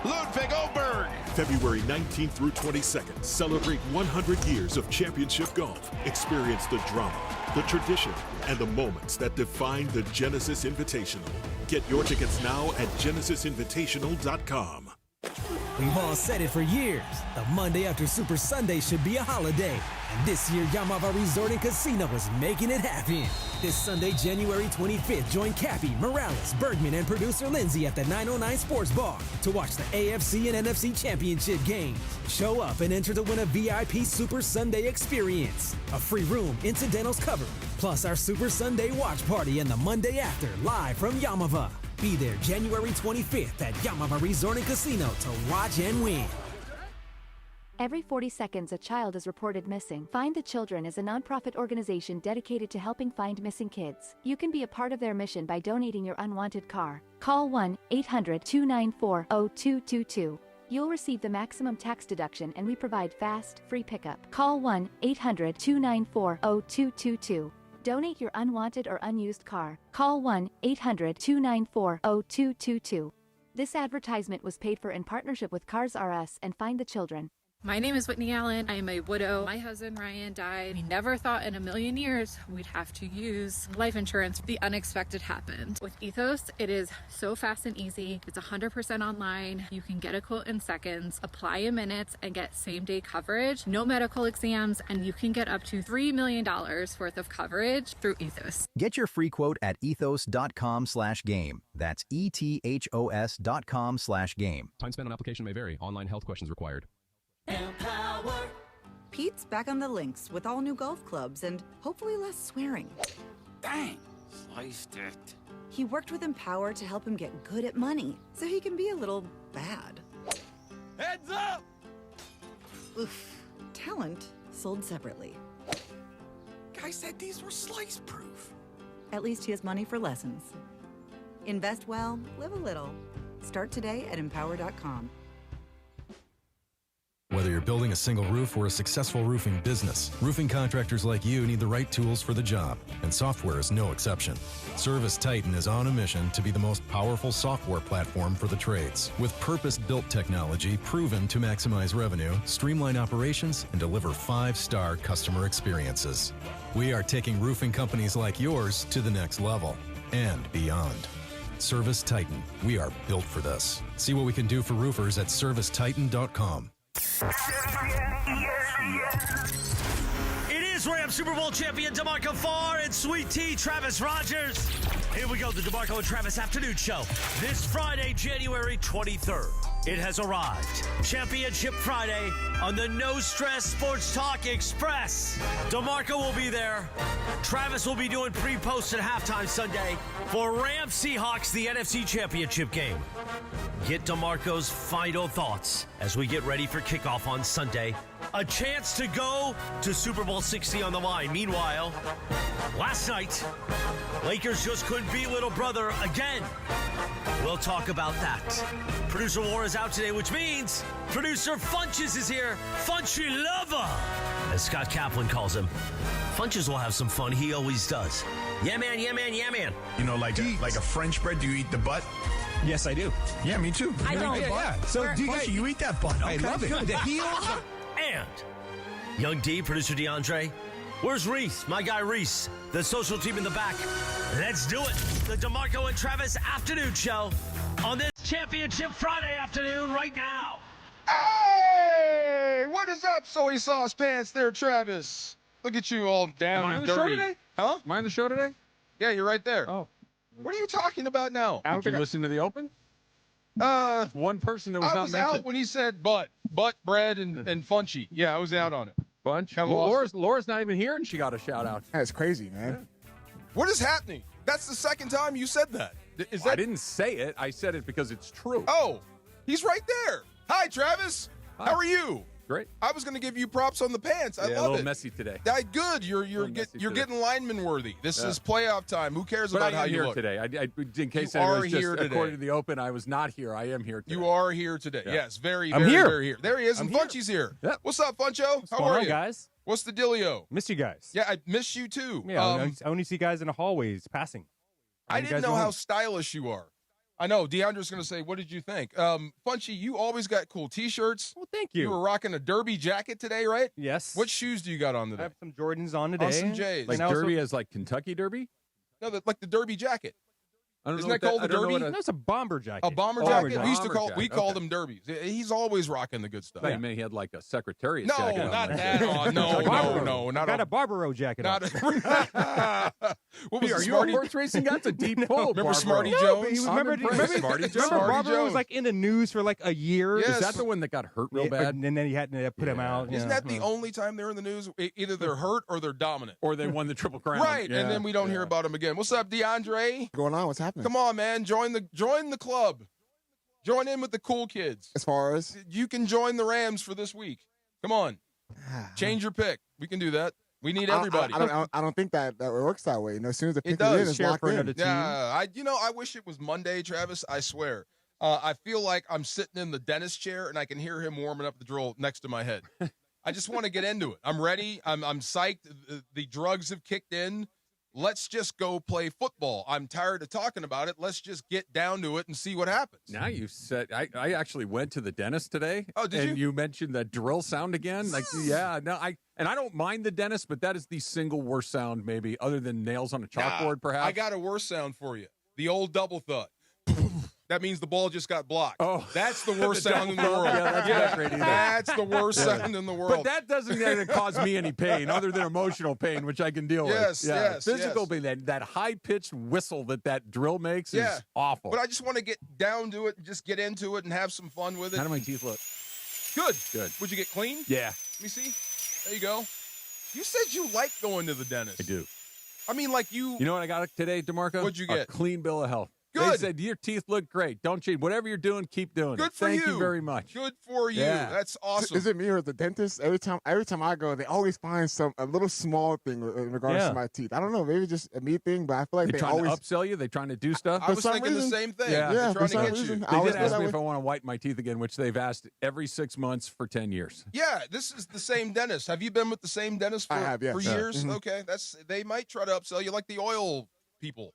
Ludwig Oberg. February 19th through 22nd, celebrate 100 years of championship golf. Experience the drama, the tradition, and the moments that define the Genesis Invitational. Get your tickets now at genesisinvitational.com. We've all said it for years. The Monday after Super Sunday should be a holiday. And this year, Yamava Resort and Casino is making it happen. This Sunday, January 25th, join Cappy, Morales, Bergman, and producer Lindsay at the 909 Sports Bar to watch the AFC and NFC Championship games. Show up and enter to win a VIP Super Sunday experience. A free room, incidentals covered, plus our Super Sunday watch party and the Monday after, live from Yamava. Be there January 25th at Yamava Resort and Casino to watch and win. Every 40 seconds, a child is reported missing. Find the Children is a nonprofit organization dedicated to helping find missing kids. You can be a part of their mission by donating your unwanted car. Call 1-800-294-0222. You'll receive the maximum tax deduction and we provide fast, free pickup. Call 1-800-294-0222. Donate your unwanted or unused car. Call 1-800-294-0222. This advertisement was paid for in partnership with Cars R Us and Find the Children. My name is Whitney Allen. I am a widow. My husband Ryan died. We never thought in a million years we'd have to use life insurance. The unexpected happened. With Ethos, it is so fast and easy. It's 100% online. You can get a quote in seconds, apply in minutes, and get same-day coverage. No medical exams, and you can get up to $3 million worth of coverage through Ethos. Get your free quote at ethos.com/game. That's ethos.com/game. Time spent on application may vary. Online health questions required. Empower. Pete's back on the links with all new golf clubs and hopefully less swearing. Dang, sliced it. He worked with Empower to help him get good at money, so he can be a little bad. Heads up! Oof. Talent sold separately. Guy said these were slice proof. At least he has money for lessons. Invest well, live a little. Start today at empower.com. Whether you're building a single roof or a successful roofing business, roofing contractors like you need the right tools for the job, and software is no exception. Service Titan is on a mission to be the most powerful software platform for the trades, with purpose-built technology proven to maximize revenue, streamline operations, and deliver 5-star customer experiences. We are taking roofing companies like yours to the next level and beyond. Service Titan, we are built for this. See what we can do for roofers at servicetitan.com. It is Rams Super Bowl champion DeMarco Farr and Sweet Tea Travis Rogers. Here we go, the DeMarco and Travis Afternoon Show. This Friday, January 23rd. It has arrived. Championship Friday on the No Stress Sports Talk Express. DeMarco will be there. Travis will be doing pre-post and halftime Sunday for Rams-Seahawks, the NFC Championship game. Get DeMarco's final thoughts as we get ready for kickoff on Sunday. A chance to go to Super Bowl 60 on the line. Meanwhile, last night, Lakers just couldn't beat little brother again. We'll talk about that. Producer War is out today, which means producer Funches is here. Funchy Lover, as Scott Kaplan calls him. Funches will have some fun. He always does. Yeah, man, yeah, man, yeah, man. You know, like a French bread, do you eat the butt? Yes, I do. Yeah, me too. I don't. Yeah. So, you eat that butt. I love it. The heel. And Young D, producer DeAndre. Where's Reese? My guy Reese. The social team in the back. Let's do it. The DeMarco and Travis Afternoon Show on this Championship Friday afternoon right now. Hey! What is up, soy sauce pants there, Travis? Look at you all down Am I and on the show dirty. today? Huh? Am I on the show today? Yeah, you're right there. Oh. What are you talking about now? Did you listen to the open? One person that was I not was mentioned. out when he said butt, bread, and funchy. Yeah, I was out on it. Bunch. Kind of lost Laura's not even here, and she got a shout out. That's crazy, man. What is happening? That's the second time you said that. Is that? I didn't say it. I said it because it's true. Oh, he's right there. Hi, Travis. Hi. How are you? Great. I was going to give you props on the pants. I Yeah, a love little it. messy today. Good. You're getting lineman worthy. This is playoff time. Who cares But about I how am you here look? today. In case You it are was just here today. according to the open, I was not here. I am here today. You are here today. Yeah. Yes, very, I'm very, here. very here. There he is, I'm and here. Funchy's here. Yep. What's up, Funcho? How going are on, you, guys? What's the dealio? Miss you guys. Yeah, I miss you too. Yeah, I only see you guys in the hallways passing. I didn't know how stylish you are. I know. DeAndre's going to say, what did you think? Funchy, you always got cool T-shirts. Well, thank you. You were rocking a Derby jacket today, right? Yes. What shoes do you got on today? I have some Jordans on today. Some J's. Like Derby as like Kentucky Derby? No, like the Derby jacket. I don't Isn't know that called the Derby? No, it's a bomber jacket. A bomber jacket? We call them Derbies. He's always rocking the good stuff. I mean, he had like a secretariat No, jacket on not like that on. No. I got a Barbaro jacket on. What was are the you Smarty? a horse racing guy? That's a deep pull. Remember Smarty No, Jones? remember Smarty Barbaro was like in the news for like a year? Yes. Is that the one that got hurt real bad? And then he had to put him out. Isn't that the only time they're in the news? Either they're hurt or they're dominant. Or they won the Triple Crown. Right, Yeah. and then we don't hear about him again. What's up, DeAndre? What's going on? What's happening? Come on, man. Join the club. Join in with the cool kids. As far as? You can join the Rams for this week. Come on. Change your pick. We can do that. We need everybody. I don't think that works that way. As soon as the pick It does. is in, it's locked in. Yeah, I wish it was Monday, Travis. I swear. I feel like I'm sitting in the dentist chair and I can hear him warming up the drill next to my head. I just want to get into it. I'm ready. I'm psyched. The drugs have kicked in. Let's just go play football. I'm tired of talking about it. Let's just get down to it and see what happens. Now you said I actually went to the dentist today. Oh, did you? And you mentioned that drill sound again. Like, yeah, no, I don't mind the dentist, but that is the single worst sound, maybe, other than nails on a chalkboard, perhaps. I got a worse sound for you. The old double thud. That means the ball just got blocked. Oh, that's the worst sound in the world. That's the worst sound in the world. But that doesn't cause me any pain, other than emotional pain, which I can deal with. Yes. Physical pain, that high pitched whistle that drill makes is awful. But I just want to get down to it and just get into it and have some fun with it. How do my teeth look? Good. Good. Would you get clean? Yeah. Let me see. There you go. You said you like going to the dentist. I do. I mean, like you. You know what I got today, DeMarco? What'd you get? A clean bill of health. Good. They said your teeth look great. Don't change. Whatever you're doing, keep doing Good it. for Thank you very much. Good for you. Yeah. That's awesome. Is it me or the dentist? Every time I go, they always find a little small thing in regards to my teeth. I don't know, maybe just a me thing, but I feel like They they trying always to upsell you. They trying to do stuff. I was thinking the same thing. Yeah, They're trying to get you. They did ask me if I want to whiten my teeth again, which they've asked every 6 months for 10 years. Yeah, this is the same dentist. Have you been with the same dentist for, I have, yes. for years? Mm-hmm. Okay, they might try to upsell you like the oil people.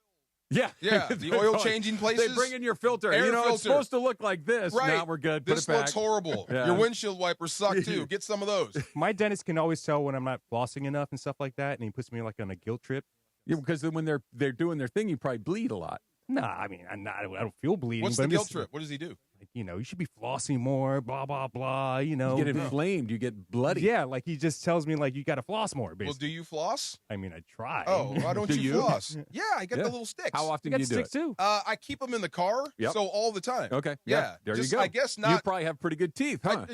Yeah. The oil changing places. They bring in your filter. Air filter. It's supposed to look like this. Right. Now we're good. This Put it back. looks horrible. Yeah. Your windshield wipers suck too. Get some of those. My dentist can always tell when I'm not flossing enough and stuff like that, and he puts me like on a guilt trip. Yeah, because when they're doing their thing, you probably bleed a lot. Nah, I mean, I don't feel bleeding. What's but the I'm guilt just, trip? What does he do? Like, you should be flossing more, blah, blah, blah, You get inflamed. You get bloody. Yeah, like he just tells me, like, you got to floss more, basically. Well, do you floss? I mean, I try. Oh, why don't Do you you? floss? Yeah, I got the little sticks. How often You do got you do it? sticks, too. I keep them in the car, Yep. so all the time. Okay. Yeah. There Just, you go. I guess not. You probably have pretty good teeth, huh?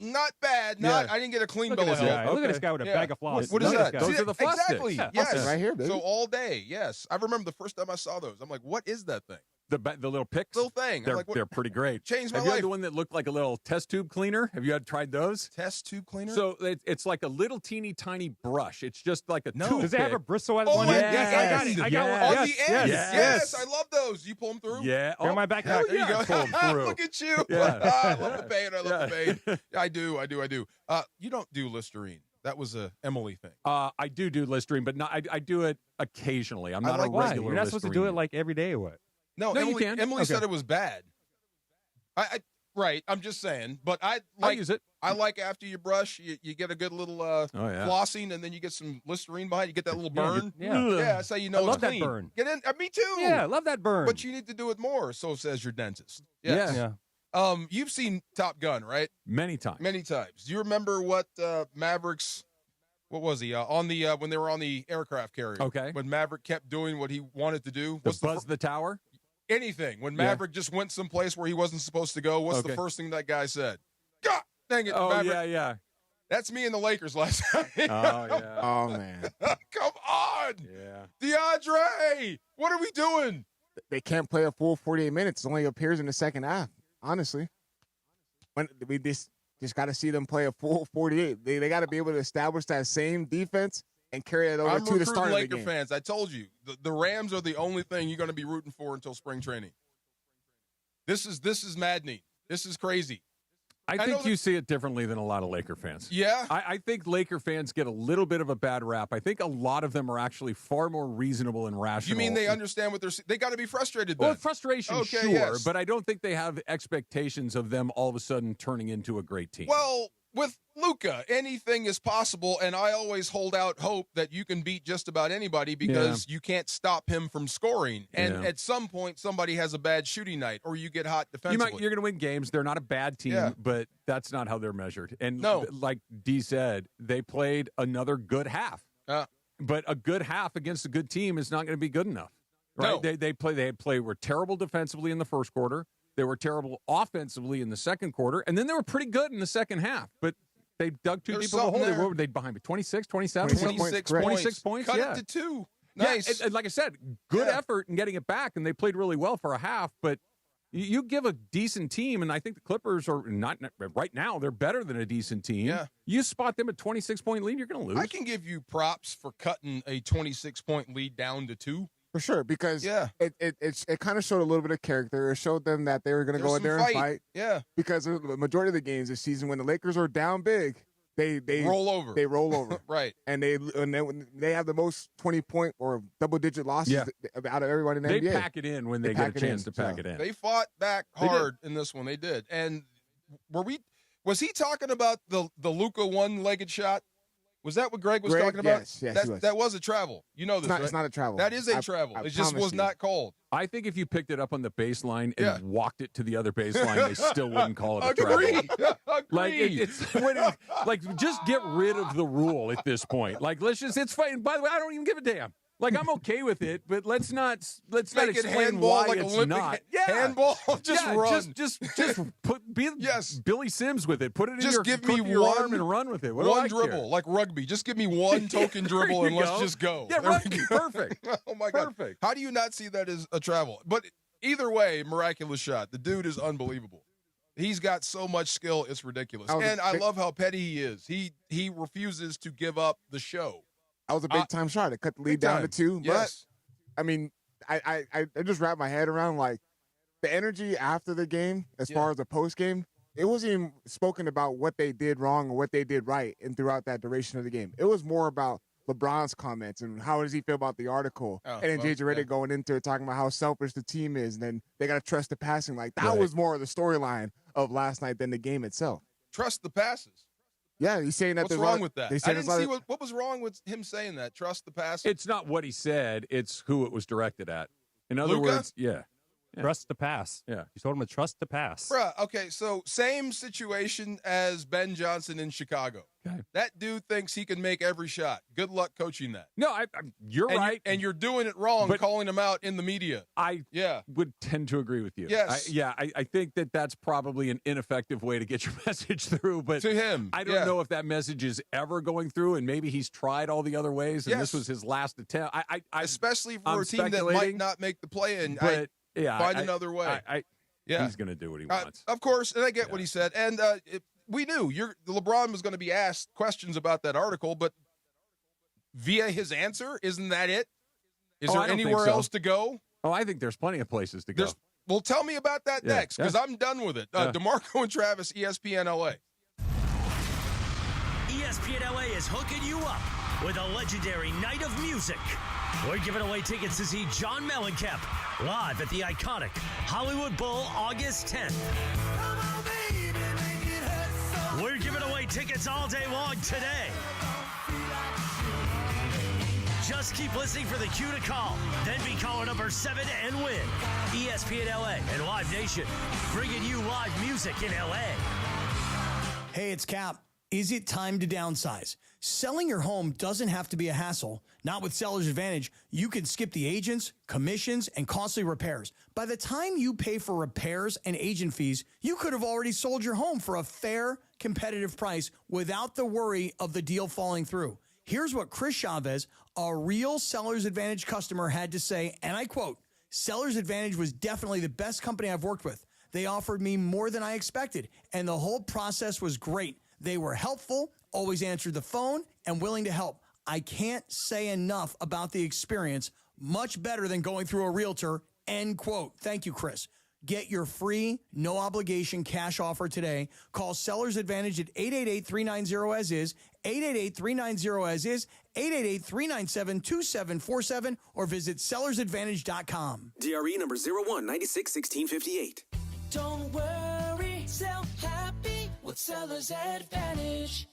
Not bad. Yeah. I didn't get a clean Look bill at of this health. guy. Look at this guy with a bag of floss. What is Look at that? this guy. Those are the floss exactly. sticks. Yes. Right here, baby. So all day, yes. I remember the first time I saw those. I'm like, what is that thing? The little picks? Little thing. I'm They're, like, what? they're pretty great. Changed my Have you life. had the one that looked like a little test tube cleaner? Have you tried those? Test tube cleaner? So it's like a little teeny tiny brush. It's just like a No. toothpick. Does it have a bristle at Oh, one my end? Yes, I got it. I got Yes. one. On Yes, the end. yes, Yes. I love those. You pull them through? Yeah. They're in my backpack. hell There you yeah, go. pull 'em through. Look at you. Yeah. I love the pain. I love the pain. I do. You don't do Listerine. That was a Emily thing. I do Listerine, but not. I do it occasionally. I'm not like a Why? regular You're not supposed to do Listerine. it like every day or what? No, No, you Emily, can. Emily Okay. said it was bad. Right. I'm just saying. But I use it. I like after you brush, you get a good little yeah. flossing, and then you get some Listerine behind. You get that little burn. Yeah. That's how you know I it's love that clean. burn. Get in. Me too. Yeah, I love that burn. But you need to do it more. So says your dentist. Yes. Yeah. You've seen Top Gun, right? Many times. Many times. Do you remember what Maverick's? What was he on the when they were on the aircraft carrier? Okay. When Maverick kept doing what he wanted to do. The buzz the tower? Anything. When Maverick just went someplace where he wasn't supposed to go, what's the first thing that guy said? God dang it, Oh, Maverick. yeah. That's me and the Lakers last night. Oh, yeah. Oh, man. Come on. Yeah. DeAndre, what are we doing? They can't play a full 48 minutes. It only appears in the second half, honestly. When we just got to see them play a full 48. They got to be able to establish that same defense and carry it over I'm to the start of the Laker game. fans. I told you, the Rams are the only thing you're going to be rooting for until spring training. This is maddening. This is crazy. I think you see it differently than a lot of Laker fans. Yeah? I think Laker fans get a little bit of a bad rap. I think a lot of them are actually far more reasonable and rational. You mean they understand what they got to be frustrated then? Well, frustration, Okay, sure, yes. but I don't think they have expectations of them all of a sudden turning into a great team. Well, with Luka, anything is possible, and I always hold out hope that you can beat just about anybody because you can't stop him from scoring. And at some point, somebody has a bad shooting night, or you get hot defensively. You're going to win games. They're not a bad team, but that's not how they're measured. And like D said, they played another good half. But a good half against a good team is not going to be good enough. Right? No. They were terrible defensively in the first quarter. They were terrible offensively in the second quarter, and then they were pretty good in the second half. But they dug too deep of a hole. What were they behind me? 26, 27? 26 points. Cut it to 2. Nice. Yeah, and like I said, good effort in getting it back, and they played really well for a half. But you give a decent team, and I think the Clippers are not right now. They're better than a decent team. Yeah. You spot them at 26-point lead, you're going to lose. I can give you props for cutting a 26-point lead down to 2. For sure, because it kind of showed a little bit of character. It showed them that they were going to go in there and fight. Yeah. Because the majority of the games this season, when the Lakers are down big, they roll over. They roll over. Right. And they have the most 20-point or double-digit losses out of everyone in the NBA. They pack it in when they get a chance to pack it in. They fought back hard in this one. They did. And was he talking about the Luka one-legged shot? Was that what Greg was talking about? Yes, that was a travel. You know this, right? It's not a travel. That is a travel. It just was not called. I think if you picked it up on the baseline and walked it to the other baseline, they still wouldn't call it a travel. Like, just get rid of the rule at this point. Like, it's fine. By the way, I don't even give a damn. Like, I'm okay with it, but let's not explain why like it's Olympic not. Handball, just run. Just be Billy Sims with it. Put it in just your, give me your arm and run with it. What one do I dribble, care? like rugby. Just give me one token dribble and let's just go. Yeah, rugby. Perfect. Oh, my God. Perfect. How do you not see that as a travel? But either way, miraculous shot. The dude is unbelievable. He's got so much skill, it's ridiculous. And I love how petty he is. He refuses to give up the show. That was a big-time shot. It cut the lead down to 2. Yes. But, I mean, I just wrapped my head around, like, the energy after the game, as far as the post-game, it wasn't even spoken about what they did wrong or what they did right and throughout that duration of the game. It was more about LeBron's comments and how does he feel about the article. And then JJ Redick going into it, talking about how selfish the team is, and then they got to trust the passing. Like, that was more of the storyline of last night than the game itself. Trust the passes. Yeah, he's saying that. What's wrong with that? I didn't see what was wrong with him saying that. Trust the passes. It's not what he said. It's who it was directed at. In other words, trust the pass. Yeah. You told him to trust the pass. Bruh, okay, so same situation as Ben Johnson in Chicago. Okay. That dude thinks he can make every shot. Good luck coaching that. No, you're right. And you're doing it wrong, but calling him out in the media. I would tend to agree with you. Yes. I think that's probably an ineffective way to get your message through. But to him, I don't know if that message is ever going through, and maybe he's tried all the other ways, and this was his last attempt. Especially for a team that might not make the play, and find another way. He's going to do what he wants. Of course, and I get what he said. And we knew LeBron was going to be asked questions about that article, but via his answer, isn't that it? Is there anywhere else to go? Oh, I think there's plenty of places to go. Well, tell me about that next, because I'm done with it. DeMarco and Travis, ESPN LA. ESPN LA is hooking you up with a legendary night of music. We're giving away tickets to see John Mellencamp live at the iconic Hollywood Bowl August 10th. We're giving away tickets all day long today. Just keep listening for the cue to call. Then be caller number 7 and win. ESPN LA and Live Nation, bringing you live music in LA. Hey, it's Cap. Is it time to downsize? Selling your home doesn't have to be a hassle. Not with Seller's Advantage. You can skip the agents, commissions, and costly repairs. By the time you pay for repairs and agent fees, you could have already sold your home for a fair, competitive price without the worry of the deal falling through. Here's what Chris Chavez, a real Seller's Advantage customer, had to say, and I quote, "Seller's Advantage was definitely the best company I've worked with. They offered me more than I expected, and the whole process was great. They were helpful, always answered the phone, and willing to help. I can't say enough about the experience. Much better than going through a realtor," end quote. Thank you, Chris. Get your free, no obligation cash offer today. Call Sellers Advantage at 888-390-AS-IS, 888-390-AS-IS, 888-397-2747, or visit sellersadvantage.com. DRE number 01961658. Don't worry, sell happy with Sellers Advantage.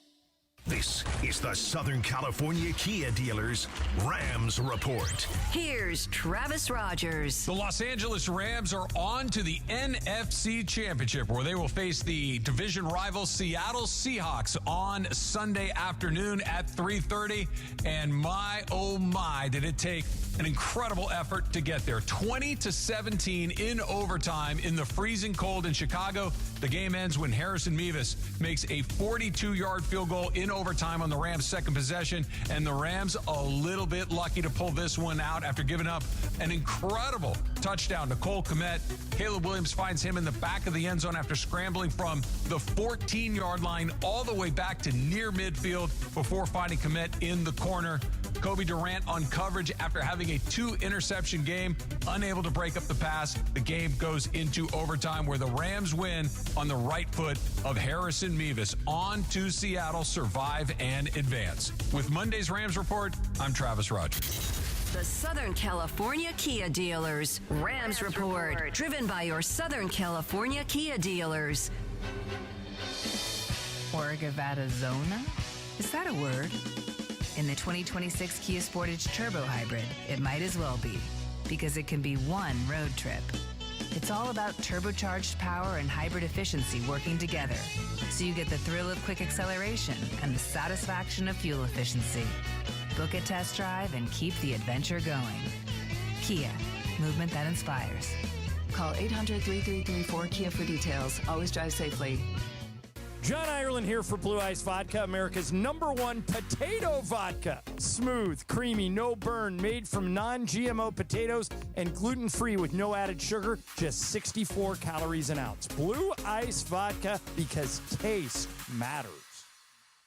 This is the Southern California Kia Dealers Rams Report. Here's Travis Rogers. The Los Angeles Rams are on to the NFC Championship, where they will face the division rival Seattle Seahawks on Sunday afternoon at 3:30. And my, oh my, did it take an incredible effort to get there. 20-17 in overtime in the freezing cold in Chicago. The game ends when Harrison Mevis makes a 42-yard field goal in overtime on the Rams' second possession, and the Rams a little bit lucky to pull this one out after giving up an incredible touchdown to Cole Kmet. Caleb Williams finds him in the back of the end zone after scrambling from the 14-yard line all the way back to near midfield before finding Kmet in the corner. Kobe Durant on coverage after having a 2-interception game, unable to break up the pass. The game goes into overtime, where the Rams win on the right foot of Harrison Mevis. On to Seattle, survive and advance. With Monday's Rams Report, I'm Travis Rogers. The Southern California Kia Dealers Rams Report, driven by your Southern California Kia dealers. Orgavadazona? Is that a word? In the 2026 Kia Sportage Turbo Hybrid, it might as well be, because it can be one road trip. It's all about turbocharged power and hybrid efficiency working together, so you get the thrill of quick acceleration and the satisfaction of fuel efficiency. Book a test drive and keep the adventure going. Kia, movement that inspires. Call 800-3334-KIA for details. Always drive safely. John Ireland here for Blue Ice Vodka, America's #1 potato vodka. Smooth, creamy, no burn, made from non-GMO potatoes and gluten-free with no added sugar, just 64 calories an ounce. Blue Ice Vodka, because taste matters.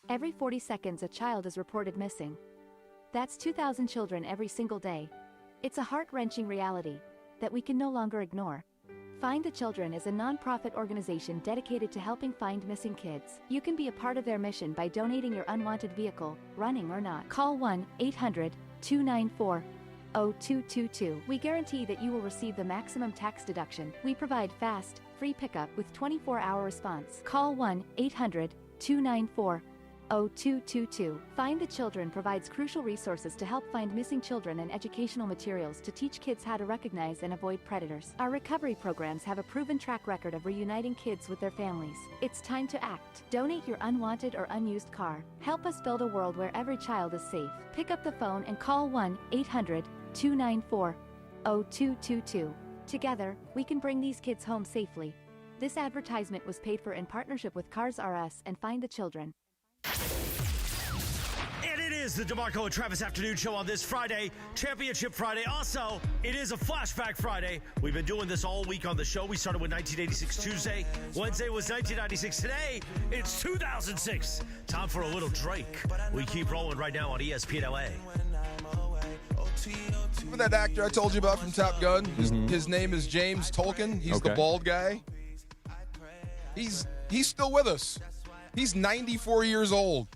Every 40 seconds, a child is reported missing. That's 2,000 children every single day. It's a heart-wrenching reality that we can no longer ignore. Find the Children is a non-profit organization dedicated to helping find missing kids. You can be a part of their mission by donating your unwanted vehicle, running or not. Call 1-800-294-0222. We guarantee that you will receive the maximum tax deduction. We provide fast, free pickup with 24-hour response. Call 1-800-294-0222. Find the Children provides crucial resources to help find missing children and educational materials to teach kids how to recognize and avoid predators. Our recovery programs have a proven track record of reuniting kids with their families. It's time to act. Donate your unwanted or unused car. Help us build a world where every child is safe. Pick up the phone and call 1-800-294-0222. Together, we can bring these kids home safely. This advertisement was paid for in partnership with Cars R Us and Find the Children. And it is the DeMarco and Travis Afternoon Show on this Friday, Championship Friday. Also, it is a Flashback Friday. We've been doing this all week on the show. We started with 1986 Tuesday. Wednesday was 1996. Today, it's 2006. Time for a little Drake. We keep rolling right now on ESPN LA. Remember that actor I told you about from Top Gun? His name is James Tolkien. He's the bald guy. He's still with us. He's 94 years old.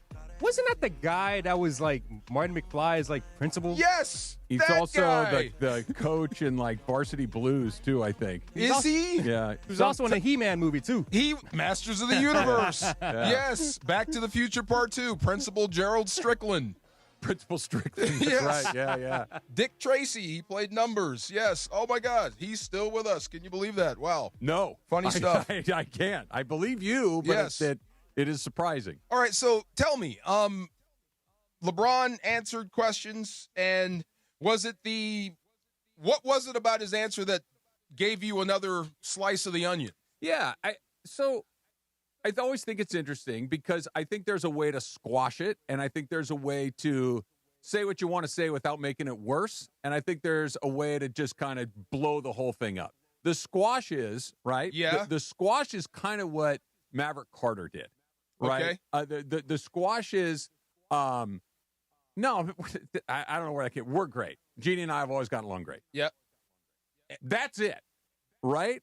Wasn't that the guy that was like Martin McFly's like principal? Yes, he's also the coach in like Varsity Blues too, I think. Is he? Yeah, he was also in a He-Man movie too. Masters of the Universe. Yes, Back to the Future Part 2. Principal Gerald Strickland. Principal Strickland. That's yes. right. Yeah. Dick Tracy. He played Numbers. Yes. Oh my God, he's still with us. Can you believe that? Wow. No. Funny stuff. I can't. I believe you, but yes. It is surprising. All right, so tell me, LeBron answered questions, and what was it about his answer that gave you another slice of the onion? Yeah, I always think it's interesting because I think there's a way to squash it, and I think there's a way to say what you want to say without making it worse, and I think there's a way to just kind of blow the whole thing up. The squash is, right? Yeah. The squash is kind of what Maverick Carter did. Right. Okay. The squash is, no, I don't know where that came. We're great. Jeannie and I have always gotten along great. Yep. That's it. Right.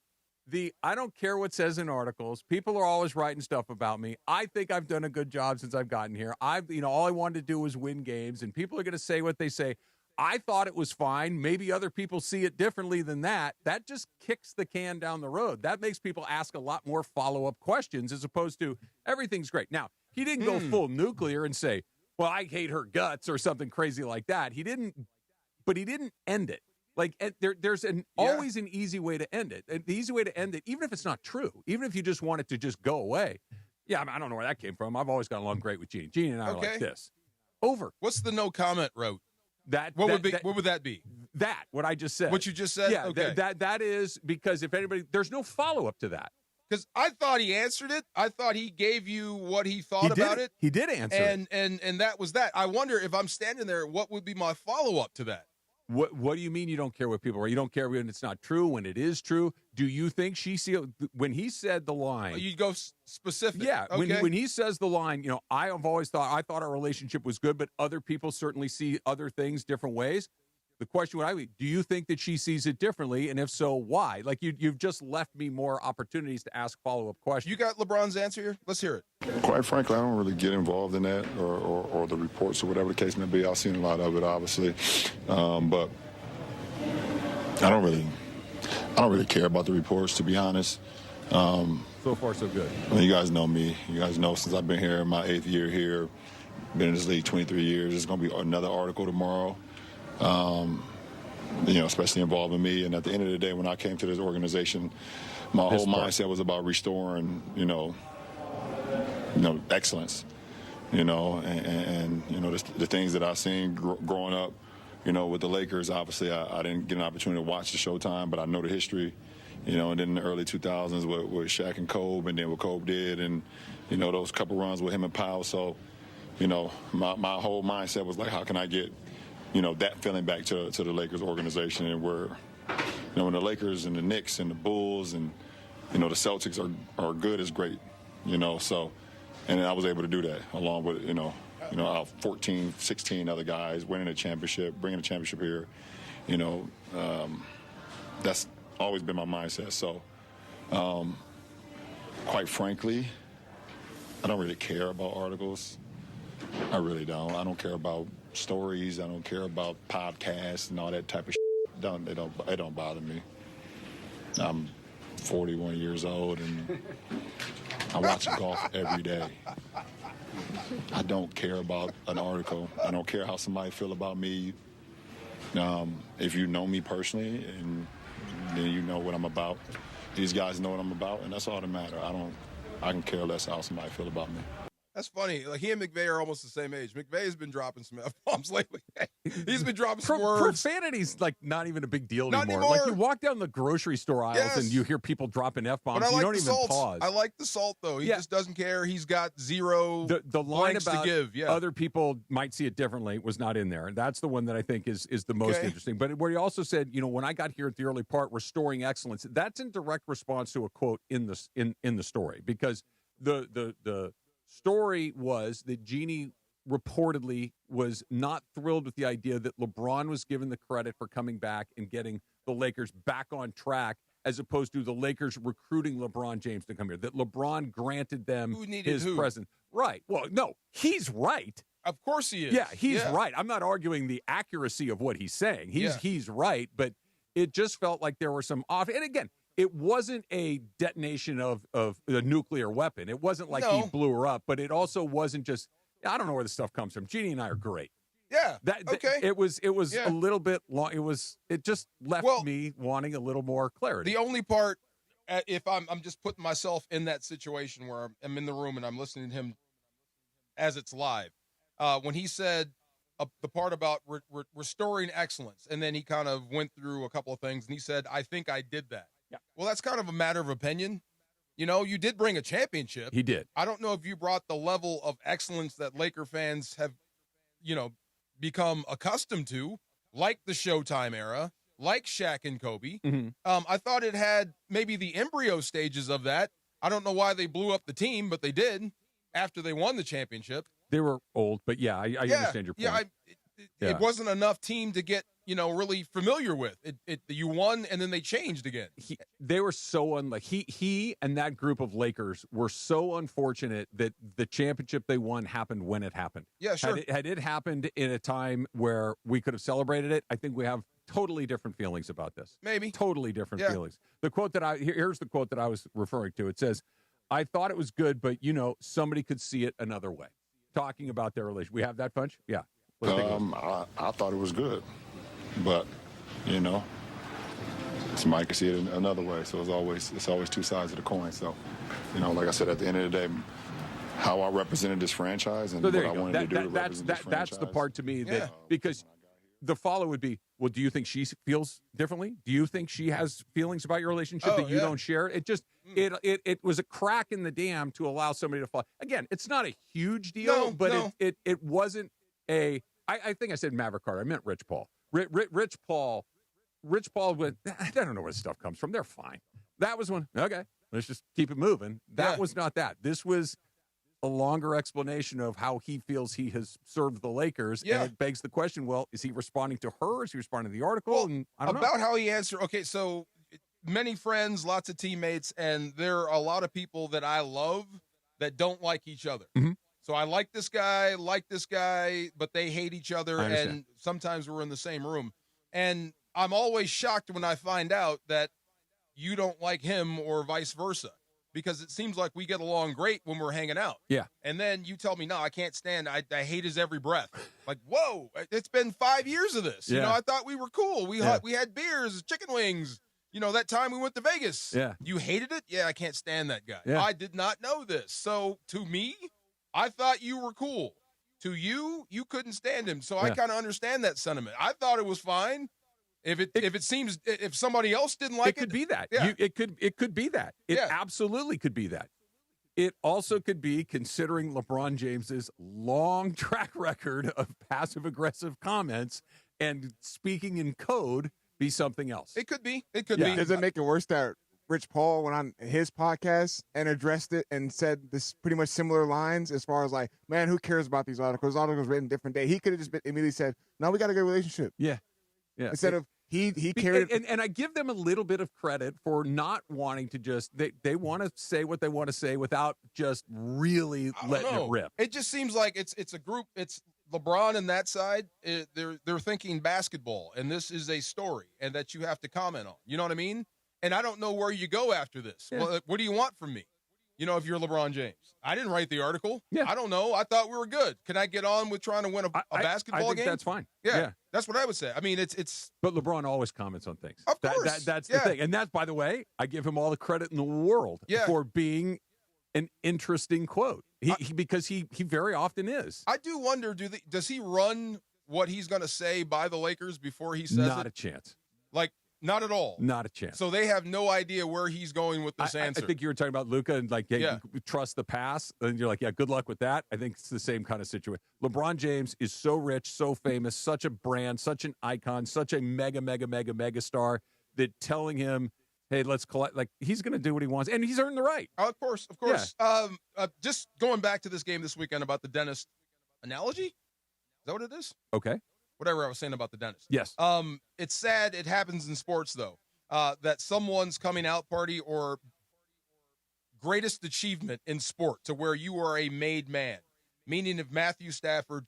I don't care what says in articles. People are always writing stuff about me. I think I've done a good job since I've gotten here. All I wanted to do was win games, and people are going to say what they say. I thought it was fine. Maybe other people see it differently than that. That just kicks the can down the road. That makes people ask a lot more follow-up questions as opposed to everything's great. Now, he didn't go full nuclear and say, well, I hate her guts or something crazy like that. He didn't end it. Like, there's always an easy way to end it. And the easy way to end it, even if it's not true, even if you just want it to just go away. Yeah, I don't know where that came from. I've always got along great with Jeannie. Jeannie and I are like this. Over. What's the no comment route? What would that be? What I just said. What you just said? Yeah, okay. That is because if anybody, there's no follow-up to that. Because I thought he answered it. I thought he gave you what he thought about it. He did answer it. And that was that. I wonder if I'm standing there, what would be my follow-up to that? What do you mean you don't care what people are? You don't care when it's not true, when it is true? Do you think when he said the line? You go specific. Yeah, when he says the line, I have always thought our relationship was good, but other people certainly see other things different ways. The question would be, do you think that she sees it differently? And if so, why? Like, you've just left me more opportunities to ask follow-up questions. You got LeBron's answer here? Let's hear it. Quite frankly, I don't really get involved in that or the reports or whatever the case may be. I've seen a lot of it, obviously. But I don't really care about the reports, to be honest. So far, so good. I mean, you guys know me. You guys know since I've been here in my 8th year here, been in this league 23 years. There's going to be another article tomorrow. Especially involving me. And at the end of the day, when I came to this organization, my whole mindset was about restoring, excellence, and the things that I've seen growing up, with the Lakers. Obviously, I didn't get an opportunity to watch the Showtime, but I know the history, and then in the early 2000s with Shaq and Kobe, and then what Kobe did, and, those couple runs with him and Powell. So, my whole mindset was like, how can I get that feeling back to the Lakers organization, and where, when the Lakers and the Knicks and the Bulls and, the Celtics are good is great, so, and I was able to do that along with, our 14, 16 other guys winning a championship, bringing a championship here, that's always been my mindset. So, quite frankly, I don't really care about articles. I really don't. I don't care about stories. I don't care about podcasts and all that type of shit. It don't bother me. I'm 41 years old and I watch golf every day. I don't care about an article. I don't care how somebody feel about me. If you know me personally, and then you know what I'm about. These guys know what I'm about, and that's all that matters. I can care less how somebody feel about me. That's funny. Like, he and McVay are almost the same age. McVay's been dropping some F-bombs lately. He's been dropping some words. Profanity's like not even a big deal Not anymore. anymore. Like, you walk down the grocery store aisles and you hear people dropping F-bombs. But I You like don't the even salt. pause. I like the salt, though. He just doesn't care. He's got zero The line blanks about to give. Yeah. other people might see it differently was not in there. And that's the one that I think is the most interesting. But where he also said, when I got here at the early part, restoring excellence, that's in direct response to a quote in the story, because the story was that Jeannie reportedly was not thrilled with the idea that LeBron was given the credit for coming back and getting the Lakers back on track, as opposed to the Lakers recruiting LeBron James to come here, that LeBron granted them his presence. Right. Well, no, he's right. Of course he is. Yeah, he's right. I'm not arguing the accuracy of what he's saying. He's right, but it just felt like there were some off. And again, it wasn't a detonation of a nuclear weapon. It wasn't like he blew her up, but it also wasn't just, I don't know where this stuff comes from. Jeannie and I are great. Yeah. It was a little bit long. It just left me wanting a little more clarity. The only part, if I'm just putting myself in that situation where I'm in the room and I'm listening to him as it's live, when he said the part about restoring excellence, and then he kind of went through a couple of things, and he said, I think I did that. Yeah. Well, that's kind of a matter of opinion. You did bring a championship. He did. I don't know if you brought the level of excellence that Laker fans have, become accustomed to, like the Showtime era, like Shaq and Kobe. Mm-hmm. I thought it had maybe the embryo stages of that. I don't know why they blew up the team, but they did after they won the championship. They were old, but I understand your point. It wasn't enough team to get really familiar with. You won, and then they changed again. They were so unlucky. He and that group of Lakers were so unfortunate that the championship they won happened when it happened. Yeah, sure. Had it happened in a time where we could have celebrated it, I think we have totally different feelings about this. Maybe. Totally different feelings. The quote that here's the quote that I was referring to. It says, I thought it was good, but, somebody could see it another way. Talking about their relation. We have that, Punch? Yeah. I thought it was good, but, somebody could see it another way. So it's always two sides of the coin. So, like I said, at the end of the day, how I represented this franchise and what I wanted to do to represent this franchise. That's the part to me that because the follow would be, well, do you think she feels differently? Do you think she has feelings about your relationship that you don't share? It just it was a crack in the dam to allow somebody to fall. Again, it's not a huge deal, but it wasn't a. I think I said Maverick Carter. I meant Rich Paul. Rich Paul went, I don't know where this stuff comes from. They're fine. That was one. Okay, let's just keep it moving. That was not that. This was a longer explanation of how he feels he has served the Lakers. And it begs the question, well, is he responding to her? Is he responding to the article? Well, and I don't about know. how he answered. Okay, so many friends, lots of teammates, and there are a lot of people that I love that don't like each other. Mm-hmm. So I like this guy, but they hate each other, and sometimes we're in the same room. And I'm always shocked when I find out that you don't like him or vice versa, because it seems like we get along great when we're hanging out. Yeah. And then you tell me, no, I can't stand, I hate his every breath. Like, whoa, it's been 5 years of this. Yeah. I thought we were cool. We had beers, chicken wings. That time we went to Vegas. Yeah. You hated it? Yeah, I can't stand that guy. Yeah. I did not know this. So to me, I thought you were cool. To you, you couldn't stand him. So I kind of understand that sentiment. I thought it was fine. If somebody else didn't like it, could be that. Yeah. It could be that. It absolutely could be that. It also could be, considering LeBron James's long track record of passive-aggressive comments and speaking in code, be something else. It could be. It could be. Does it make it worse that Rich Paul went on his podcast and addressed it and said this pretty much similar lines as far as like, man, who cares about these articles? Articles written different day. He could have just immediately said, no, we got a good relationship. Yeah. Instead of he carried. And I give them a little bit of credit for not wanting to just, they want to say what they want to say without just really letting it rip. It just seems like it's a group. It's LeBron and that side. They're thinking basketball, and this is a story, and that you have to comment on. You know what I mean? And I don't know where you go after this. Yeah. Well, what do you want from me? If you're LeBron James. I didn't write the article. Yeah. I don't know. I thought we were good. Can I get on with trying to win a basketball game? I think that's fine. Yeah. That's what I would say. I mean, it's. But LeBron always comments on things. Of course. That's the thing. And that's, by the way, I give him all the credit in the world for being an interesting quote. Because he very often is. I do wonder, does he run what he's going to say by the Lakers before he says it? Not a chance. Like, not at all. Not a chance. So they have no idea where he's going with this answer. I think you were talking about Luka and like, you trust the pass. And you're like, yeah, good luck with that. I think it's the same kind of situation. LeBron James is so rich, so famous, such a brand, such an icon, such a mega star that telling him, hey, let's collect, like, he's going to do what he wants. And he's earned the right. Of course. Yeah. Just going back to this game this weekend about the dentist analogy. Is that what it is? Okay. Whatever I was saying about the dentist. Yes. It's sad it happens in sports, though, that someone's coming out party or greatest achievement in sport to where you are a made man, meaning if Matthew Stafford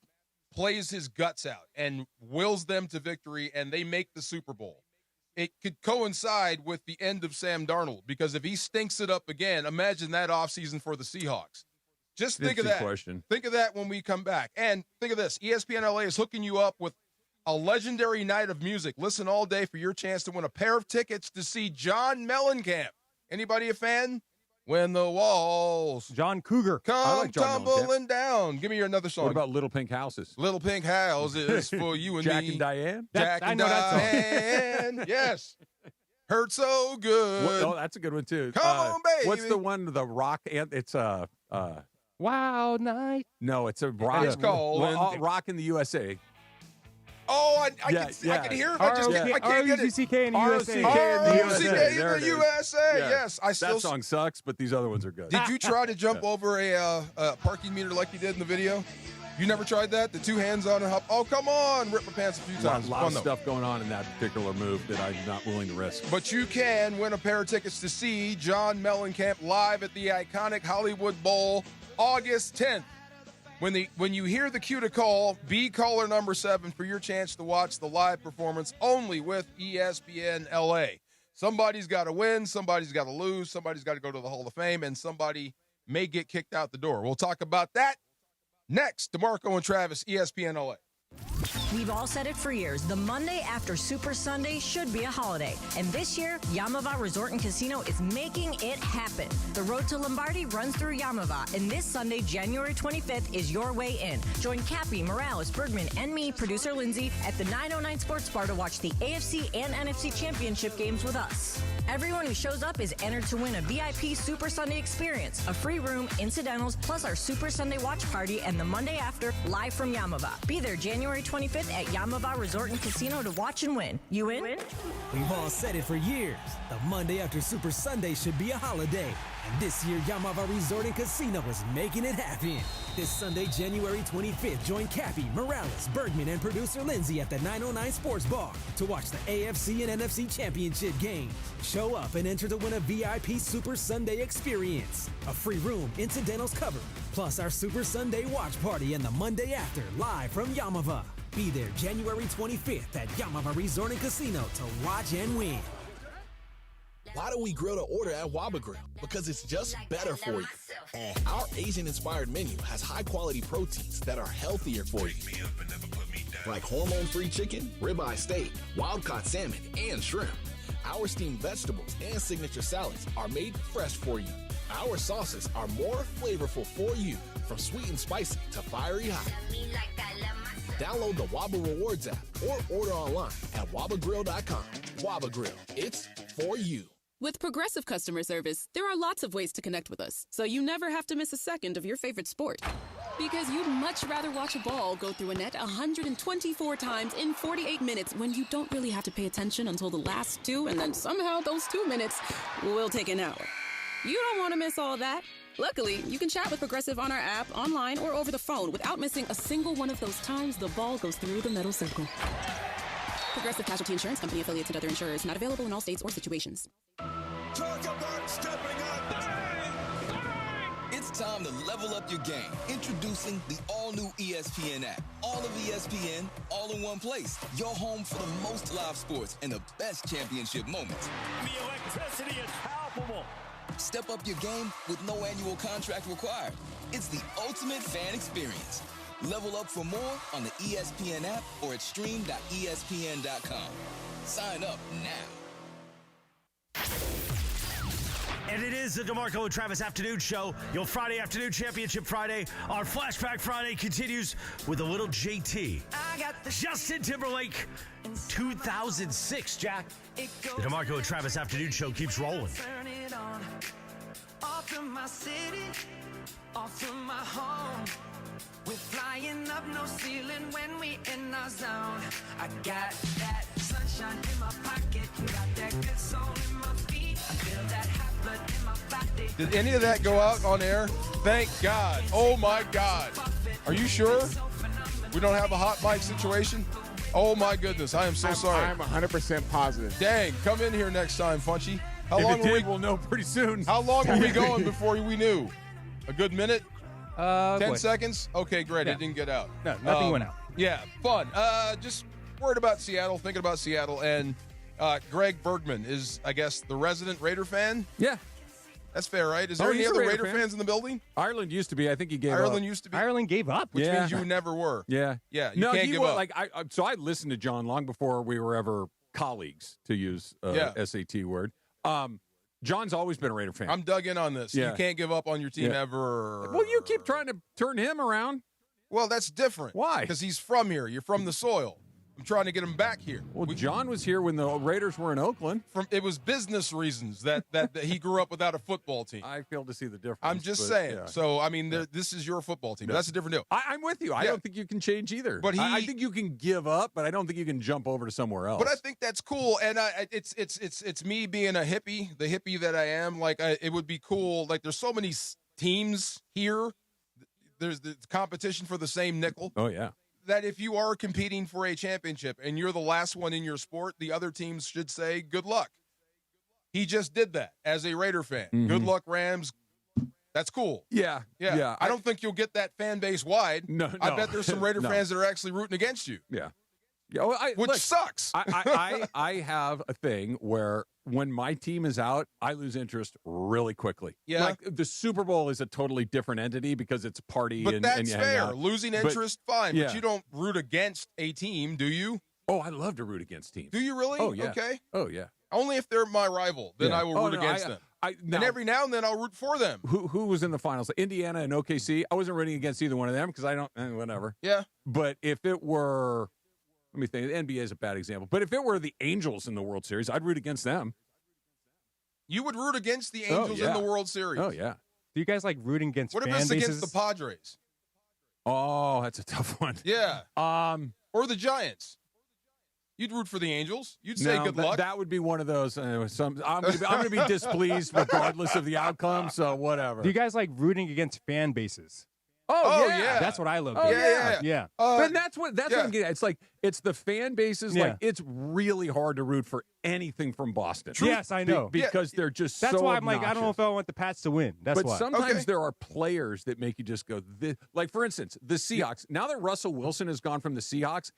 plays his guts out and wills them to victory and they make the Super Bowl, it could coincide with the end of Sam Darnold, because if he stinks it up again, imagine that offseason for the Seahawks. Just think of that. Question. Think of that when we come back. And think of this. ESPN LA is hooking you up with a legendary night of music. Listen all day for your chance to win a pair of tickets to see John Mellencamp. Anybody a fan? When the walls John Cougar come tumbling down. Give me another song. What about Little Pink Houses? Little Pink Houses for you and Jack me. And Diane? Jack and Diane. Yes. Hurt so good. Oh, that's a good one, too. Come on, baby. What's the one, the rock? It's Wild Night. No, it's a rock. It's called Rock in the USA. Oh, I can hear it. I can't get it. R-O-C-K in the USA. R-O-C-K in the USA. Yes. That song sucks, but these other ones are good. Did you try to jump over a parking meter like you did in the video? You never tried that? The two hands on and hop. Oh, come on. Rip my pants a few times. A lot of stuff going on in that particular move that I'm not willing to risk. But you can win a pair of tickets to see John Mellencamp live at the iconic Hollywood Bowl August 10th. When you hear the cue to call, be caller number 7 for your chance to watch the live performance only with ESPN LA. Somebody's got to win, somebody's got to lose, somebody's got to go to the Hall of Fame, and somebody may get kicked out the door. We'll talk about that next. DeMarco and Travis, ESPN LA. We've all said it for years. The Monday after Super Sunday should be a holiday. And this year, Yamava Resort and Casino is making it happen. The road to Lombardi runs through Yamava. And this Sunday, January 25th, is your way in. Join Cappy, Morales, Bergman, and me, producer Lindsay, at the 909 Sports Bar to watch the AFC and NFC Championship games with us. Everyone who shows up is entered to win a VIP Super Sunday experience, a free room, incidentals, plus our Super Sunday watch party and the Monday after live from Yamava. Be there January 25th at Yamava Resort and Casino to watch and win. You in? We've all said it for years. The Monday after Super Sunday should be a holiday. And this year, Yamava Resort and Casino is making it happen. This Sunday, January 25th, join Cappy, Morales, Bergman, and producer Lindsay at the 909 Sports Bar to watch the AFC and NFC Championship games. Show up and enter to win a VIP Super Sunday experience. A free room, incidentals covered, plus our Super Sunday watch party and the Monday after, live from Yamava. Be there January 25th at Yamava Resort and Casino to watch and win. Why do we grill to order at Waba Grill? Because it's just better for you. And our Asian-inspired menu has high-quality proteins that are healthier for you. Like hormone-free chicken, ribeye steak, wild-caught salmon, and shrimp. Our steamed vegetables and signature salads are made fresh for you. Our sauces are more flavorful for you, from sweet and spicy to fiery hot. Download the Waba Rewards app or order online at wabagrill.com. Waba Grill, it's for you. With Progressive Customer Service, there are lots of ways to connect with us, so you never have to miss a second of your favorite sport. Because you'd much rather watch a ball go through a net 124 times in 48 minutes when you don't really have to pay attention until the last 2, and then somehow those 2 minutes will take an hour. You don't want to miss all that. Luckily, you can chat with Progressive on our app, online, or over the phone without missing a single one of those times the ball goes through the metal circle. Progressive Casualty Insurance Company, affiliates, and other insurers. Not available in all states or situations. Talk about stepping up. It's time to level up your game. Introducing the all-new ESPN app. All of ESPN, all in one place. Your home for the most live sports and the best championship moments. The electricity is palpable. Step up your game with no annual contract required. It's the ultimate fan experience. Level up for more on the ESPN app or at stream.espn.com. Sign up now. And it is the DeMarco and Travis Afternoon Show, your Friday afternoon championship Friday. Our Flashback Friday continues with a little JT. Justin Timberlake, 2006, Jack. The DeMarco and Travis Afternoon Show keeps rolling. Off from my city, off from my home. We're flying up, no ceiling when we in our zone. I got that sunshine in my pocket, got that good soul in my feet. I feel that hot blood in my body. Did any of that go out on air? Thank God. Oh, my God. Are you sure we don't have a hot mic situation? Oh, my goodness. I am so sorry. I'm 100% positive. Dang. Come in here next time, Funchy. How If long it were did, we'll know pretty soon. How long were we going before we knew? A good minute? 10 seconds? Okay, great. Yeah. It didn't get out. No, nothing went out. Yeah, fun. Just worried about Seattle, thinking about Seattle, and Greg Bergman is, I guess, the resident Raider fan? Yeah. That's fair, right? Is there any he's a other Raider Raider fan. fans in the building? Ireland used to be. I think he gave up. Ireland used to be. Ireland gave up. Which means you never were. Yeah. Yeah, you no, can't he give was, up. Like, so I listened to John long before we were ever colleagues, to use SAT word. John's always been a Raider fan. I'm dug in on this. Yeah. You can't give up on your team ever. Well, you keep trying to turn him around. Well, that's different. Why? Because he's from here. You're from the soil. I'm trying to get him back here. Well, John was here when the Raiders were in Oakland. It was business reasons that he grew up without a football team. I fail to see the difference. I'm just saying. Yeah. So, I mean, this is your football team. No. That's a different deal. I'm with you. I don't think you can change either. But I think you can give up, but I don't think you can jump over to somewhere else. But I think that's cool, and it's me being a hippie, the hippie that I am. Like, it would be cool. Like, there's so many teams here. there's the competition for the same nickel. Oh, yeah. That if you are competing for a championship and you're the last one in your sport, the other teams should say, good luck. He just did that as a Raider fan. Mm-hmm. Good luck, Rams. That's cool. Yeah. I don't think you'll get that fan base wide. No. I bet there's some Raider fans that are actually rooting against you. Yeah. Well, which sucks. I have a thing where when my team is out, I lose interest really quickly. Yeah. Like the Super Bowl is a totally different entity because it's a party. But and that's you hang fair. out. Losing interest, fine. Yeah. But you don't root against a team, do you? Oh, I love to root against teams. Do you really? Oh, yeah. Okay. Oh, yeah. Only if they're my rival, then I will root against them. And every now and then I'll root for them. Who was in the finals? Indiana and OKC. I wasn't rooting against either one of them because I don't. Whatever. Yeah. But if it were, let me think. The NBA is a bad example. But if it were the Angels in the World Series, I'd root against them. You would root against the Angels in the World Series. Oh yeah. Do you guys like rooting against? What if fan it's bases? against the Padres? Oh, that's a tough one. Yeah. Or the Giants. You'd root for the Angels. You'd say good luck. That would be one of those. I'm going to be displeased regardless of the outcome. So whatever. Do you guys like rooting against fan bases? Oh yeah. That's what I love. Oh, doing. yeah. But that's what I'm getting at. It's like it's the fan bases. Yeah. Like it's really hard to root for anything from Boston. Yes, I know. Because they're just That's so why I'm like, I obnoxious. don't know if I want the Pats to win. That's but why. sometimes there are players that make you just go, like, for instance, the Seahawks. Now that Russell Wilson has gone from the Seahawks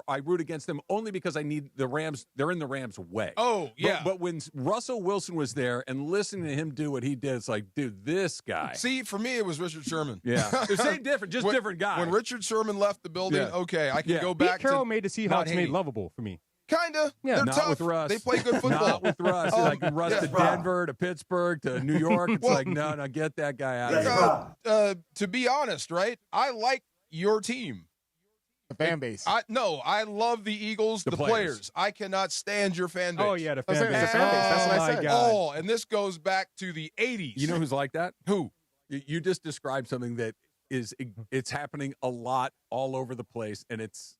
I root against them only because I need the Rams. They're in the Rams' way. Oh, yeah. But when Russell Wilson was there and listening to him do what he did, it's like, dude, this guy. See, for me, it was Richard Sherman. Yeah. The same different, just different guy. When Richard Sherman left the building, okay, I can go Pete back Carroll to made the Seahawks made lovable for me. Kinda. Yeah. They're Not tough. with Russ. They play good football. Not with Russ. Like Russ to Denver, to Pittsburgh, to New York. It's like, no, get that guy out of here. To be honest, right? I like your team. The fan base. I love the Eagles, the players. I cannot stand your fan base. Oh yeah, the fan base. That's what I said. Oh, and this goes back to the 80s. You know who's like that? Who? You just described something that it's happening a lot all over the place, and it's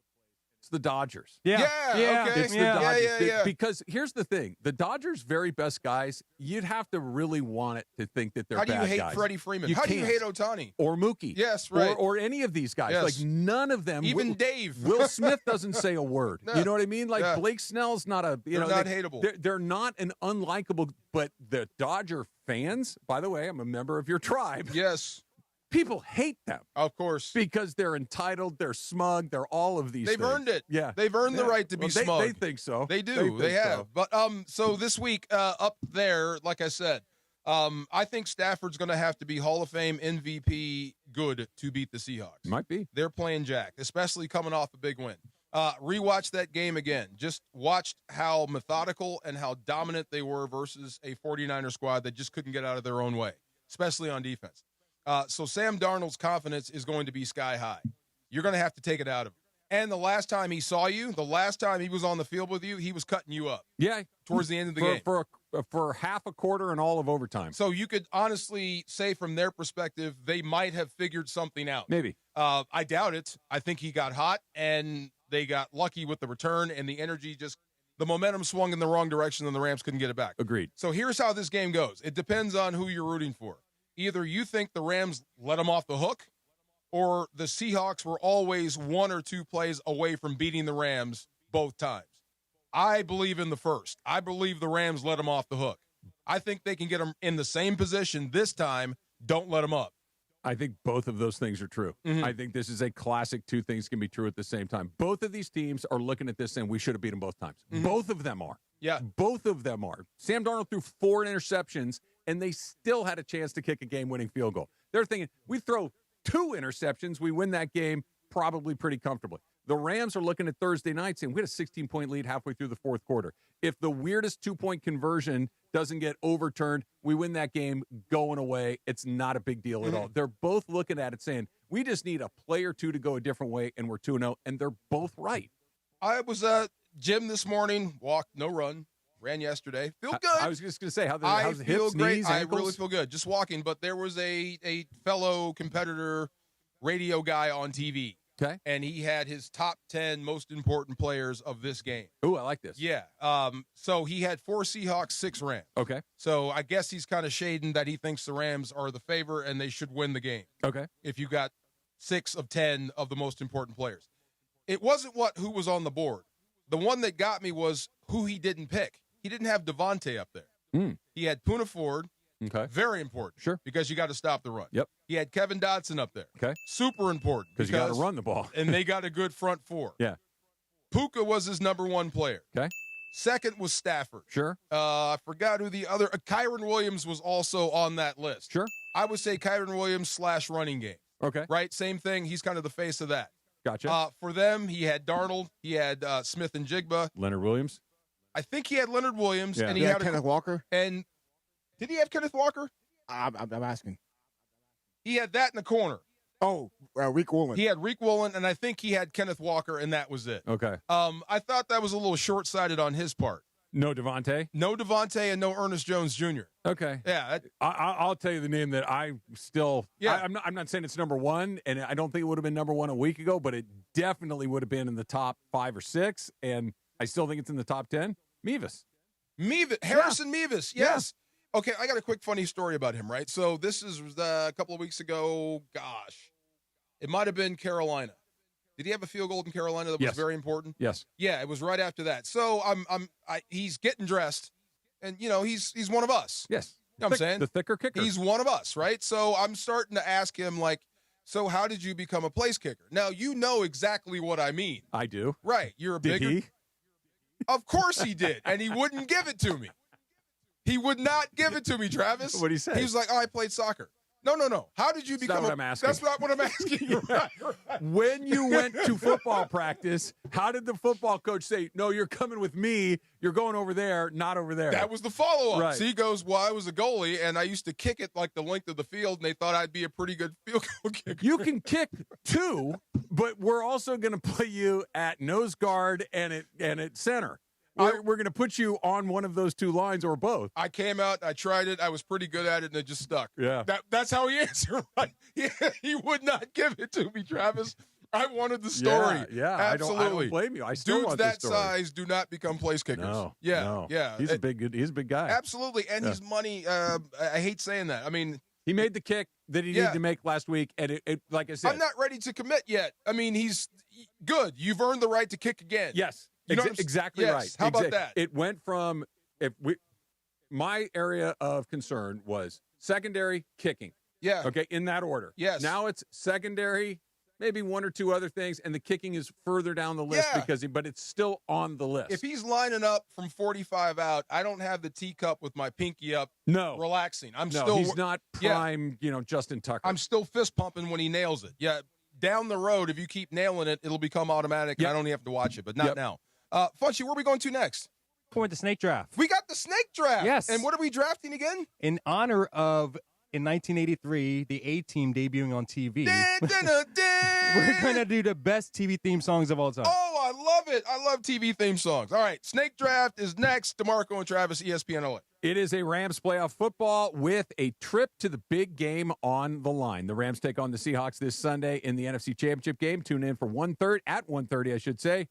the Dodgers. Yeah. Okay. It's the Dodgers. Yeah. Because here's the thing. The Dodgers' very best guys, you'd have to really want it to think that they're bad guys. How do you hate Freddie Freeman? How do you hate Otani? Or Mookie. Yes, right. Or any of these guys. Yes. Like, none of them. Even Dave. Will Smith doesn't say a word. No. You know what I mean? Like, Yeah. Blake Snell's not a... They're not hateable. They're not an unlikable... But the Dodger fans, by the way, I'm a member of your tribe. Yes. People hate them. Of course. Because they're entitled, they're smug, they're all of these They've things. earned it. Yeah. They've earned the right to be smug. They think so. They do. They have. So. But so this week up there, like I said, I think Stafford's going to have to be Hall of Fame MVP good to beat the Seahawks. Might be. They're playing jacked, especially coming off a big win. Rewatch that game again. Just watched how methodical and how dominant they were versus a 49er squad that just couldn't get out of their own way, especially on defense. So Sam Darnold's confidence is going to be sky high. You're going to have to take it out of him. And the last time he saw you, the last time he was on the field with you, he was cutting you up. Yeah. Towards the end of the game. For half a quarter and all of overtime. So you could honestly say from their perspective, they might have figured something out. Maybe. I doubt it. I think he got hot, and they got lucky with the return, and the energy the momentum swung in the wrong direction, and the Rams couldn't get it back. Agreed. So here's how this game goes. It depends on who you're rooting for. Either you think the Rams let them off the hook, or the Seahawks were always one or two plays away from beating the Rams both times. I believe in the first. I believe the Rams let them off the hook. I think they can get them in the same position this time. Don't let them up. I think both of those things are true. Mm-hmm. I think this is a classic two things can be true at the same time. Both of these teams are looking at this saying we should have beat them both times. Mm-hmm. Both of them are. Yeah. Both of them are. Sam Darnold threw 4 interceptions, and they still had a chance to kick a game-winning field goal. They're thinking, we throw 2 interceptions, we win that game probably pretty comfortably. The Rams are looking at Thursday night saying we had a 16-point lead halfway through the fourth quarter. If the weirdest 2-point conversion doesn't get overturned, we win that game going away. It's not a big deal at all. They're both looking at it saying we just need a play or two to go a different way, and we're 2-0, and they're both right. I was at gym this morning, walked, no run, ran yesterday. Feel good. I was just going to say, how's the feel hips, great. knees, I ankles? really feel good. Just walking, but there was a fellow competitor radio guy on TV. Okay. And he had his top 10 most important players of this game. Ooh, I like this. Yeah. So he had 4 Seahawks, 6 Rams. Okay. So I guess he's kind of shading that he thinks the Rams are the favorite and they should win the game. Okay. If you got 6 of 10 of the most important players. It wasn't who was on the board. The one that got me was who he didn't pick. He didn't have Devontae up there. He had Poona Ford. Okay. Very important. Sure. Because you got to stop the run. Yep. He had Kevin Dotson up there. Okay. Super important. Because you got to run the ball. And they got a good front 4. Yeah. Puka was his number 1 player. Okay. Second was Stafford. Sure. I forgot who the other. Kyron Williams was also on that list. Sure. I would say Kyron Williams / running game. Okay. Right? Same thing. He's kind of the face of that. Gotcha. For them, he had Darnold. He had Smith and Jigba. Leonard Williams. I think he had Leonard Williams. Yeah. And he Yeah, had Kenneth Walker. And did he have Kenneth Walker? I'm asking. He had that in the corner. Oh, Rick Woolen. He had Rick Woolen, and I think he had Kenneth Walker, and that was it. Okay. I thought that was a little short-sighted on his part. No Devontae? No Devontae and no Ernest Jones Jr. Okay. Yeah. I'll tell you the name that I still Yeah. I'm not saying it's number 1, and I don't think it would have been number 1 a week ago, but it definitely would have been in the top 5 or 6, and I still think it's in the top 10. Mevis. Harrison Mevis, yes. Yeah. Okay, I got a quick funny story about him, right? So this is a couple of weeks ago. Gosh, it might have been Carolina. Did he have a field goal in Carolina that was very important? Yes. Yeah, it was right after that. So he's getting dressed, and he's one of us. Yes. You know what I'm saying? The thicker kicker. He's one of us, right? So I'm starting to ask him, like, so how did you become a place kicker? Now, you know exactly what I mean. I do. Right. You're a Did bigger. he? Of course he did, and he wouldn't give it to me. He would not give it to me, Travis. What'd he say? He was like, I played soccer. No. How did you become not what I'm asking. That's not what I'm asking you. Right. When you went to football practice, how did the football coach say, no, you're coming with me, you're going over there, not over there? That was the follow-up. Right. So he goes, well, I was a goalie, and I used to kick it like the length of the field, and they thought I'd be a pretty good field goal kicker. You can kick 2, but we're also going to play you at nose guard and at center. We're going to put you on one of those 2 lines or both. I came out, I tried it, I was pretty good at it, and it just stuck. Yeah. That's how he answered. Right? He would not give it to me, Travis. I wanted the story. Yeah. Absolutely. I don't blame you. I still Dudes want that the story. size do not become place kickers. No. Yeah. No. Yeah. He's a big guy. Absolutely. And he's money. I hate saying that. I mean, he made the kick that he needed to make last week, and it like I said, I'm not ready to commit yet. I mean, he's good. You've earned the right to kick again. Yes. You know exactly right. How about that? It went from my area of concern was secondary kicking. Yeah. Okay, in that order. Yes. Now it's secondary, maybe 1 or 2 other things, and the kicking is further down the list but it's still on the list. If he's lining up from 45 out, I don't have the teacup with my pinky up. No. Relaxing. He's not prime. Justin Tucker. I'm still fist pumping when he nails it. Yeah. Down the road, if you keep nailing it, it'll become automatic. And I don't even have to watch it, but not now. Funchy, where are we going to next? Going to snake draft. We got the snake draft. Yes. And what are we drafting again? In honor of, in 1983, the A-Team debuting on TV. We're going to do the best TV theme songs of all time. Oh, I love it. I love TV theme songs. All right, snake draft is next. DeMarco and Travis, ESPN LA. It is a Rams playoff football with a trip to the big game on the line. The Rams take on the Seahawks this Sunday in the NFC Championship game. Tune in for 1:30, I should say,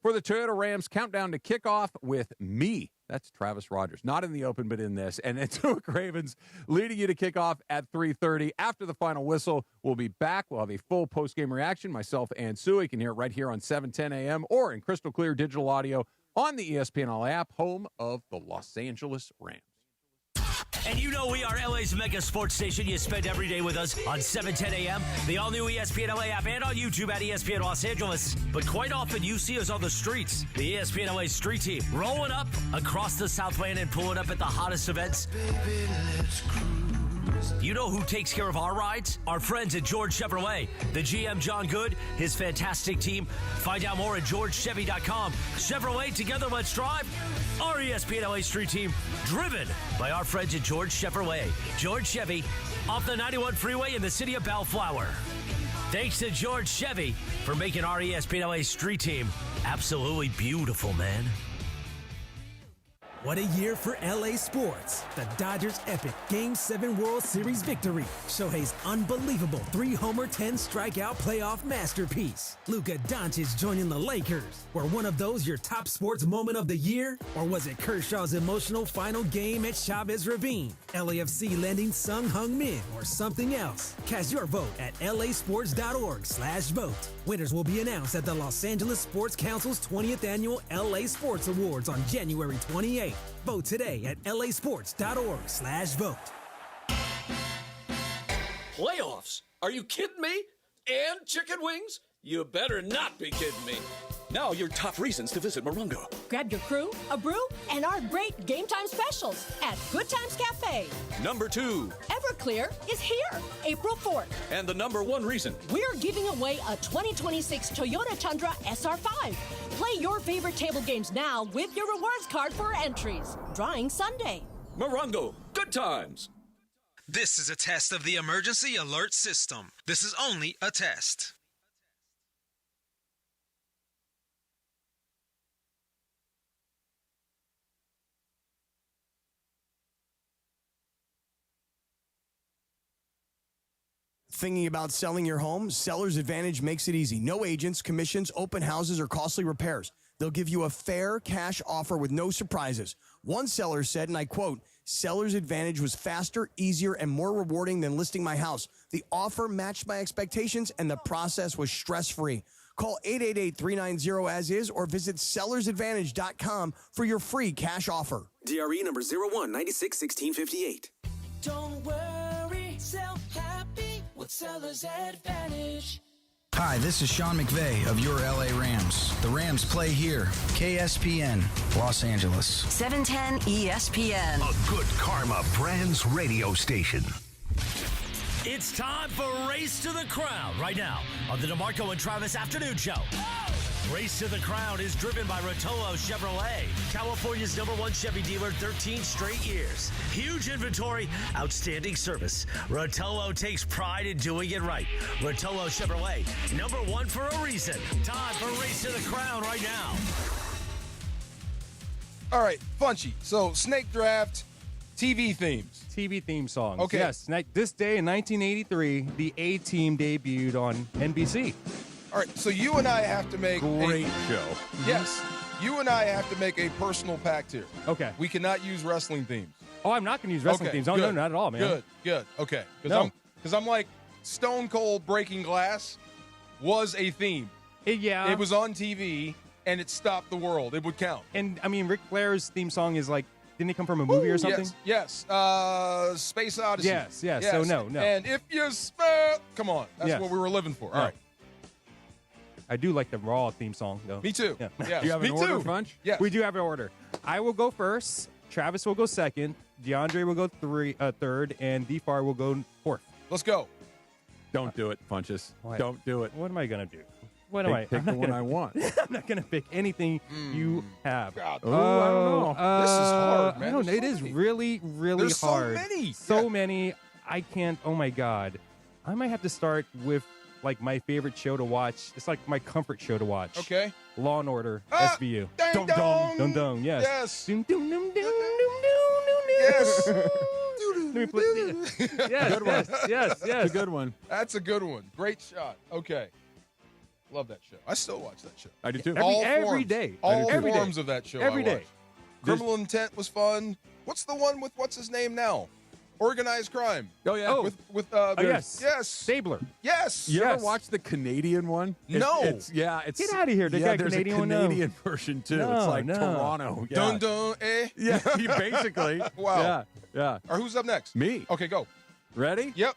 for the Toyota Rams countdown to kickoff with me. That's Travis Rogers. Not in the open, but in this. And Antuic Ravens leading you to kickoff at 3:30. After the final whistle, we'll be back. We'll have a full post-game reaction. Myself and Sue. You can hear it right here on 710 a.m. or in crystal clear digital audio on the ESPN app, home of the Los Angeles Rams. And you know we are LA's mega sports station. You spend every day with us on 710 a.m., the all-new ESPN LA app, and on YouTube at ESPN Los Angeles. But quite often you see us on the streets. The ESPN LA street team rolling up across the Southland and pulling up at the hottest events. Baby, let's cruise. You know who takes care of our rides? Our friends at George Chevrolet. The GM, John Good, his fantastic team. Find out more at GeorgeChevy.com. Chevrolet, together let's drive. Our ESPN LA street team, driven by our friends at George Chevrolet. George Chevy, off the 91 freeway in the city of Bellflower. Thanks to George Chevy for making our ESPN LA street team absolutely beautiful, man. What a year for LA sports. The Dodgers' epic Game 7 World Series victory. Shohei's unbelievable 3-homer, 10-strikeout playoff masterpiece. Luka Doncic joining the Lakers. Were one of those your top sports moment of the year? Or was it Kershaw's emotional final game at Chavez Ravine? LAFC landing Sung Hung Min or something else? Cast your vote at lasports.org/vote. Winners will be announced at the Los Angeles Sports Council's 20th Annual LA Sports Awards on January 28th. Vote today at lasports.org/vote. Playoffs? Are you kidding me? And chicken wings? You better not be kidding me. Now your top reasons to visit Morongo. Grab your crew, a brew, and our great game time specials at Good Times Cafe. Number 2. Everclear is here, April 4th. And the number 1 reason. We're giving away a 2026 Toyota Tundra SR5. Play your favorite table games now with your rewards card for entries. Drawing Sunday. Morongo, Good Times. This is a test of the emergency alert system. This is only a test. Thinking about selling your home? Seller's Advantage makes it easy. No agents, commissions, open houses, or costly repairs. They'll give you a fair cash offer with no surprises. One seller said, and I quote, "Seller's Advantage was faster, easier, and more rewarding than listing my house. The offer matched my expectations, and the process was stress-free." Call 888-390-AS-IS or visit sellersadvantage.com for your free cash offer. DRE number 01961658. Don't worry, sell happy with Seller's Advantage. Hi, this is Sean McVay of your LA Rams. The Rams play here. KSPN, Los Angeles. 710 ESPN. A good karma brands radio station. It's time for Race to the Crown right now on the DeMarco and Travis Afternoon Show. Race to the Crown is driven by Rotolo Chevrolet, California's #1 Chevy dealer 13 straight years. Huge inventory, outstanding service. Rotolo takes pride in doing it right. Rotolo Chevrolet, #1 for a reason. Time for Race to the Crown right now. All right, Funchy. So, Snake Draft, TV themes. TV theme songs. Okay. Yes. This day in 1983, the A-Team debuted on NBC. All right, so you and I have to make great show. Yes, you and I have to make a personal pact here. Okay. We cannot use wrestling themes. Oh, I'm not going to use wrestling themes. Oh, good. no, not at all, man. Good. Okay. No. Because I'm like, Stone Cold breaking glass was a theme. Yeah. It was on TV, and it stopped the world. It would count. And, I mean, Ric Flair's theme song is like, didn't it come from a movie or something? Yes. Space Odyssey. Yes. So no. And if you smell, come on. That's what we were living for. All right. I do like the Raw theme song, though. Me too. Yeah. Yes. Do you have an order, Bunch? Yes. We do have an order. I will go first. Travis will go second. DeAndre will go third. And DeFar will go fourth. Let's go. Don't do it, Punches. What? Don't do it. What am I going to do? Pick the one I want. I'm not going to pick anything you have. God. Oh, I don't know. This is hard, man. I don't know. It is really, really There's hard. so many. Many. I can't. Oh, my God. I might have to start with like my favorite show to watch. It's like my comfort show to watch. Okay. Law and Order, SVU. Ding dong. Dun dun. Yes. Yes. Dun, dun, dun, dun, dun, Yes. Let me play. Yes. Good one. Yes. It's a good one. That's a good one. Great shot. Okay. Love that show. I still watch that show. I do too. Every day. All Every forms day. of that show. Every I day. watch. Criminal Intent was fun. What's the one with what's his name now? Organized Crime. Oh yeah. With yes. Stabler. Yes. You ever watch the Canadian one? No. It's Get out of here. They got there's Canadian a one. Canadian version too. No, it's like no. Toronto. Yeah. Dun dun eh. Yeah, you basically. Wow. Yeah. Or who's up next? Me. Okay, go. Ready? Yep.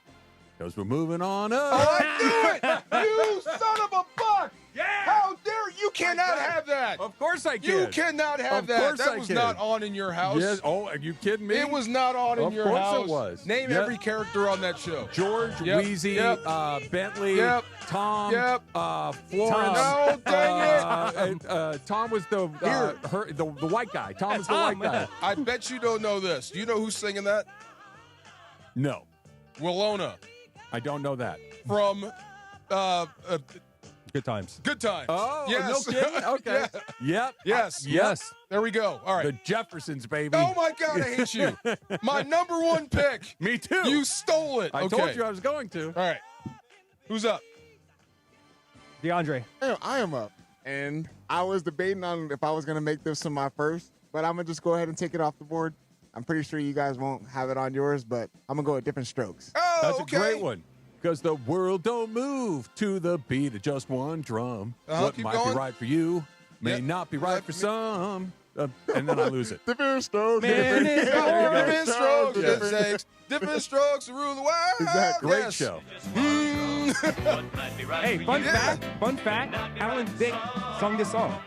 Because we're moving on up. Oh, I knew it! You son of a buck! Yeah! How dare you cannot have that! Of course I can. You cannot have Of that. course That I was can. not on in your house. Yes. Oh, are you kidding me? It was not on in your house. Of course it was. Name Yep. every character on that show. George, Yep. Wheezy, Yep. Bentley, Yep. Tom, Yep. Florence. No, dang it. Tom was the white guy. Tom was the white guy. I bet you don't know this. Do you know who's singing that? No. Willona I don't know that. from Good times. Good times. Oh, yes. no kidding? Okay. Yeah. Yep. Yes. Yes. There we go. All right. The Jeffersons, baby. Oh, my God, I hate you. My number one pick. Me too. You stole it. I told you I was going to. All right. Who's up? DeAndre. I am up. And I was debating on if I was going to make this one my first, but I'm going to just go ahead and take it off the board. I'm pretty sure you guys won't have it on yours, but I'm going to go with Different Strokes. Oh, That's okay. a great one. Because the world don't move to the beat of just one drum. What keep might going. be right for you may not be right for some. And then I lose it. Different strokes. Man, There you go. different strokes. Yeah. It takes different strokes to rule the world. Exactly. Great Yes. show. Hey, fun fact, Alan Thicke sung this song.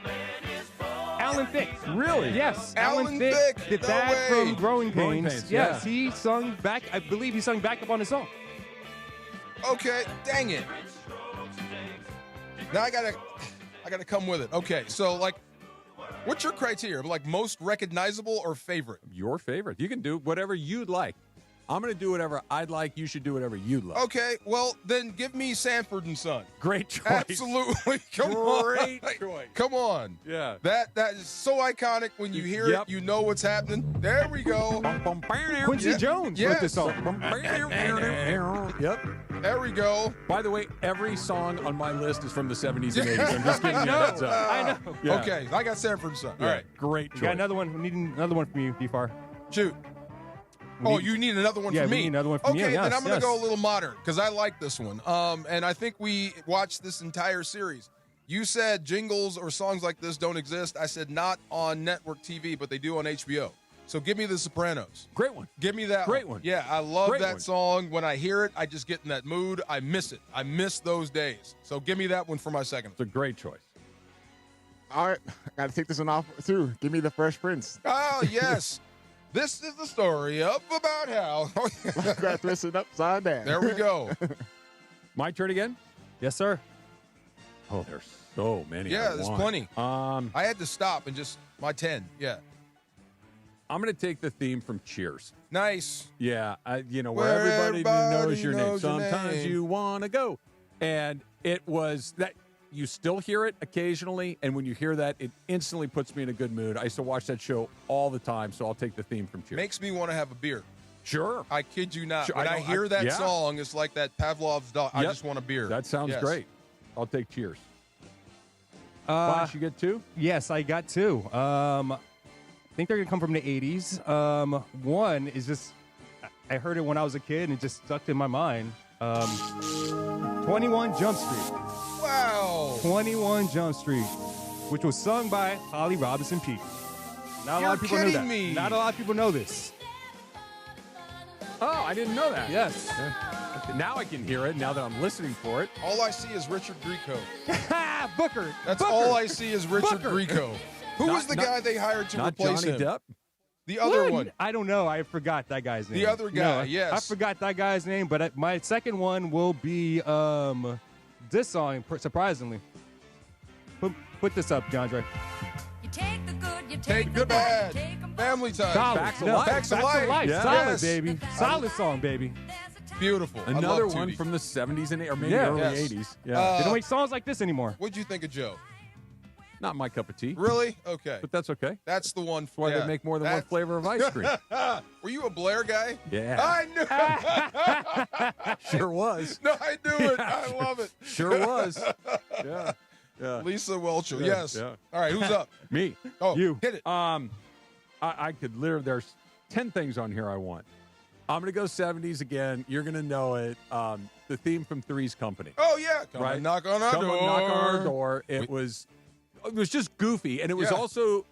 Alan Thicke. Really? Yes. Alan Thicke. did No that way. from Growing Growing Pains. Pains, Yes, yeah. he sung back. I believe he sung backup on the song. Okay, dang it. Now I gotta come with it. Okay, so like, what's your criteria? Like most recognizable or favorite? Your favorite. You can do whatever you'd like. I'm going to do whatever I'd like. You should do whatever you'd like. Okay, well then give me Sanford and Son. Great choice. Absolutely. Come on. Great choice. Come on. Yeah. That is so iconic. When you hear Yep. it, you know what's happening. There we go. Quincy Yeah. Jones Yes. wrote this song. Yep. There we go. By the way, every song on my list is from the 70s and 80s. I'm just giving you a heads up. I know. Yeah. Okay, I got Sanford and Son. Yeah, All right. Great choice. We got another one. We need another one from you, DFAR. Shoot. Oh, you need another one Yeah, from we me. need another one from you, Okay, then yes, I'm going to yes. go a little modern because I like this one. And I think we watched this entire series. You said jingles or songs like this don't exist. I said not on network TV, but they do on HBO. So give me The Sopranos. Great one. Give me that Great one. Yeah, I love Great that one. song. When I hear it, I just get in that mood. I miss it. I miss those days. So give me that one for my second. It's a great choice. All right. I got to take this one off, too. Give me The Fresh Prince. Oh, yes. This is the story of about how. Got twisted upside down. There we go. My turn again? Yes, sir. Oh, there's so many. Yeah, I there's want. plenty. I I had to stop and just my 10. Yeah. I'm going to take the theme from Cheers. Nice. Yeah, where Where everybody knows your name. knows your Sometimes name. you want to go. And it was that you still hear it occasionally. And when you hear that, it instantly puts me in a good mood. I used to watch that show all the time. So I'll take the theme from Cheers. Makes me want to have a beer. Sure. I kid you not. Sure, When I hear that yeah. song, it's like that Pavlov's dog. I Yep. just want a beer. That sounds Yes. great. I'll take Cheers. Why don't you get two? Yes, I got two. I think they're going to come from the 80s. One is just, I heard it when I was a kid and it just stuck in my mind. 21 Jump Street. Wow. 21 Jump Street, which was sung by Holly Robinson Peete. Not a lot of people know kidding that. me. Not a lot of people know this. Oh, I didn't know that. Yes. Now I can hear it now that I'm listening for it. All I see is Richard Grieco. Booker. That's Booker. all I see is Richard Booker. Grieco. Who was the guy they hired to Not replace Johnny him? Depp? The other What? one. I don't know. I forgot that guy's name. The other guy, No, yes. I forgot that guy's name, but my second one will be this song, surprisingly. Put this up, DeAndre. You take the good, you Take the bad. Family time. Solid. Facts of No, Life. Facts of Life. Yeah. Solid, Yes. baby. Solid song, baby. Beautiful. I Another love one Tootie. from the 70s and or maybe Yeah. early Yes. 80s. Yeah. They don't make songs like this anymore. What'd you think of Joe? Not my cup of tea. Really? Okay. But that's okay. That's the one. That's why yeah. they make more than one flavor of ice cream. Were you a Blair guy? Yeah. I knew. Sure was. No, I knew it. I love it. Sure was. Yeah. Yeah. Lisa Welchel. Yeah, Yes. yeah. All right. Who's up? Me. Oh, You. hit it. I could literally, there's 10 things on here I want. I'm going to go 70s again. You're going to know it. The theme from Three's Company. Oh yeah. Come Right? and knock on our Come door. and knock on our door. It was just goofy. And it was Yeah. also,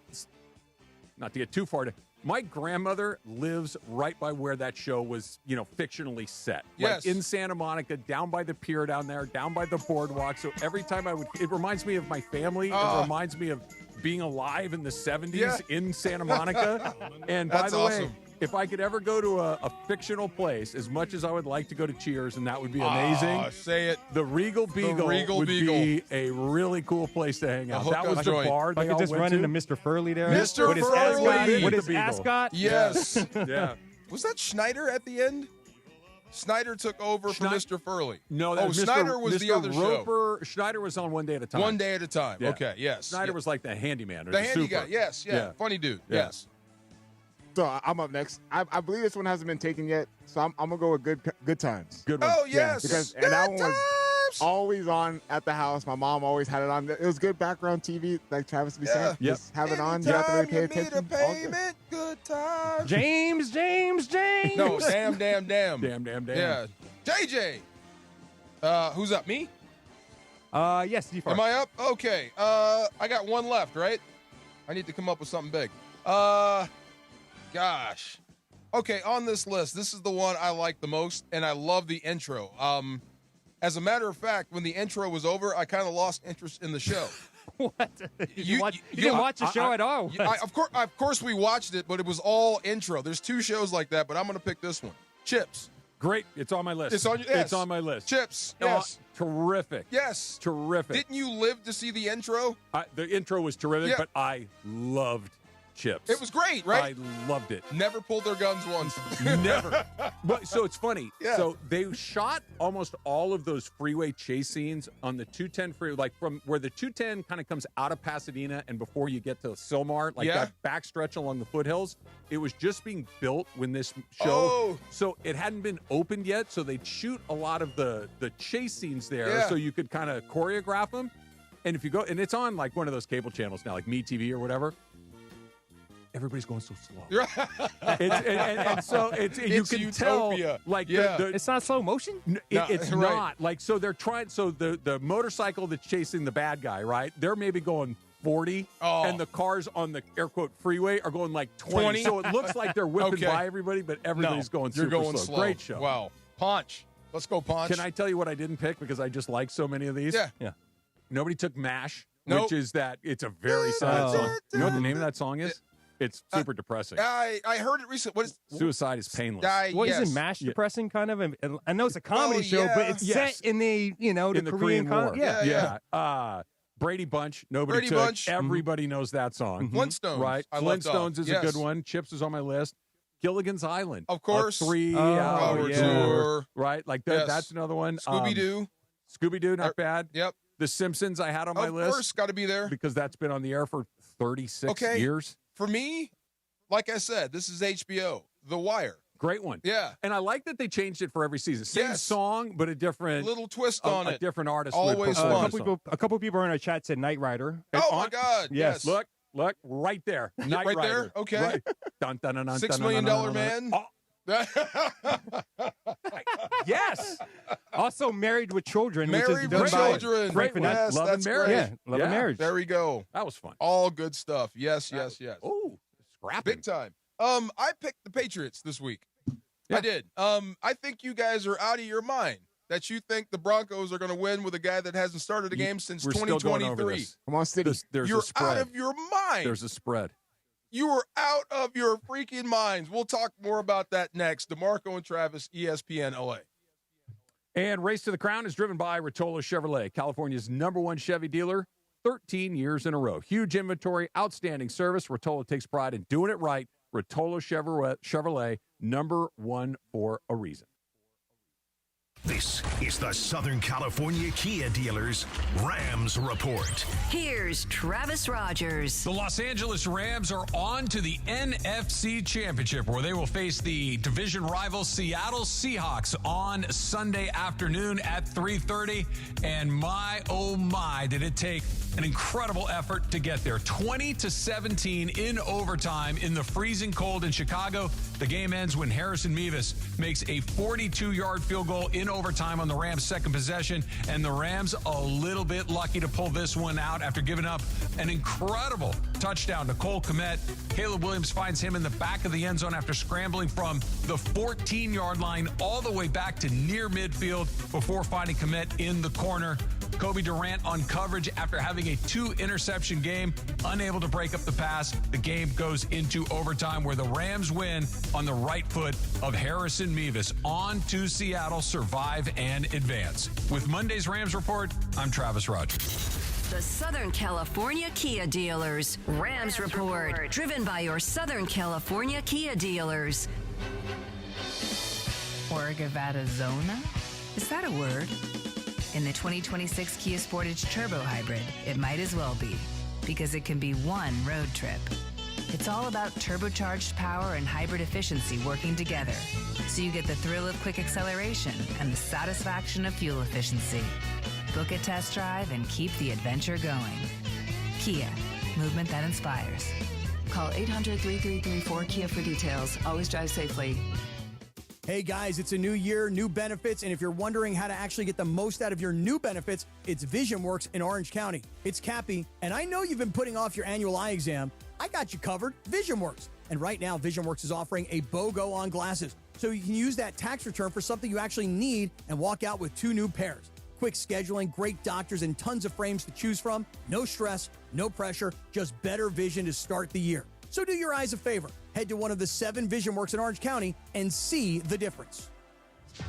not to get too far, my grandmother lives right by where that show was, fictionally set. Yes. Like in Santa Monica, down by the pier down there, down by the boardwalk. So every time it reminds me of my family. Oh. It reminds me of being alive in the 70s Yeah. in Santa Monica. And by That's the way, awesome. if I could ever go to a fictional place, as much as I would like to go to Cheers, and that would be amazing, Say it. the Regal Beagle Regal would Beagle. be a really cool place to hang out. hook That up was the joint. bar If I they could all just went run to. into Mr. Furley there. Mr. With his Furley. ascot. With The his Beagle. ascot. Yes. Yeah. Was that Schneider at the end? Snyder took over for Mr. Furley. No, that was Snyder was Mr. the other Roper. show. Schneider was on One Day at a Time. One Day at a Time. Yeah. Okay, yes. Snyder was like the handyman. Or the handy super. guy. Yes, yeah. Funny dude. Yeah. Yes. So I'm up next. I believe this one hasn't been taken yet, so I'm gonna go with good times. Good one. Oh yes. And that one was always on at the house. My mom always had it on. It was good background TV, like Travis be saying. Yep. Just have it on. You have to really pay attention. Payment, good times. James. No, damn. Damn. Yeah. JJ. Who's up? Me? Yes, you Am I up? Okay. I got one left, right? I need to come up with something big. Gosh. Okay, on this list, this is the one I like the most, and I love the intro. As a matter of fact, when the intro was over, I kind of lost interest in the show. What? You didn't watch the show at all? Of course we watched it, but it was all intro. There's 2 shows like that, but I'm going to pick this one. Chips. Great. It's on my list. It's on, yes. It's on my list. Chips. Yes. Terrific. Yes. Terrific. Didn't you live to see the intro? The intro was terrific, but I loved Chips. It was great, right? I loved it. Never pulled their guns once. Never. But so it's funny. Yeah. So they shot almost all of those freeway chase scenes on the 210 freeway, like from where the 210 kind of comes out of Pasadena and before you get to Sylmar, like that backstretch along the foothills. It was just being built when this show. Oh. So it hadn't been opened yet. So they'd shoot a lot of the chase scenes there so you could kind of choreograph them. And if you go, and it's on like one of those cable channels now, like MeTV or whatever. Everybody's going so slow. and so you can utopia. Tell, like, it's not slow motion? It's right. not. Like, so they're trying, so the motorcycle that's chasing the bad guy, right? They're maybe going 40, and the cars on the air quote freeway are going like 20. So it looks like they're whipping by everybody, but everybody's going super slow. Great show. Wow. Punch. Let's go, Punch. Can I tell you what I didn't pick because I just like so many of these? Yeah. Nobody took MASH, Nope. which is that it's a very sad song. You know what the name of that song is? It's super depressing. I heard it recently. What is Suicide is painless. Isn't MASH depressing kind of? And I know it's a comedy show, but it's set in the the Korean War. Yeah. Brady Bunch. Nobody took. Bunch. Everybody knows that song. Flintstones. Right. I left Flintstones off. is a good one. Chips is on my list. Gilligan's Island. Of course. 3-hour tour. Right. Like that. Yes. That's another one. Scooby-Doo. Scooby-Doo, not bad. Yep. The Simpsons I had on my list. Of course, got to be there. Because that's been on the air for 36 years. For me, like I said, this is HBO. The Wire. Great one. Yeah. And I like that they changed it for every season. Same song, but a different little twist on it. A different artist. Always fun. A couple people in our chat said Knight Rider. Oh, my God. Yes. Look, right there. Knight right Rider. there? Okay. Right. Dun, dun, dun, dun, $6 dun, Million dun, dun, Man. Oh. Yes. Also Married with Children. Married which with is done by Children. Frank Finette. Yes, Love that's and Marriage. great. Yeah, Love and Marriage. There we go. That was fun. All good stuff. Yes, yes. Oh, scrapping. Big time. I picked the Patriots this week. I did. I think you guys are out of your mind that you think the Broncos are going to win with a guy that hasn't started a game since We're still going over 2023. this. Come on, City. There's You're a spread. out of your mind. There's a spread. You are out of your freaking minds. We'll talk more about that next. DeMarco and Travis, ESPN LA. And Race to the Crown is driven by Rotolo Chevrolet, California's #1 Chevy dealer, 13 years in a row. Huge inventory, outstanding service. Rotolo takes pride in doing it right. Rotolo Chevrolet, #1 for a reason. This is the Southern California Kia Dealers Rams Report. Here's Travis Rogers. The Los Angeles Rams are on to the NFC Championship, where they will face the division rival Seattle Seahawks on Sunday afternoon at 3:30. And my, oh my, did it take an incredible effort to get there. 20-17 in overtime in the freezing cold in Chicago. The game ends when Harrison Mevis makes a 42-yard field goal in overtime on the Rams' second possession, and the Rams a little bit lucky to pull this one out after giving up an incredible touchdown to Cole Kmet. Caleb Williams finds him in the back of the end zone after scrambling from the 14-yard line all the way back to near midfield before finding Kmet in the corner. Kobe Durant on coverage after having a 2-interception game, unable to break up the pass. The game goes into overtime, where the Rams win on the right foot of Harrison Mevis. On to Seattle, survive and advance. With Monday's Rams Report, I'm Travis Rogers. The Southern California Kia Dealers Rams Report, driven by your Southern California Kia dealers. Zona? Is that a word? In the 2026 Kia Sportage Turbo Hybrid, it might as well be, because it can be one road trip. It's all about turbocharged power and hybrid efficiency working together, so you get the thrill of quick acceleration and the satisfaction of fuel efficiency. Book a test drive and keep the adventure going. Kia, movement that inspires. Call 800-3334-KIA for details. Always drive safely. Hey guys, it's a new year, new benefits, and if you're wondering how to actually get the most out of your new benefits, it's VisionWorks in Orange County. It's Cappy, and I know you've been putting off your annual eye exam. I got you covered, VisionWorks. And right now, VisionWorks is offering a BOGO on glasses, so you can use that tax return for something you actually need and walk out with 2 new pairs. Quick scheduling, great doctors, and tons of frames to choose from. No stress, no pressure, just better vision to start the year. So do your eyes a favor. Head to one of the 7 VisionWorks in Orange County and see the difference.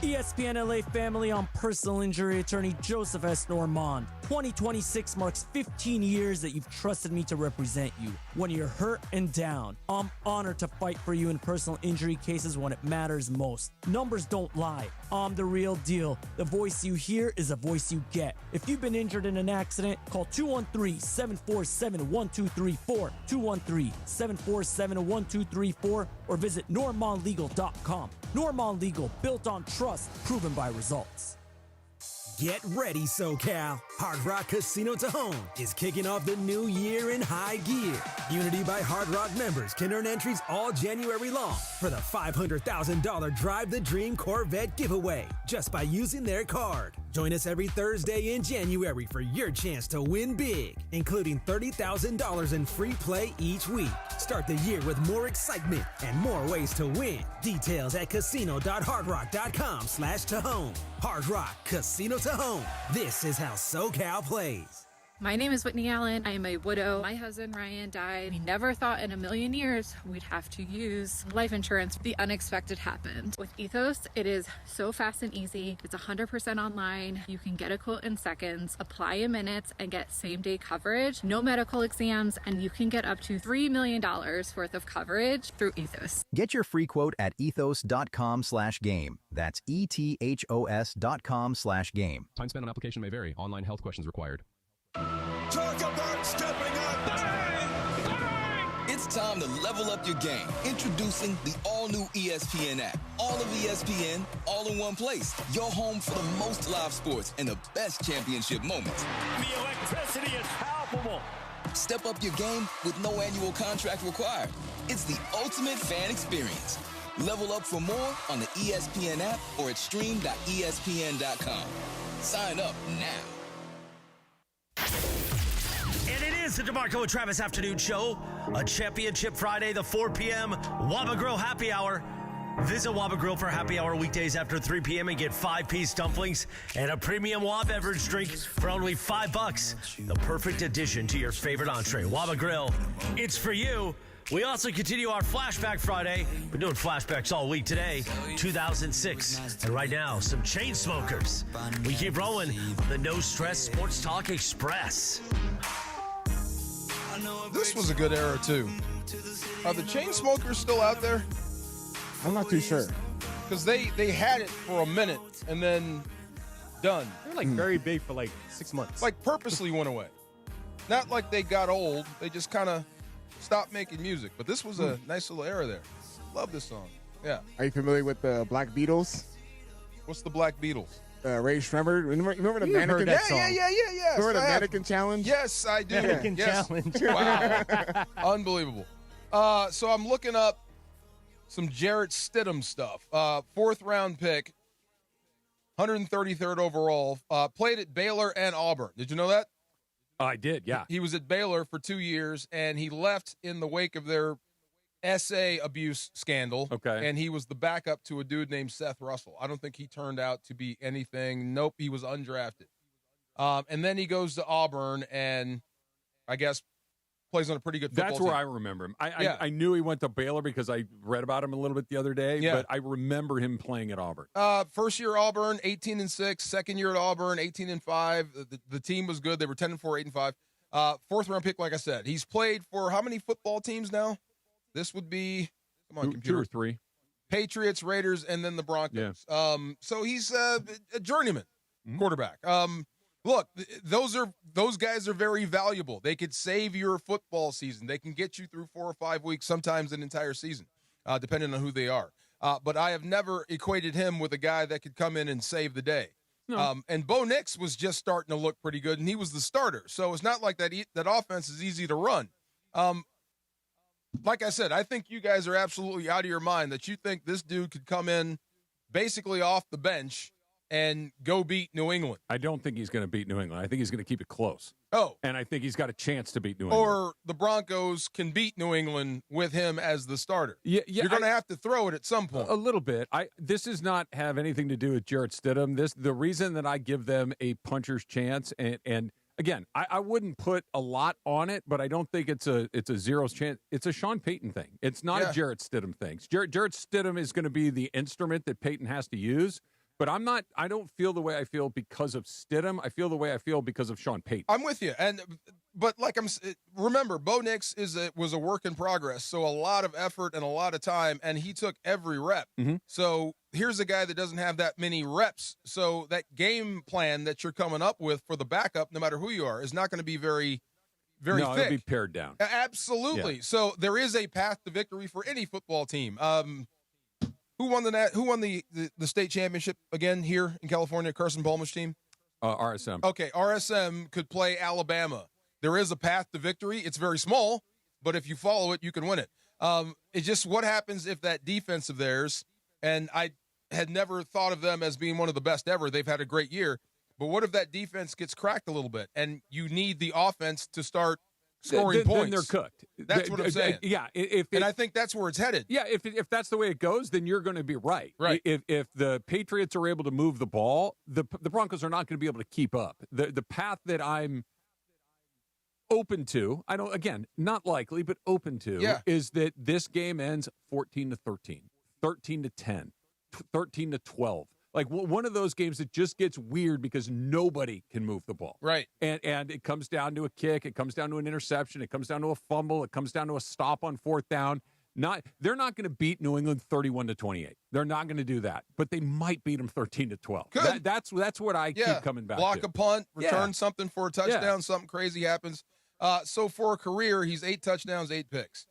ESPN LA family, I'm personal injury attorney Joseph S. Normand. 2026 marks 15 years that you've trusted me to represent you. When you're hurt and down, I'm honored to fight for you in personal injury cases when it matters most. Numbers don't lie. I'm the real deal. The voice you hear is the voice you get. If you've been injured in an accident, call 213-747-1234, 213-747-1234, or visit normandlegal.com. Normand Legal, built on trust, proven by results. Get ready, SoCal. Hard Rock Casino Tejon is kicking off the new year in high gear. Unity by Hard Rock members can earn entries all January long for the $500,000 Drive the Dream Corvette giveaway just by using their card. Join us every Thursday in January for your chance to win big, including $30,000 in free play each week. Start the year with more excitement and more ways to win. Details at casino.hardrock.com/Tejon. Hard Rock Casino Tejon. This is how SoCal plays. My name is Whitney Allen. I am a widow. My husband, Ryan, died. We never thought in a million years we'd have to use life insurance. The unexpected happened. With Ethos, it is so fast and easy. It's 100% online. You can get a quote in seconds, apply in minutes, and get same-day coverage. No medical exams, and you can get up to $3 million worth of coverage through Ethos. Get your free quote at ethos.com/game. That's ETHOS.com/game. Time spent on application may vary. Online health questions required. Talk about stepping up! It's time to level up your game. Introducing the all-new ESPN app. All of ESPN, all in one place. Your home for the most live sports and the best championship moments. The electricity is palpable. Step up your game with no annual contract required. It's the ultimate fan experience. Level up for more on the ESPN app or at stream.espn.com. Sign up now. And it is the DeMarco and Travis Afternoon Show, a championship Friday, the 4 p.m. Waba Grill Happy Hour. Visit Waba Grill for happy hour weekdays after 3 p.m. and get 5-piece dumplings and a premium Waba beverage drink for only $5. The perfect addition to your favorite entree. Waba Grill, it's for you. We also continue our Flashback Friday. We're doing flashbacks all week today, 2006. And right now, some Chainsmokers. We keep rolling on the No Stress Sports Talk Express. This was a good era, too. Are the Chainsmokers still out there? I'm not too sure. Because they had it for a minute and then done. They were like very big for like 6 months. Like purposely went away. Not like they got old. They just kind of stopped making music. But this was a nice little era there. Love this song. Yeah. Are you familiar with the Black Beatles? What's the Black Beatles? Ray Shremmer. Remember the mannequin? Yeah. Remember the mannequin challenge? Yes, I do. Mannequin challenge. Wow. Unbelievable. So I'm looking up some Jarrett Stidham stuff. 4th round pick, 133rd overall. Played at Baylor and Auburn. Did you know that? I did, yeah. He was at Baylor for 2 years, and he left in the wake of their essay abuse scandal. Okay. And he was the backup to a dude named Seth Russell. I don't think he turned out to be anything. Nope, he was undrafted. And then he goes to Auburn and I guess plays on a pretty good football That's team. where I remember him. I knew he went to Baylor because I read about him a little bit the other day, but I remember him playing at Auburn. First year Auburn, 18-6. Second year at Auburn, 18-5. The team was good. They were 10-4, 8-5. 4th round pick, like I said. He's played for how many football teams now? This would be, come on, computer. 2 or 3. Patriots, Raiders, and then the Broncos. Yeah. So he's a journeyman quarterback. Look, those guys are very valuable. They could save your football season. They can get you through 4 or 5 weeks, sometimes an entire season, depending on who they are. But I have never equated him with a guy that could come in and save the day. No. And Bo Nix was just starting to look pretty good, and he was the starter. So it's not like that offense is easy to run. Like I said, I think you guys are absolutely out of your mind that you think this dude could come in basically off the bench and go beat New England. I don't think he's going to beat New England. I think he's going to keep it close. Oh. And I think he's got a chance to beat New England. Or the Broncos can beat New England with him as the starter. Yeah, You're going to have to throw it at some point. A little bit. This does not have anything to do with Jarrett Stidham. The reason that I give them a puncher's chance, and again, I wouldn't put a lot on it, but I don't think it's a zero's chance. It's a Sean Payton thing. It's not a Jarrett Stidham thing. Jarrett Stidham is going to be the instrument that Payton has to use. But I don't feel the way I feel because of Stidham. I feel the way I feel because of Sean Payton. I'm with you. But remember, Bo Nix was a work in progress. So a lot of effort and a lot of time, and he took every rep. Mm-hmm. So here's a guy that doesn't have that many reps. So that game plan that you're coming up with for the backup, no matter who you are, is not going to be very thick. It'll be pared down. Absolutely. Yeah. So there is a path to victory for any football team. Who won the state championship again here in California? Carson Palmer's team? RSM. Okay, RSM could play Alabama. There is a path to victory. It's very small, but if you follow it, you can win it. It's just what happens if that defense of theirs, and I had never thought of them as being one of the best ever. They've had a great year. But what if that defense gets cracked a little bit, and you need the offense to start scoring points? Then they're cooked. That's what I'm saying. Yeah, and I think that's where it's headed. Yeah, if that's the way it goes, then you're going to be right. Right. If the Patriots are able to move the ball, the Broncos are not going to be able to keep up. The path that I'm open to, not likely, but open to, is that this game ends 14-13, 13-10, 13-12. Like one of those games that just gets weird because nobody can move the ball. Right. And it comes down to a kick. It comes down to an interception. It comes down to a fumble. It comes down to a stop on 4th down. They're not going to beat New England 31-28. They're not going to do that. But they might beat them 13-12. That's what I keep coming back to. Block a punt, return something for a touchdown, something crazy happens. So for a career, he's 8 touchdowns, 8 picks.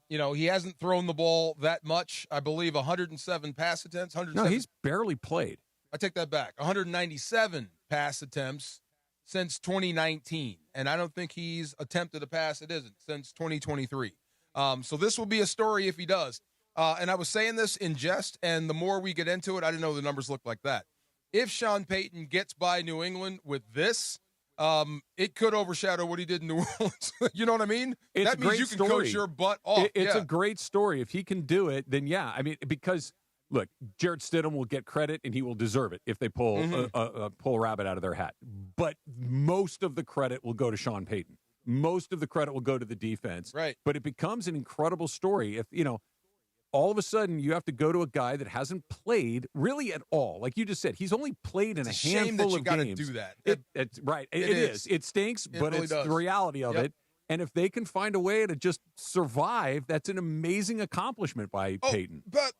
He hasn't thrown the ball that much. I believe 107 pass attempts. No, he's barely played. I take that back. 197 pass attempts since 2019. And I don't think he's attempted a pass, since 2023. So this will be a story if he does. And I was saying this in jest, and the more we get into it, I didn't know the numbers look like that. If Sean Payton gets by New England with this, it could overshadow what he did in New Orleans. You know what I mean? That means you can coach your butt off. It's a great story. If he can do it, then because look, Jarrett Stidham will get credit and he will deserve it if they pull a rabbit out of their hat. But most of the credit will go to Sean Payton. Most of the credit will go to the defense. Right. But it becomes an incredible story if, all of a sudden you have to go to a guy that hasn't played really at all. Like you just said, he's only played in a handful of games. You got to do that. It's right. It is. It stinks, but really it's the reality of it. And if they can find a way to just survive, that's an amazing accomplishment by Payton. But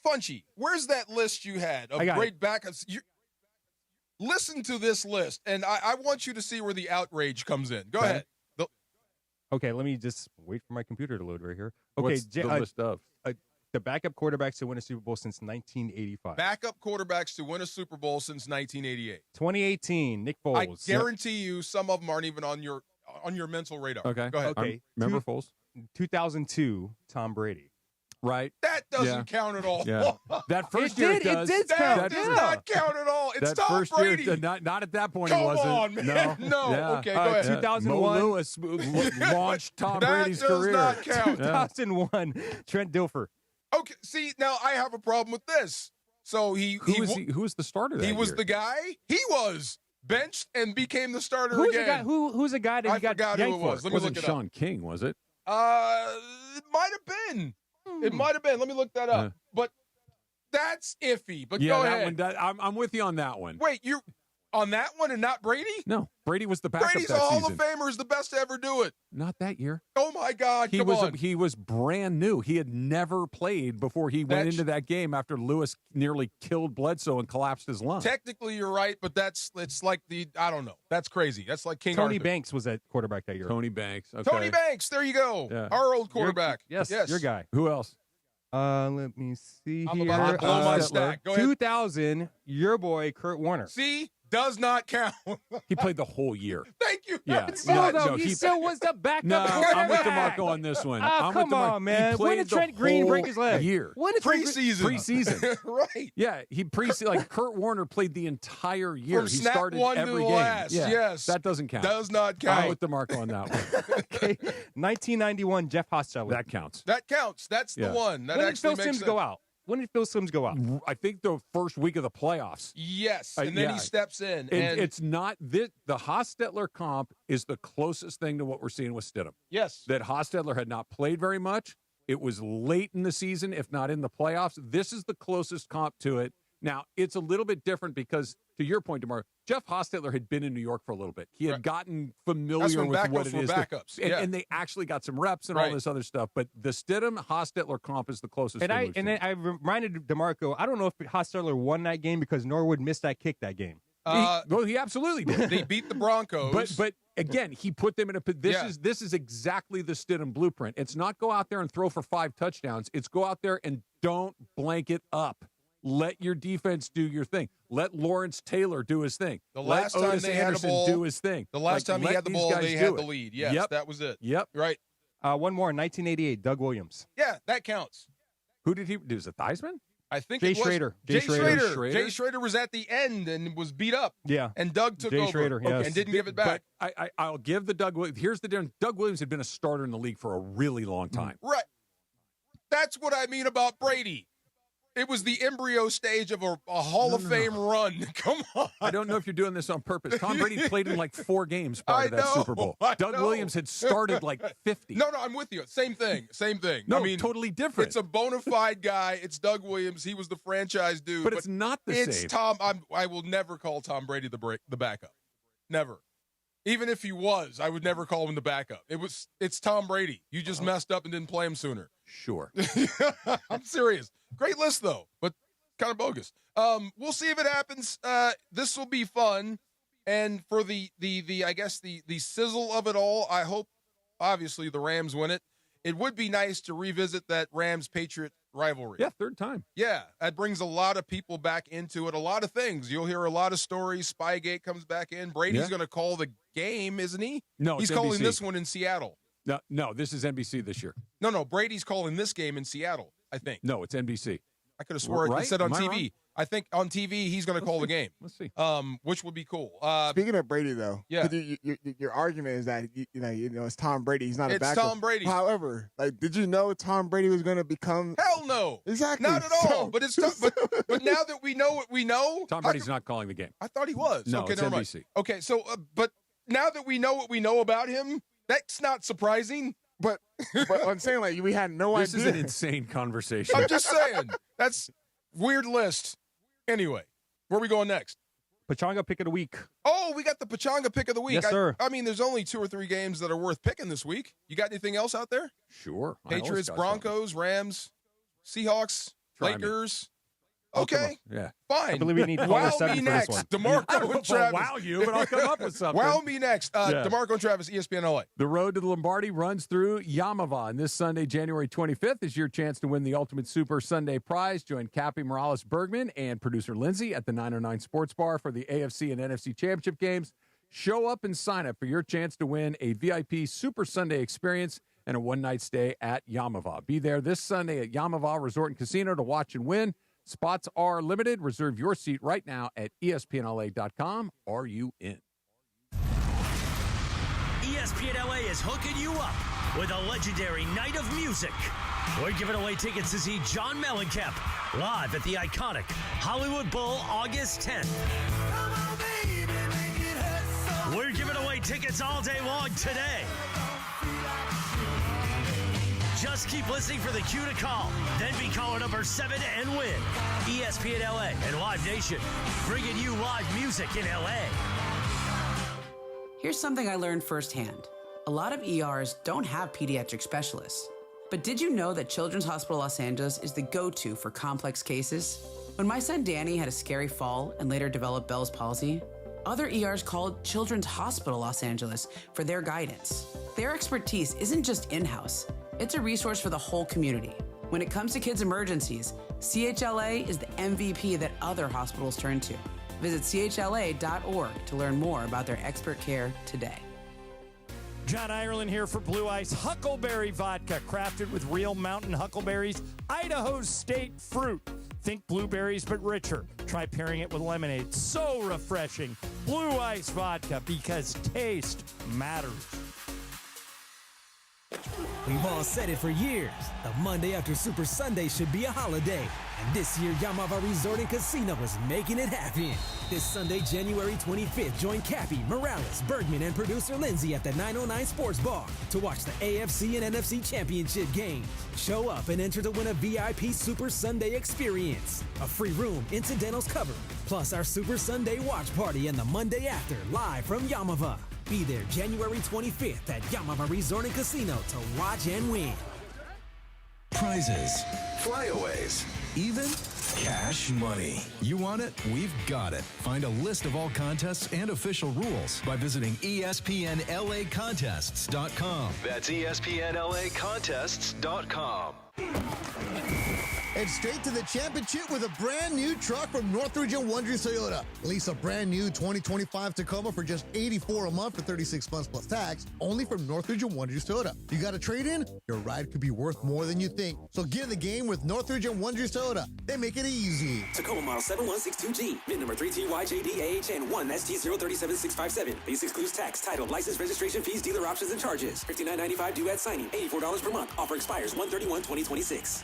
Funchy, where's that list you had of great backups? Listen to this list, and I want you to see where the outrage comes in. Go ahead. Okay, let me just wait for my computer to load right here. Okay, what's the list of? The backup quarterbacks to win a Super Bowl since 1985. Backup quarterbacks to win a Super Bowl since 1988. 2018, Nick Foles. I guarantee you some of them aren't even on your mental radar. Okay. Go ahead. Okay. Remember Foles? 2002, Tom Brady. Right. That doesn't count at all. Yeah. That first year it does. That does not count at all. It's that Tom first Brady. Year, not at that point. Come it wasn't. on, man. No. Yeah. Okay, go ahead. 2001. Mo Lewis launched Tom Brady's career. That does not count. 2001, Trent Dilfer. Okay, see, now I have a problem with this. So who was the starter that He was year? the guy? He was benched and became the starter Who's again. The guy, who's the guy that I he got forgot who it was. Let me wasn't look it Sean up. King, was it? It might have been. It might have been. Let me look that up. But that's iffy. But go ahead. That one, I'm with you on that one. Wait, On that one and not Brady? No, Brady was the backup Brady's that a Hall season. of Famer, is the best to ever do it. Not that year. Oh, my God, He was brand new. He had never played before he went into that game after Lewis nearly killed Bledsoe and collapsed his lung. Technically, you're right, but it's like I don't know. That's crazy. That's like King Tony Arthur. Banks was at quarterback that year. Tony Banks. Okay. Tony Banks, there you go. Yeah. Our old quarterback. Yes, your guy. Who else? Let me see I'm here. about to blow my stack. Go ahead. 2000, your boy, Kurt Warner. See? Does not count. He played the whole year. Thank you. Yeah. He still was the backup No, quarterback. I'm with DeMarco on this one. Oh, come on, man. When did Trent Green break his leg? Year. When did Preseason. Right. Yeah, like Kurt Warner played the entire year. From he snap started one every to game. last. Yeah, Yes. that doesn't count. Does not count. I'm with DeMarco on that one. Okay. 1991, Jeff Hostetler. That counts. That counts. That's the one. That when did actually Phil makes Simms sense. go out? When did Phil Simms go out? I think the first week of the playoffs. Yes, and then he steps in. And it's not this. The Hostetler comp is the closest thing to what we're seeing with Stidham. Yes. That Hostetler had not played very much. It was late in the season, if not in the playoffs. This is the closest comp to it. Now, it's a little bit different because, to your point, DeMar, Jeff Hostetler had been in New York for a little bit. He had gotten familiar with what it is. Backups. And they actually got some reps and all this other stuff. But the Stidham-Hostetler comp is the closest And thing then I reminded DeMarco, I don't know if Hostetler won that game because Norwood missed that kick that game. He absolutely did. They beat the Broncos. But again, he put them in a this is exactly the Stidham blueprint. It's not go out there and throw for 5 touchdowns. It's go out there and don't blank it up. Let your defense do your thing. Let Lawrence Taylor do his thing. The last Let time Otis they Anderson had a ball, do his thing. The last time he let had the these ball, guys they do had the it. lead. Yes, that was it. Yep. Right. One more in 1988, Doug Williams. Yeah, that counts. Who did he do? Was it Theismann? I think Jay it was Schrader. Jay Schrader. Jay Schrader was at the end and was beat up. Yeah. And Doug took Jay over Schrader, yes. and didn't give it back. But I'll give the Doug Williams. Here's the difference. Doug Williams had been a starter in the league for a really long time. Right. That's what I mean about Brady. It was the embryo stage of a Hall of Fame run. Come on. I don't know if you're doing this on purpose. Tom Brady played in like 4 games prior to that Super Bowl. Doug Williams had started like 50. No, I'm with you. Same thing. No, I mean, totally different. It's a bona fide guy. It's Doug Williams. He was the franchise dude. But it's not the same. It's Tom. I will never call Tom Brady the backup. Never. Even if he was, I would never call him the backup. It's Tom Brady. You just messed up and didn't play him sooner. Sure. I'm serious. Great list though, but kind of bogus. We'll see if it happens. This will be fun, and for the I guess the sizzle of it all, I hope obviously the Rams win it. It would be nice to revisit that Rams-Patriot rivalry. Yeah, 3rd time. Yeah, that brings a lot of people back into it. A lot of things. You'll hear a lot of stories. Spygate comes back in. Brady's going to call the game, isn't he? No, he's calling this one in Seattle. No, this is NBC this year. No, Brady's calling this game in Seattle, I think. No, it's NBC. I could have swore right? he said on Am I TV. wrong? I think on TV he's going to call the game. Let's see. Which would be cool. Speaking of Brady, though, yeah, your argument is that you know it's Tom Brady. He's not a backup. It's Tom Brady. However, did you know Tom Brady was going to become? Hell no, exactly, not at all. But it's but now that we know what we know, Tom Brady's not calling the game. I thought he was. No, okay, it's never NBC. Mind. Okay, so but now that we know what we know about him, that's not surprising. But I'm saying we had no idea. This is an insane conversation. I'm just saying that's weird list. Anyway, where are we going next? Pachanga pick of the week. Oh, we got the Pachanga pick of the week. Yes, sir. I mean, there's only 2 or 3 games that are worth picking this week. You got anything else out there? Sure. Patriots, Broncos, Rams, Seahawks, Lakers. Okay. Yeah. Fine. I believe we need wow 7 me for this next. one. DeMarco and Travis. Wow you, but I'll come up with something. Wow me next. DeMarco and Travis, ESPN LA. The road to the Lombardi runs through Yamava, and this Sunday, January 25th, is your chance to win the Ultimate Super Sunday Prize. Join Cappy Morales-Bergman and producer Lindsay at the 909 Sports Bar for the AFC and NFC Championship games. Show up and sign up for your chance to win a VIP Super Sunday experience and a one-night stay at Yamava. Be there this Sunday at Yamava Resort and Casino to watch and win. Spots are limited. Reserve your seat right now at ESPNLA.com. Are you in? ESPN LA is hooking you up with a legendary night of music. We're giving away tickets to see John Mellencamp live at the iconic Hollywood Bowl August 10th. We're giving away tickets all day long today. Just keep listening for the cue to call. Then be caller number 7 and win. ESPN LA and Live Nation, bringing you live music in LA. Here's something I learned firsthand. A lot of ERs don't have pediatric specialists. But did you know that Children's Hospital Los Angeles is the go-to for complex cases? When my son Danny had a scary fall and later developed Bell's palsy, other ERs called Children's Hospital Los Angeles for their guidance. Their expertise isn't just in-house, it's a resource for the whole community. When it comes to kids' emergencies, CHLA is the MVP that other hospitals turn to. Visit chla.org to learn more about their expert care today. John Ireland here for Blue Ice Huckleberry Vodka, crafted with real mountain huckleberries, Idaho State fruit. Think blueberries, but richer. Try pairing it with lemonade. So refreshing. Blue Ice Vodka, because taste matters. We've all said it for years. The Monday after Super Sunday should be a holiday. And this year, Yamava Resort and Casino is making it happen. This Sunday, January 25th, join Cappy, Morales, Bergman, and producer Lindsay at the 909 Sports Bar to watch the AFC and NFC Championship games. Show up and enter to win a VIP Super Sunday experience. A free room, incidentals covered, plus our Super Sunday watch party and the Monday after, live from Yamava. Be there January 25th at Yamava Resort and Casino to watch and win. Prizes, flyaways, even cash money. You want it? We've got it. Find a list of all contests and official rules by visiting ESPNLAcontests.com. That's ESPNLAcontests.com. And straight to the championship with a brand new truck from Northridge and Wondrous Toyota. Lease a brand new 2025 Tacoma for just $84 a month for 36 months plus tax, only from Northridge and Wondrous Toyota. You got a trade-in? Your ride could be worth more than you think. So get in the game with Northridge and Wondrous Toyota. They make it easy. Tacoma model 7162G, VIN number 3TYJDAHN 1ST037657. Base excludes tax, title, license, registration fees, dealer options, and charges. $59.95 due at signing. $84 per month. Offer expires 1/31/2026.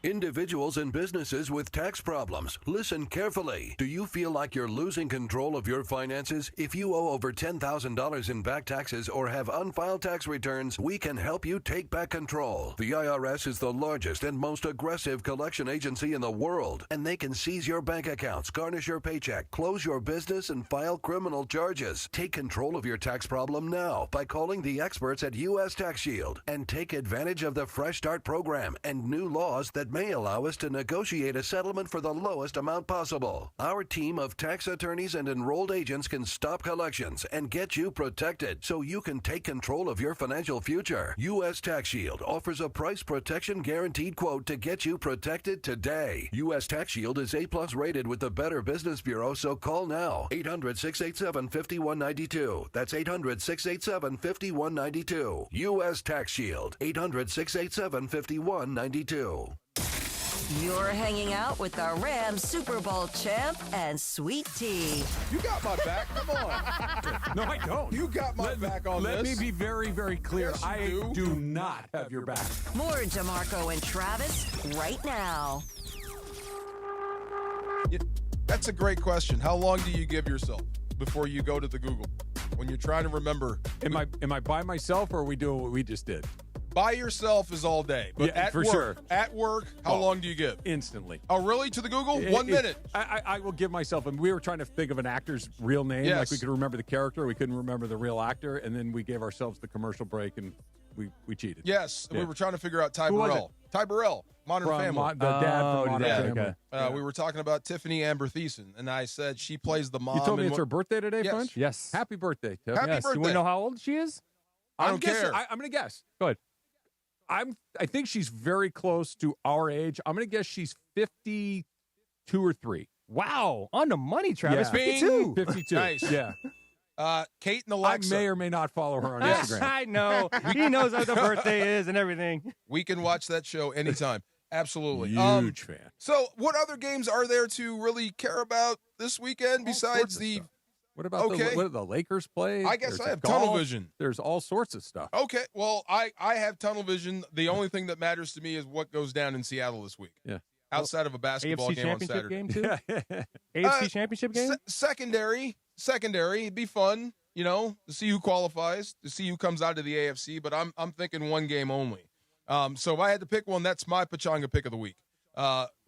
Individuals and businesses with tax problems, listen carefully. Do you feel like you're losing control of your finances? If you owe over $10,000 in back taxes or have unfiled tax returns, we can help you take back control. The IRS is the largest and most aggressive collection agency in the world, and they can seize your bank accounts, garnish your paycheck, close your business, and file criminal charges. Take control of your tax problem now by calling the experts at U.S. Tax Shield and take advantage of the Fresh Start program and new laws that may allow us to negotiate a settlement for the lowest amount possible. Our team of tax attorneys and enrolled agents can stop collections and get you protected so you can take control of your financial future. U.S. Tax Shield offers a price protection guaranteed quote to get you protected today. U.S. Tax Shield is A+ rated with the Better Business Bureau, so call now. 800-687-5192. That's 800-687-5192. U.S. Tax Shield. 800-687-5192. You're hanging out with the Rams Super Bowl champ and Sweet Tea. You got my back. Come on. No, I don't. You got my back on this. Let me be very, very clear. Yes, I do not have your back. More DeMarco and Travis right now. That's a great question. How long do you give yourself before you go to the Google when you're trying to remember? Am I by myself, or are we doing what we just did? By yourself is all day. But yeah, at for work, sure. At work, how long do you give? Instantly. Oh, really? To the Google? 1 minute. I will give myself, and we were trying to think of an actor's real name. Yes. Like we could remember the character. We couldn't remember the real actor. And then we gave ourselves the commercial break, and we cheated. Yes. Yeah. We were trying to figure out Ty Who was Burrell. Ty Burrell, Modern Family. The dad from Modern Family. We were talking about Tiffany Amber Thiessen, and I said she plays the mom. You told me it's her birthday today, Yes. Funch? Yes. Happy birthday, Tiff. Happy yes. birthday. You want to know how old she is? I don't care. I'm going to guess. Go ahead. I think she's very close to our age. I'm going to guess she's 52 or 3. Wow. On the money, Travis. Yeah. 52. 52. Nice. Yeah. Kate and Alexa. I may or may not follow her on Yes. Instagram. I know. He knows what the birthday is and everything. We can watch that show anytime. Absolutely. Huge fan. So what other games are there to really care about this weekend besides the stuff. What about the Lakers play? I guess There's I have golf. tunnel vision. There's all sorts of stuff. Okay, well, I have tunnel vision. The only thing that matters to me is what goes down in Seattle this week. Yeah. Outside of a basketball AFC game on championship Saturday. game, too? AFC championship game? Secondary. It'd be fun, to see who qualifies, to see who comes out of the AFC, but I'm thinking one game only. So if I had to pick one, that's my Pachanga pick of the week.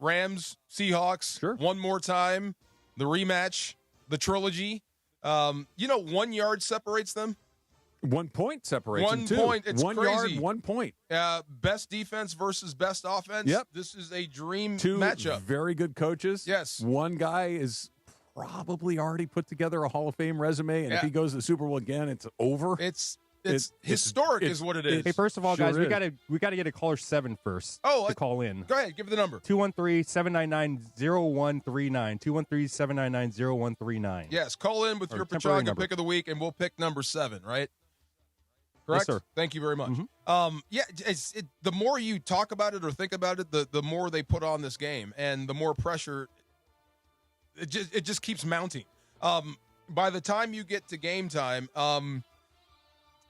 Rams, Seahawks, one more time, the rematch, the trilogy. 1 yard separates them. 1 point separates them, too. 1 point. It's 1 crazy. yard, 1 point. Best defense versus best offense. Yep. This is a dream Two matchup. very good coaches. Yes. One guy is probably already put together a Hall of Fame resume, and if he goes to the Super Bowl again, it's over. It's historic is what it is. Hey, first of all, Sure guys, is. we gotta get a caller 7 first to call in. Go ahead, give the number. 213-799-0139. 213-799-0139. Yes, call in with your temporary Pachanga number. pick of the week, and we'll pick number 7, right? Correct? Yes, sir. Thank you very much. The more you talk about it or think about it, the more they put on this game, and the more pressure it just keeps mounting. By the time you get to game time,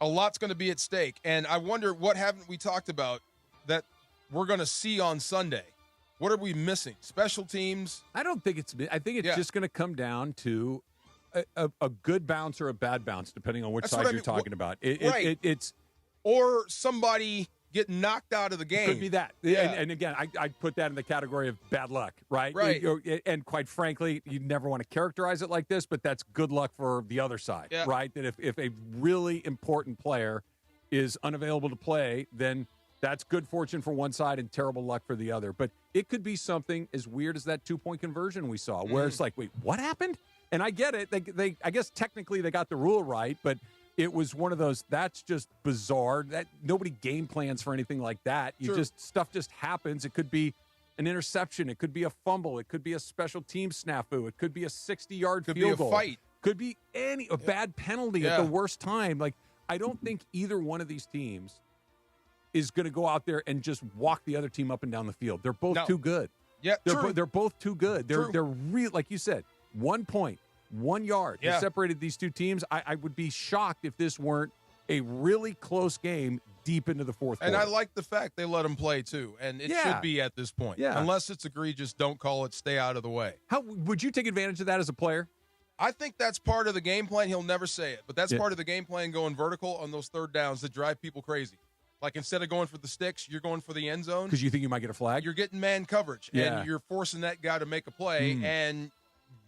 a lot's going to be at stake, and I wonder what haven't we talked about that we're going to see on Sunday. What are we missing? Special teams? I don't think it's. I think it's just going to come down to a good bounce or a bad bounce, depending on which side you're talking about. It's or somebody getting knocked out of the game. Could be that. Yeah. And again, I put that in the category of bad luck, right? Right. And quite frankly, you never want to characterize it like this, but that's good luck for the other side, right? That if a really important player is unavailable to play, then that's good fortune for one side and terrible luck for the other. But it could be something as weird as that 2-point conversion we saw, where it's like, wait, what happened? And I get it. They I guess technically they got the rule right, but it was one of those, that's just bizarre. That nobody game plans for anything like that. Stuff just happens. It could be an interception. It could be a fumble. It could be a special team snafu. It could be a 60-yard field goal. Could be a fight. Could be a bad penalty at the worst time. Like, I don't think either one of these teams is going to go out there and just walk the other team up and down the field. They're both too good. Yeah, they're both too good. They're real, like you said, 1 point. 1 yard. They separated these two teams. I would be shocked if this weren't a really close game deep into the fourth quarter. And I like the fact they let them play, too. And it should be at this point. Yeah. Unless it's egregious, don't call it. Stay out of the way. How would you take advantage of that as a player? I think that's part of the game plan. He'll never say it, but that's part of the game plan, going vertical on those third downs that drive people crazy. Like, instead of going for the sticks, you're going for the end zone. Because you think you might get a flag? You're getting man coverage, and you're forcing that guy to make a play, and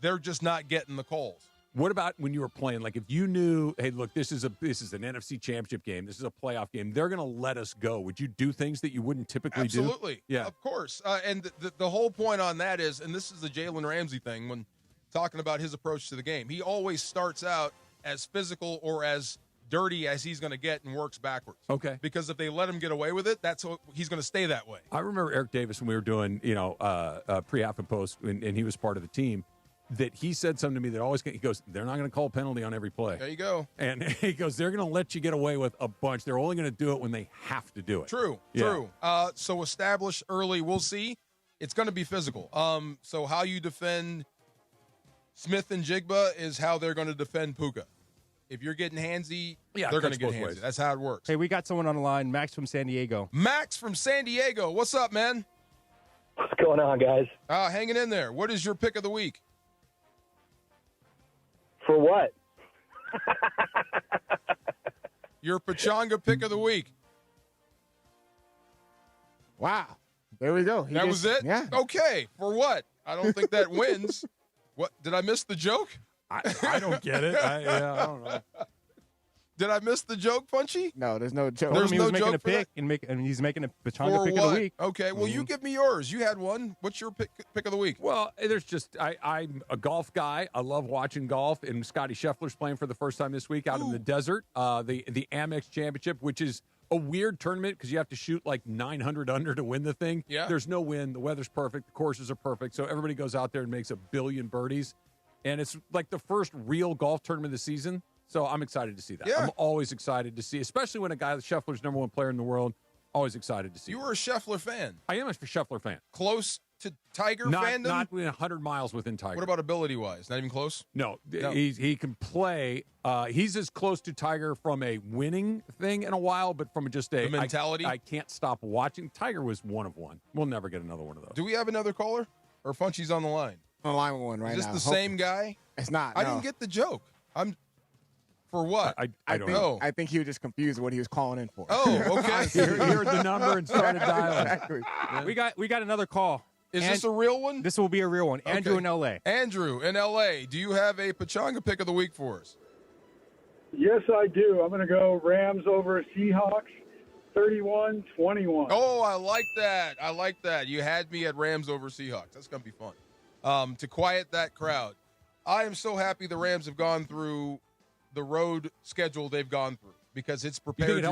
they're just not getting the calls. What about when you were playing? Like, if you knew, hey, look, this is an NFC championship game. This is a playoff game. They're going to let us go. Would you do things that you wouldn't typically do? Absolutely. Yeah. Of course. And the whole point on that is, and this is the Jalen Ramsey thing when talking about his approach to the game, he always starts out as physical or as dirty as he's going to get and works backwards. Okay. Because if they let him get away with it, that's what he's going to stay that way. I remember Eric Davis when we were doing, pre-half and post, and he was part of the team, that he said something to me that always, he goes, they're not going to call a penalty on every play. There you go. And he goes, they're going to let you get away with a bunch. They're only going to do it when they have to do it. True. So establish early. We'll see. It's going to be physical. So how you defend Smith and Jigba is how they're going to defend Puka. If you're getting handsy, they're going to get handsy. ways. That's how it works. Hey, we got someone on the line, Max from San Diego. Max from San Diego. What's up, man? What's going on, guys? Hanging in there. What is your pick of the week? For what? Your Pachanga pick of the week. Wow. There we go. That was it? Yeah. Okay. For what? I don't think that wins. What? Did I miss the joke? I don't get it. I don't know. Did I miss the joke, Punchy? No, there's no joke. There's he no was making joke a for pick, that? and he's making a Pachanga For pick what? of the week. Okay, well, you give me yours. You had one. What's your pick of the week? Well, there's just, I'm a golf guy. I love watching golf, and Scotty Scheffler's playing for the first time this week out in the desert. The Amex Championship, which is a weird tournament because you have to shoot like 900 under to win the thing. Yeah. There's no wind. The weather's perfect. The courses are perfect. So everybody goes out there and makes 1 billion birdies. And it's like the first real golf tournament of the season. So I'm excited to see that. Yeah. I'm always excited to see, especially when a guy, Scheffler's number 1 player in the world, always excited to see. You were a Scheffler fan. I am a Scheffler fan. Close to Tiger fandom? Not within 100 miles within Tiger. What about ability-wise? Not even close? No. He can play. He's as close to Tiger from a winning thing in a while, but from just a the mentality. I can't stop watching. Tiger was one of one. We'll never get another one of those. Do we have another caller? Or Funchy's on the line? On the line with one right now. Is now. this the same guy? It's not. I didn't get the joke. For what? I don't know. I think he was just confused what he was calling in for. Oh, okay. He heard the number and started dialing. Exactly. Yeah. We got another call. Is this a real one? This will be a real one. Andrew in L.A. Andrew in L.A., do you have a Pachanga pick of the week for us? Yes, I do. I'm going to go Rams over Seahawks, 31-21. Oh, I like that. I like that. You had me at Rams over Seahawks. That's going to be fun. To quiet that crowd. I am so happy the Rams have gone through the road schedule they've gone through because it's prepared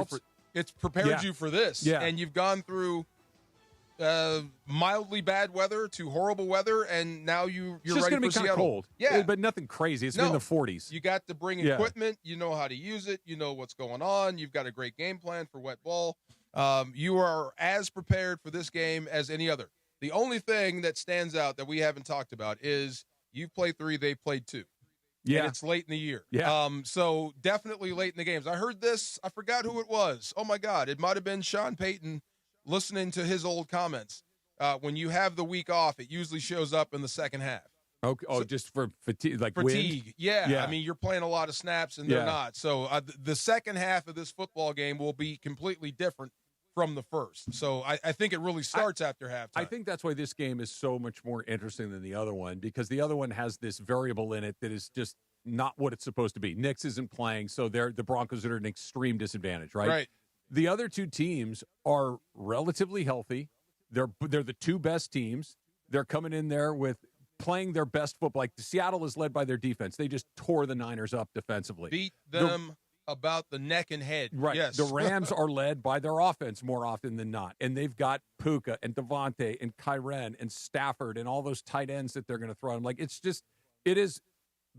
you for this. Yeah. And you've gone through mildly bad weather to horrible weather, and now you're It's just ready going to for be kind of Seattle. cold. Yeah, but nothing crazy. It's been the 40s. You got to bring equipment. You know how to use it. You know what's going on. You've got a great game plan for wet ball. You are as prepared for this game as any other. The only thing that stands out that we haven't talked about is you've played 3, they've played 2. Yeah. And it's late in the year. Yeah. So definitely late in the games. I heard this. I forgot who it was. Oh, my God. It might have been Sean Payton listening to his old comments. When you have the week off, it usually shows up in the second half. Okay. Oh, so, just for fatigue, like fatigue. Wind? Yeah. I mean, you're playing a lot of snaps, and they're not. So the second half of this football game will be completely different from the first. So I think it really starts after halftime. I think that's why this game is so much more interesting than the other one, because the other one has this variable in it that is just not what it's supposed to be. Knicks isn't playing, so the Broncos are at an extreme disadvantage, right? Right. The other two teams are relatively healthy. They're the two best teams. They're coming in there with playing their best football. Like Seattle is led by their defense. They just tore the Niners up defensively. Beat them about the neck and head. Right. Yes. The Rams are led by their offense more often than not. And they've got Puka and Devontae and Kyren and Stafford and all those tight ends that they're going to throw. I'm like, it is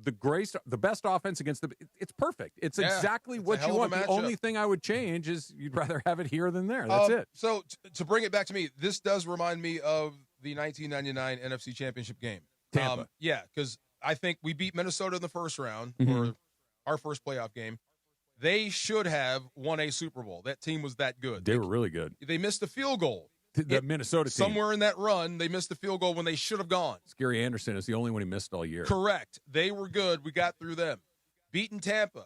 the best offense against it's perfect. It's exactly what you want. The only thing I would change is you'd rather have it here than there. That's it. So to bring it back to me, this does remind me of the 1999 NFC Championship game. Tampa. Yeah, because I think we beat Minnesota in the first round for our first playoff game. They should have won a Super Bowl. That team was that good. They were really good. They missed a field goal. The Minnesota team. Somewhere in that run, they missed the field goal when they should have gone. Scary Anderson is the only one he missed all year. Correct. They were good. We got through them. Beaten Tampa.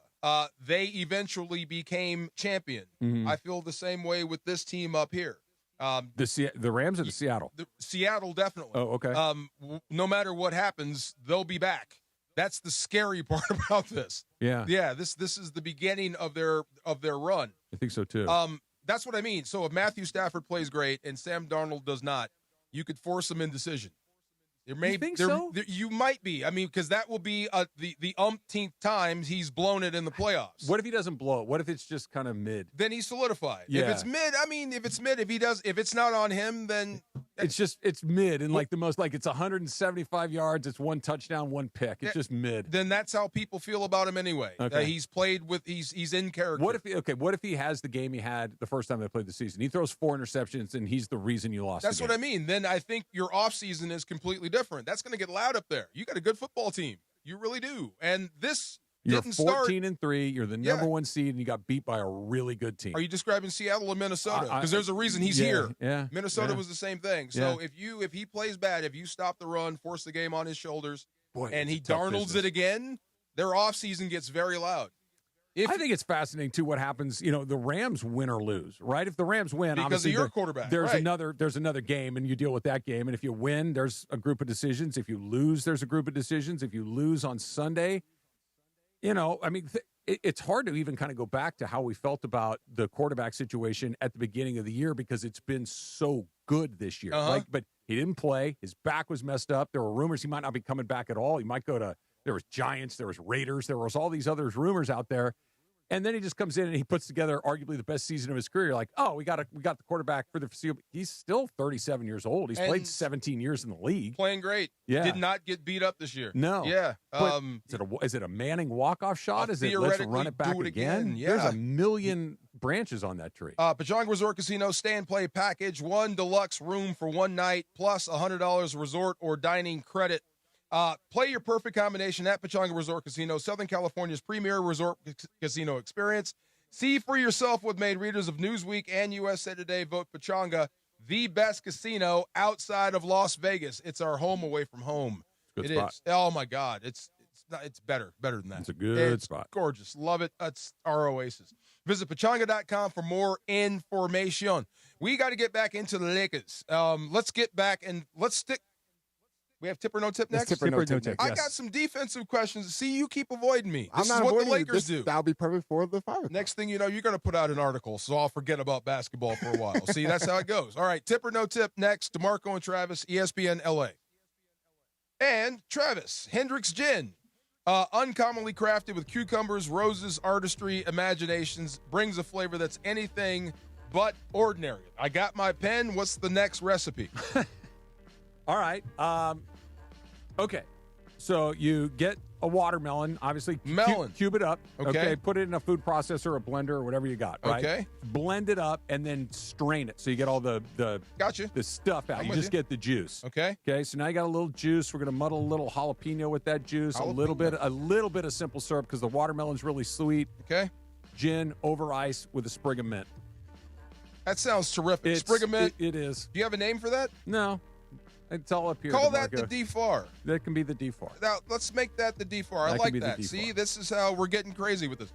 They eventually became champion. I feel the same way with this team up here. The Rams or the Seattle? Seattle, definitely. Oh, okay. No matter what happens, they'll be back. That's the scary part about this. Yeah. Yeah, this is the beginning of their run. I think so, too. That's what I mean. So if Matthew Stafford plays great and Sam Darnold does not, you could force him in decision. You think so? You might be. I mean, because that will be the umpteenth times he's blown it in the playoffs. What if he doesn't blow it? What if it's just kind of mid? Then he's solidified. Yeah. If it's mid, if it's not on him, then it's mid and like the most, like it's 175 yards, it's one touchdown, one pick. It's just mid. Then that's how people feel about him anyway. Okay. He's played with he's in character. What if he has the game he had the first time they played the season? He throws 4 interceptions and he's the reason you lost. That's what I mean. Then I think your offseason is completely different. That's going to get loud up there. You got a good football team. You really do. And this You're didn't start. 14-3. You're the number one seed, and you got beat by a really good team. Are you describing Seattle or Minnesota? Because there's a reason he's here. Yeah, Minnesota was the same thing. So if he plays bad, if you stop the run, force the game on his shoulders, and he Darnolds it again, their offseason gets very loud. I think it's fascinating too what happens. You know, the Rams win or lose, right? If the Rams win, because obviously of your quarterback, there's another game, and you deal with that game. And if you win, there's a group of decisions. If you lose, there's a group of decisions. If you lose on Sunday, you know, I mean, it's hard to even kind of go back to how we felt about the quarterback situation at the beginning of the year because it's been so good this year. But he didn't play. His back was messed up. There were rumors he might not be coming back at all. He might go to. There was Giants. There was Raiders. There was all these other rumors out there. And then he just comes in and he puts together arguably the best season of his career. You're like, oh, we got the quarterback for the foreseeable. He's still 37 years old. He's played 17 years in the league. Playing great. Yeah. Did not get beat up this year. No. Yeah. Is it a Manning walk-off shot? Is it let's run it back again? Yeah. There's a million branches on that tree. Pechanga Resort Casino stay and play package. 1 deluxe room for 1 night plus $100 resort or dining credit. Play your perfect combination at Pechanga Resort Casino, Southern California's premier resort casino experience. See for yourself what made readers of Newsweek and USA Today vote Pechanga the best casino outside of Las Vegas. It's our home away from home. Good it spot. is. Oh, my God. It's It's better than that. It's a good spot. Gorgeous. Love it. That's our oasis. Visit pachanga.com for more information. We got to get back into the Lakers. Let's get back and let's stick. We have tip or no tip next? Tip or no tip. I got some defensive questions. See, you keep avoiding me. This I'm not is what the avoiding Lakers do. That'll be perfect for the 5. Next thing you know, you're going to put out an article, so I'll forget about basketball for a while. See, that's how it goes. All right, tip or no tip next. DeMarco and Travis, ESPN LA. And Travis, Hendrick's Gin. Uncommonly crafted with cucumbers, roses, artistry, imaginations, brings a flavor that's anything but ordinary. I got my pen. What's the next recipe? All right. Okay. So you get a watermelon, obviously. Cube it up. Okay. Put it in a food processor, a blender, or whatever you got. Right? Okay. Blend it up and then strain it so you get all the Gotcha. the stuff out. You just get the juice. Okay. Okay. So now you got a little juice. We're gonna muddle a little jalapeno with that juice. A little bit of simple syrup because the watermelon's really sweet. Okay. Gin over ice with a sprig of mint. That sounds terrific. Sprig of mint. It is. Do you have a name for that? No. It's all up here. Call that the D4. That can be the D4. Now, let's make that the D4. I like that. See, this is how we're getting crazy with this.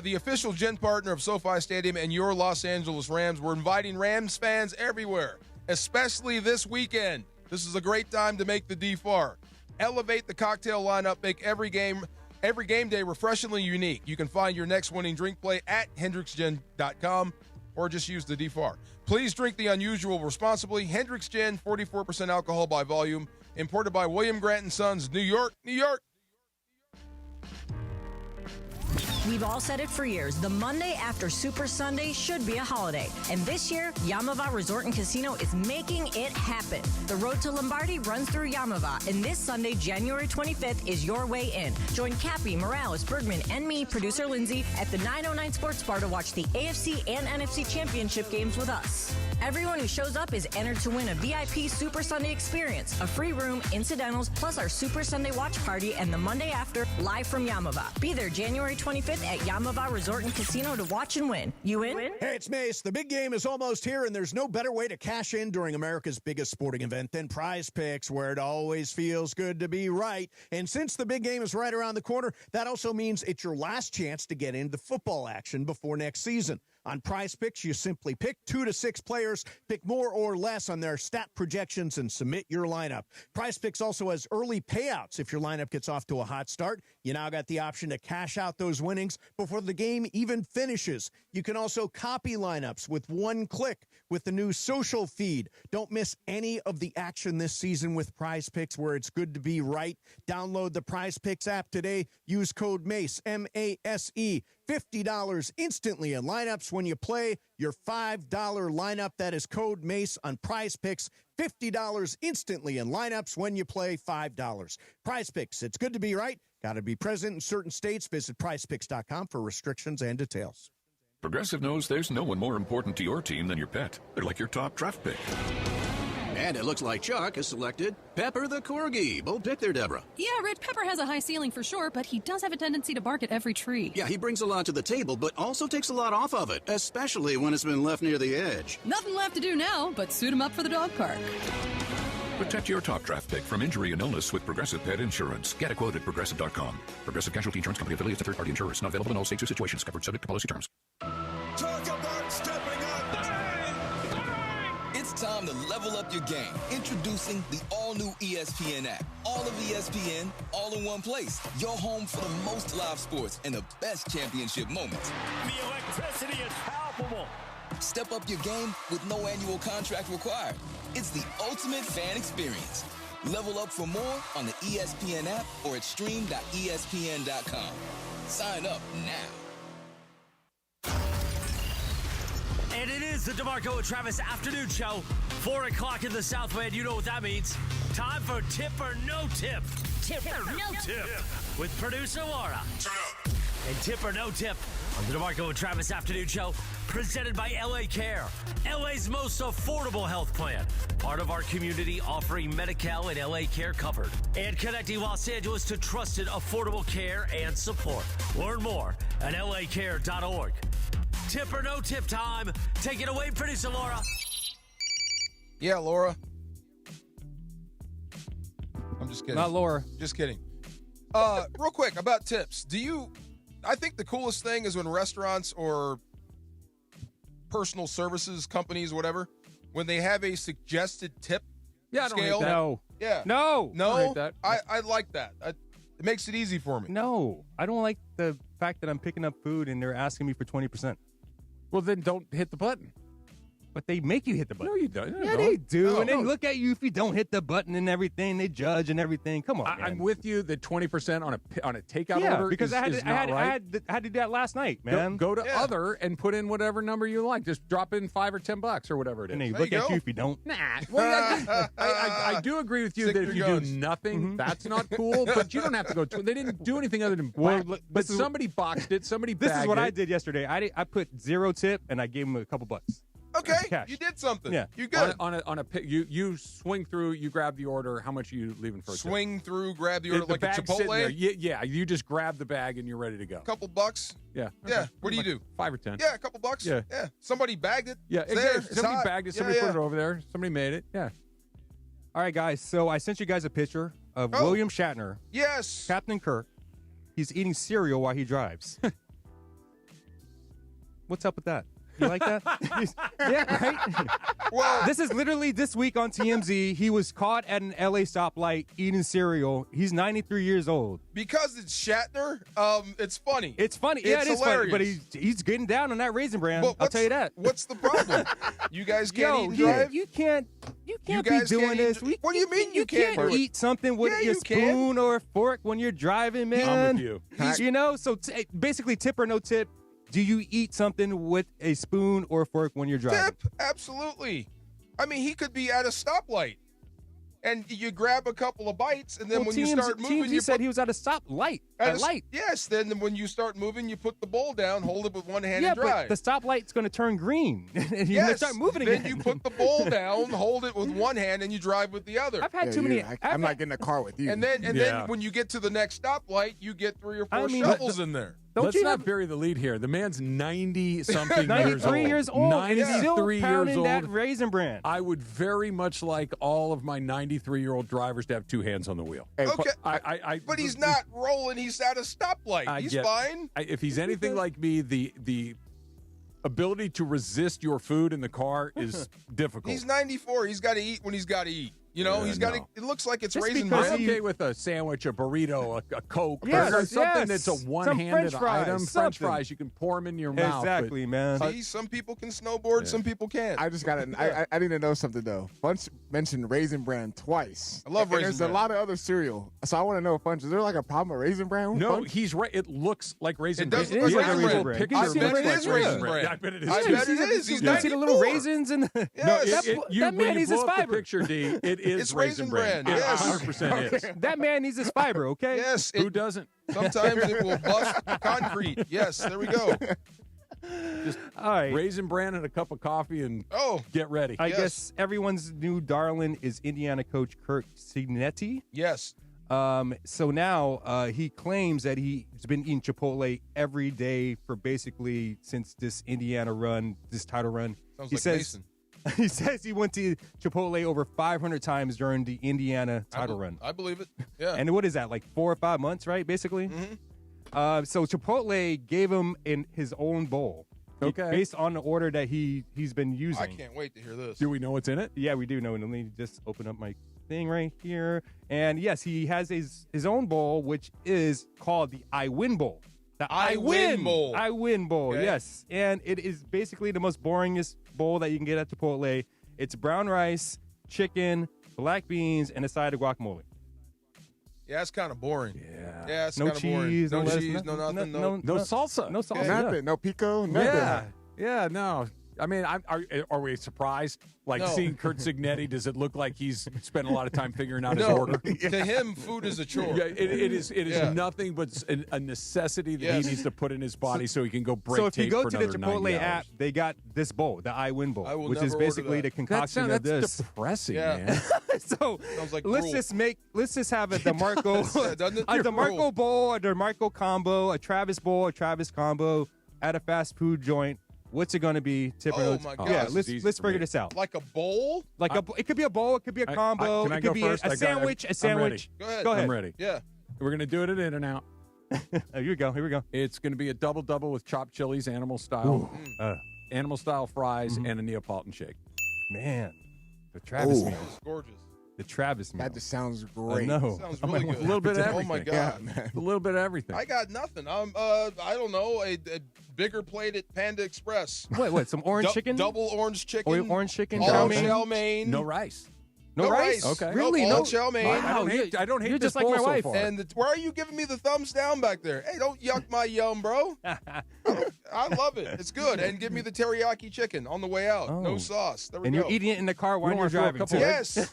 The official gin partner of SoFi Stadium and your Los Angeles Rams. We're inviting Rams fans everywhere, especially this weekend. This is a great time to make the D4. Elevate the cocktail lineup. Make every game day refreshingly unique. You can find your next winning drink play at hendricksgin.com or just use the D4. Please drink the unusual responsibly. Hendrick's Gin, 44% alcohol by volume. Imported by William Grant & Sons, New York, New York. We've all said it for years. The Monday after Super Sunday should be a holiday. And this year, Yamava Resort and Casino is making it happen. The road to Lombardi runs through Yamava. And this Sunday, January 25th, is your way in. Join Cappy, Morales, Bergman, and me, producer Lindsay, at the 909 Sports Bar to watch the AFC and NFC Championship games with us. Everyone who shows up is entered to win a VIP Super Sunday experience, a free room, incidentals, plus our Super Sunday watch party and the Monday after, live from Yamava. Be there January 25th at Yamava Resort and Casino to watch and win. You in? Hey, it's Mace. The big game is almost here, and there's no better way to cash in during America's biggest sporting event than Prize Picks, where it always feels good to be right. And since the big game is right around the corner, that also means it's your last chance to get into football action before next season. On Prize Picks, you simply pick 2 to 6 players, pick more or less on their stat projections, and submit your lineup. Prize Picks also has early payouts. If your lineup gets off to a hot start, you now got the option to cash out those winnings before the game even finishes. You can also copy lineups with one click with the new social feed. Don't miss any of the action this season with Prize Picks, where it's good to be right. Download the Prize Picks app today. Use code MACE, M-A-S-E. $50 instantly in lineups when you play your $5 lineup. That is code MACE on Prize Picks. $50 instantly in lineups when you play $5. Prize Picks, it's good to be right. Got to be present in certain states. Visit prizepicks.com for restrictions and details. Progressive knows there's no one more important to your team than your pet. They're like your top draft pick. And it looks like Chuck has selected Pepper the Corgi. Bold pick there, Deborah. Yeah, Red Pepper has a high ceiling for sure, but he does have a tendency to bark at every tree. Yeah, he brings a lot to the table, but also takes a lot off of it, especially when it's been left near the edge. Nothing left to do now but suit him up for the dog park. Protect your top draft pick from injury and illness with Progressive Pet Insurance. Get a quote at Progressive.com. Progressive Casualty Insurance Company affiliates of third-party insurers. Not available in all states or situations. Covered subject to policy terms. Talk about stepping up. It's time to level up your game. Introducing the all-new ESPN app. All of ESPN, all in one place. Your home for the most live sports and the best championship moments. The electricity is palpable. Step up your game with no annual contract required. It's the ultimate fan experience. Level up for more on the ESPN app or at stream.espn.com. Sign up now. And it is the DeMarco and Travis Afternoon Show. 4 o'clock in the Southland. You know what that means. Time for Tip or No Tip. Tip or No Tip. With producer Laura. And Tip or No Tip on the DeMarco and Travis Afternoon Show. Presented by LA Care. LA's most affordable health plan. Part of our community offering Medi-Cal and LA Care covered. And connecting Los Angeles to trusted, affordable care and support. Learn more at lacare.org. Tip or no tip time. Take it away, producer Laura. Yeah, Laura. I'm just kidding. Not Laura. Just kidding. Real quick about tips. I think the coolest thing is when restaurants or personal services companies, whatever, when they have a suggested tip scale. No. Yeah. No. I like that. It makes it easy for me. No. I don't like the fact that I'm picking up food and they're asking me for 20%. Well, then don't hit the button. But they make you hit the button. No, you don't. Yeah, they do. And they look at you if you don't hit the button and everything. They judge and everything. Come on, man. I'm with you. The 20% on a takeout order because I had to do that last night, man. Go to other and put in whatever number you like. Just drop in $5 or $10 or whatever it is. And they look at you if you don't. Nah. Well, I do agree with you that if you do nothing, that's not cool. But you don't have to go. They didn't do anything other than. But somebody boxed it. Somebody bagged it. This is what I did yesterday. I put 0 tip and I gave them a couple bucks. Okay, cash. you did something. Yeah, you good. You swing through. You grab the order. How much are you leaving for? Swing through, grab the order like a Chipotle. Yeah. You just grab the bag and you're ready to go. Couple bucks. Yeah. Yeah. What do you do? 5 or 10. Yeah, a couple bucks. Yeah. Somebody bagged it. Yeah. It's there. Exactly. Somebody bagged it. Somebody put it over there. Somebody made it. Yeah. All right, guys. So I sent you guys a picture of William Shatner. Yes. Captain Kirk. He's eating cereal while he drives. What's up with that? You like that? Yeah, right? Well, this is literally this week on TMZ. He was caught at an LA stoplight eating cereal. He's 93 years old. Because it's Shatner, it's funny. It's funny. Yeah, it is funny. But he's getting down on that Raisin Bran. I'll tell you that. What's the problem? You guys can't eat and drive? You can't be doing this. What do you mean you can't eat something with your spoon or a fork when you're driving, man? I'm with you. You know, so basically tip or no tip. Do you eat something with a spoon or a fork when you're driving? Tip, absolutely. I mean, he could be at a stoplight, and you grab a couple of bites, and then when you start moving, you said he was at a stoplight. At a light. Yes. Then when you start moving, you put the bowl down, hold it with one hand, and drive. But the stoplight's going to turn green. You're going to start moving again. Then you put the bowl down, hold it with one hand, and you drive with the other. I've had too many. I'm not getting in a car with you. And then when you get to the next stoplight, you get 3 or 4 shovels in there. Let's not bury the lead here. The man's 90-something years old. 93 years old. 93 years old. That Raisin Bran. I would very much like all of my 93-year-old drivers to have 2 hands on the wheel. Okay, but he's not rolling. He's at a stoplight. He's fine. If he's anything like me, the ability to resist your food in the car is difficult. He's 94. He's got to eat when he's got to eat. You know, he's got to. It looks like it's Raisin Bran. I'm okay with a sandwich, a burrito, a Coke, or something that's a one-handed item. French fries, you can pour them in your mouth. Exactly, man. See, some people can snowboard, some people can't. I just got to. I need to know something though. Bunch mentioned Raisin Bran twice. I love Raisin Bran. There's a lot of other cereal, so I want to know, Bunch, is there like a problem with Raisin Bran? No, he's right. It looks like Raisin Bran. It does look like a Raisin Bran. I bet it is Raisin Bran. I bet it is. He's 94. See the little raisins in the. That man needs his fiber. Picture D. It is Raisin Bran. Yes. 100% is. That man needs his fiber, okay? Yes. Who doesn't? Sometimes it will bust concrete. Yes, there we go. Just all right. Raisin Bran and a cup of coffee and get ready. I guess everyone's new darling is Indiana coach Kirk Cignetti. Yes. So now he claims that he's been eating Chipotle every day for basically since this Indiana run, this title run. Sounds like Mason. He says he went to Chipotle over 500 times during the Indiana title run. I believe it. Yeah. And what is that, like 4 or 5 months, right, basically? Mm-hmm. So Chipotle gave him his own bowl. Okay. Based on the order that he's been using. I can't wait to hear this. Do we know what's in it? Yeah, we do know. Let me just open up my thing right here. And, yes, he has his own bowl, which is called the I Win Bowl. The I Win Bowl. I Win Bowl, okay. Yes. And it is basically the most boringest bowl that you can get at Chipotle. It's brown rice, chicken, black beans, and a side of guacamole. Yeah, it's kind of boring. Yeah, it's no kind of boring. cheese, No lettuce, cheese, no nothing, no salsa. No salsa. Nothing. No pico. Nothing. Yeah, no. I mean, are we surprised? Like seeing Kurt Cignetti, does it look like he's spent a lot of time figuring out his order? To him, food is a chore. Yeah, it is nothing but a necessity that he needs to put in his body so he can go break. So if you go to the 90 Chipotle hours. app, they got this bowl, the I Win Bowl, which is basically the concoction that's of this. Depressing, man. So like let's just have a DeMarco bowl, a DeMarco combo, a Travis bowl, a Travis combo at a fast food joint. What's it going to be? Oh my God! Yeah, let's figure this out. Like a bowl? It could be a bowl. It could be a combo. Can I it could go be first? a sandwich. A sandwich. Go ahead. Go ahead. I'm ready. Yeah. We're going to do it at In-N-Out. Here we go. It's going to be a double with chopped chilies, animal style fries, and a Neapolitan shake. Man, the Travis meal. It's gorgeous. The Travis meal. That just sounds great. I know. Sounds really good. A little bit of everything. Oh my God, Yeah, man. A little bit of everything. I got nothing. I don't know, a bigger plate at Panda Express. What? Some orange chicken? Double orange chicken. Orange chicken. All chow mein? chow mein. No rice. No rice? Okay. Really? All No chow mein. I don't hate You're this just like bowl my wife. so far. And why are you giving me the thumbs down back there? Hey, don't yuck my yum, bro. I love it. It's good. And give me the teriyaki chicken on the way out. Oh. No sauce. There we And go. you're eating it in the car while You you're wanna throw a driving,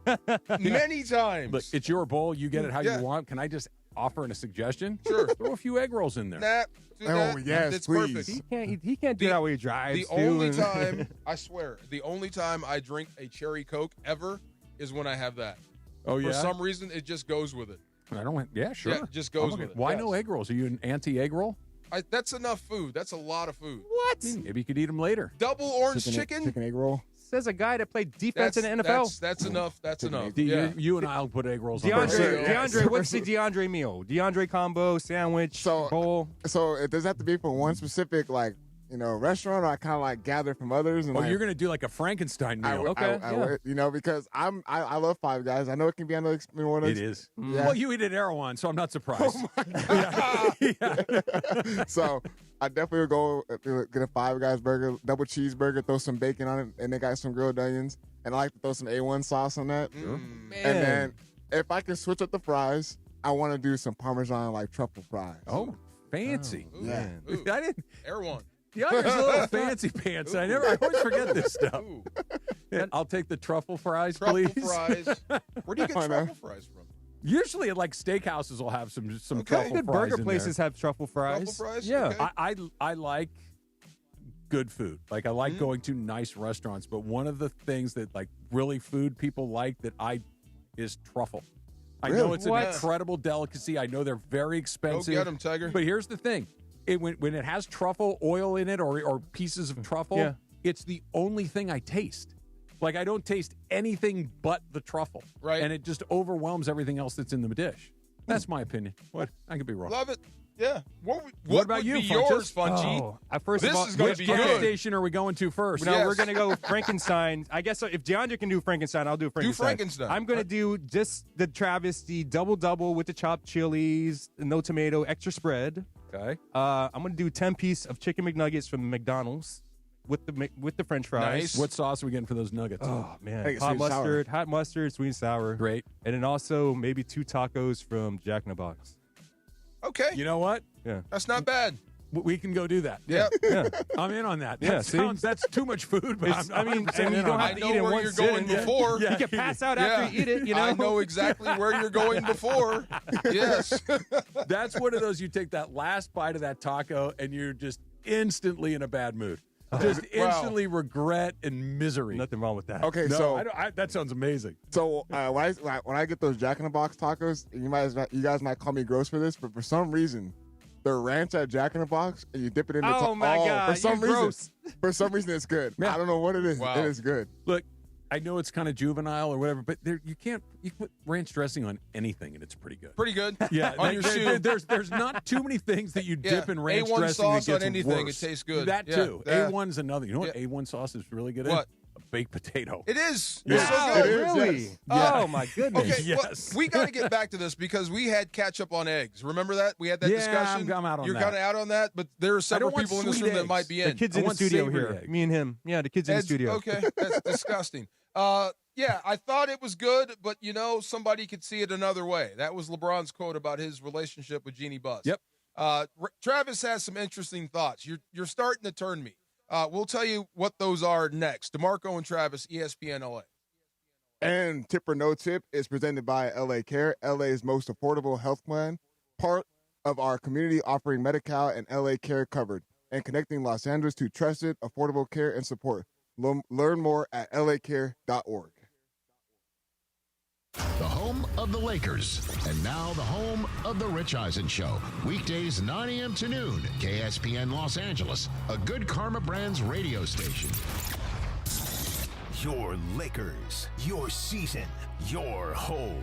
couple too. Yes. Many times. Look, it's your bowl. You get it how Yeah. you want. Can I just offer a suggestion? Sure. Throw a few egg rolls in there. Nah, do that. Oh, yes, It's please. perfect. He can't do that while he drives. The too, only and- time, I swear, the only time I drink a cherry Coke ever is when I have that. Oh, yeah? For some reason, it just goes with it. I don't. Yeah, sure. Yeah, it just goes I'm with it. Why Yes. no egg rolls? Are you an anti-egg roll? That's enough food. That's a lot of food. What? Maybe you could eat them later. Double orange chicken? Chicken egg roll. Says a guy that played defense in the NFL. That's enough. That's enough. You and I'll put egg rolls on. DeAndre, what's the DeAndre meal? DeAndre combo, sandwich, bowl. So it does have to be for one specific, restaurant, or I kind of gather from others. And you're going to do like a Frankenstein meal. Because I love Five Guys. I know it can be one of those. It is. Yeah. Well, you eat at Erewhon, so I'm not surprised. So I definitely would go get a Five Guys burger, double cheeseburger, throw some bacon on it, and they got some grilled onions. And I like to throw some A1 sauce on that. And then if I can switch up the fries, I want to do some Parmesan truffle fries. Oh, fancy. Ooh. Yeah. Ooh. I didn't. Erewhon. DeAndre's a little fancy pants. I always forget this stuff. Ooh. Yeah, I'll take the truffle fries, Truffle please. fries. Where do you get truffle fries from? Usually, at steakhouses will have some Okay. truffle Good fries. burger in places there. have truffle fries. Truffle fries? Yeah. Okay. I like good food. I like going to nice restaurants, but one of the things that really food people like is truffle. I know it's an incredible delicacy. I know they're very expensive. Go get them, Tiger. But here's the thing. When it has truffle oil in it or pieces of truffle, it's the only thing I taste. I don't taste anything but the truffle. Right. And it just overwhelms everything else that's in the dish. That's my opinion. What? I could be wrong. Love it. Yeah. What about would you, be Funches? yours, Funchy? First of all, This is going to Which be gas good. station are we going to first? No, Yes. we're going to go Frankenstein. I guess if DeAndre can do Frankenstein, I'll do Frankenstein. Frankenstein. I'm going to do just the Travis, the double with the chopped chilies, no tomato, extra spread. Okay. I'm going to do 10 piece of chicken McNuggets from McDonald's with the French fries. Nice. What sauce are we getting for those nuggets? Oh, man. Hey, Hot mustard, sweet and sour. Great. And then also maybe 2 tacos from Jack in the Box. Okay. You know what? Yeah. That's not bad. We can go do that. Yep. Yeah. I'm in on that. Yeah, That's too much food, but It's- I'm I mean, in and you on don't it. have I to know eat in where one you're going sitting. before. You can pass out after you eat it, I know exactly where you're going before. Yes. That's one of those you take that last bite of that taco and you're just instantly in a bad mood. Just instantly regret and misery. Nothing wrong with that. Okay, No, so that sounds amazing. So when I get those Jack in the Box tacos, you guys might call me gross for this, but for some reason, the ranch at Jack in the Box, and you dip it in the Oh, my God, For some you're reason, gross. for some reason, it's good. Yeah. I don't know what it is. Wow. It is good. Look, I know it's kind of juvenile or whatever, but you put ranch dressing on anything and it's pretty good. Pretty good. Yeah, On your shoe. there's not too many things that you dip in ranch A1 dressing sauce that gets on anything, worse. it tastes good. That Yeah, too. that- A1's another. You know what A1 sauce is really good What? at? A baked potato. It is. Yeah. It's so Wow, good. It is, really? yes. Oh, my goodness. Okay, Yes. well, we got to get back to this because we had ketchup on eggs. Remember that? We had that Yeah, discussion. I'm out on You're that. kind of out on that, but there are several want people in this sweet room that eggs. might be The in. kids I in the want studio savory here. egg. Me and him. Yeah, the kids in the Ed's- studio. Okay, that's disgusting. Yeah, I thought it was good, but somebody could see it another way. That was LeBron's quote about his relationship with Jeannie Buss. Yep. Travis has some interesting thoughts. You're starting to turn me. We'll tell you what those are next. DeMarco and Travis, ESPN LA. And Tip or No Tip is presented by LA Care, LA's most affordable health plan, part of our community offering Medi-Cal and LA Care covered, and connecting Los Angeles to trusted, affordable care and support. Learn more at lacare.org. The home of the Lakers, and now the home of the Rich Eisen Show. Weekdays 9 a.m. to noon, KSPN Los Angeles, a Good Karma Brands radio station. Your Lakers, your season, your home.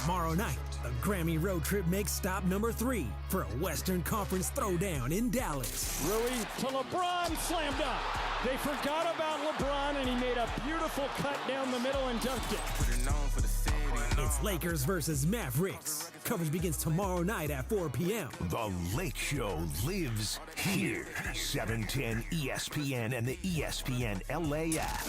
Tomorrow night, The Grammy road trip makes stop number 3 for a Western Conference throwdown in Dallas. Rui to LeBron, slam dunk. They forgot about LeBron, and he made a beautiful cut down the middle and dunked it. It's Lakers versus Mavericks. Coverage begins tomorrow night at 4 p.m. The Lake Show lives here. 710 ESPN and the ESPN LA app.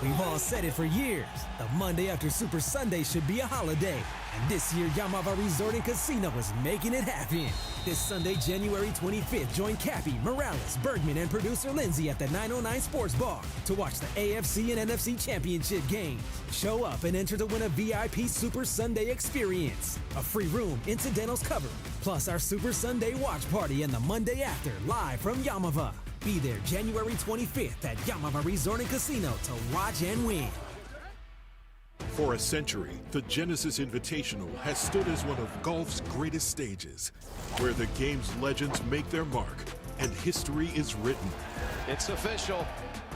We've all said it for years. The Monday after Super Sunday should be a holiday. And this year, Yamava Resort and Casino is making it happen. This Sunday, January 25th, join Cappy, Morales, Bergman, and producer Lindsay at the 909 Sports Bar to watch the AFC and NFC Championship games. Show up and enter to win a VIP Super Sunday experience. A free room, incidentals covered, plus our Super Sunday watch party and the Monday after, live from Yamava. Be there January 25th at Yamava Resort and Casino to watch and win. For a century, the Genesis Invitational has stood as one of golf's greatest stages, where the game's legends make their mark and history is written. It's official.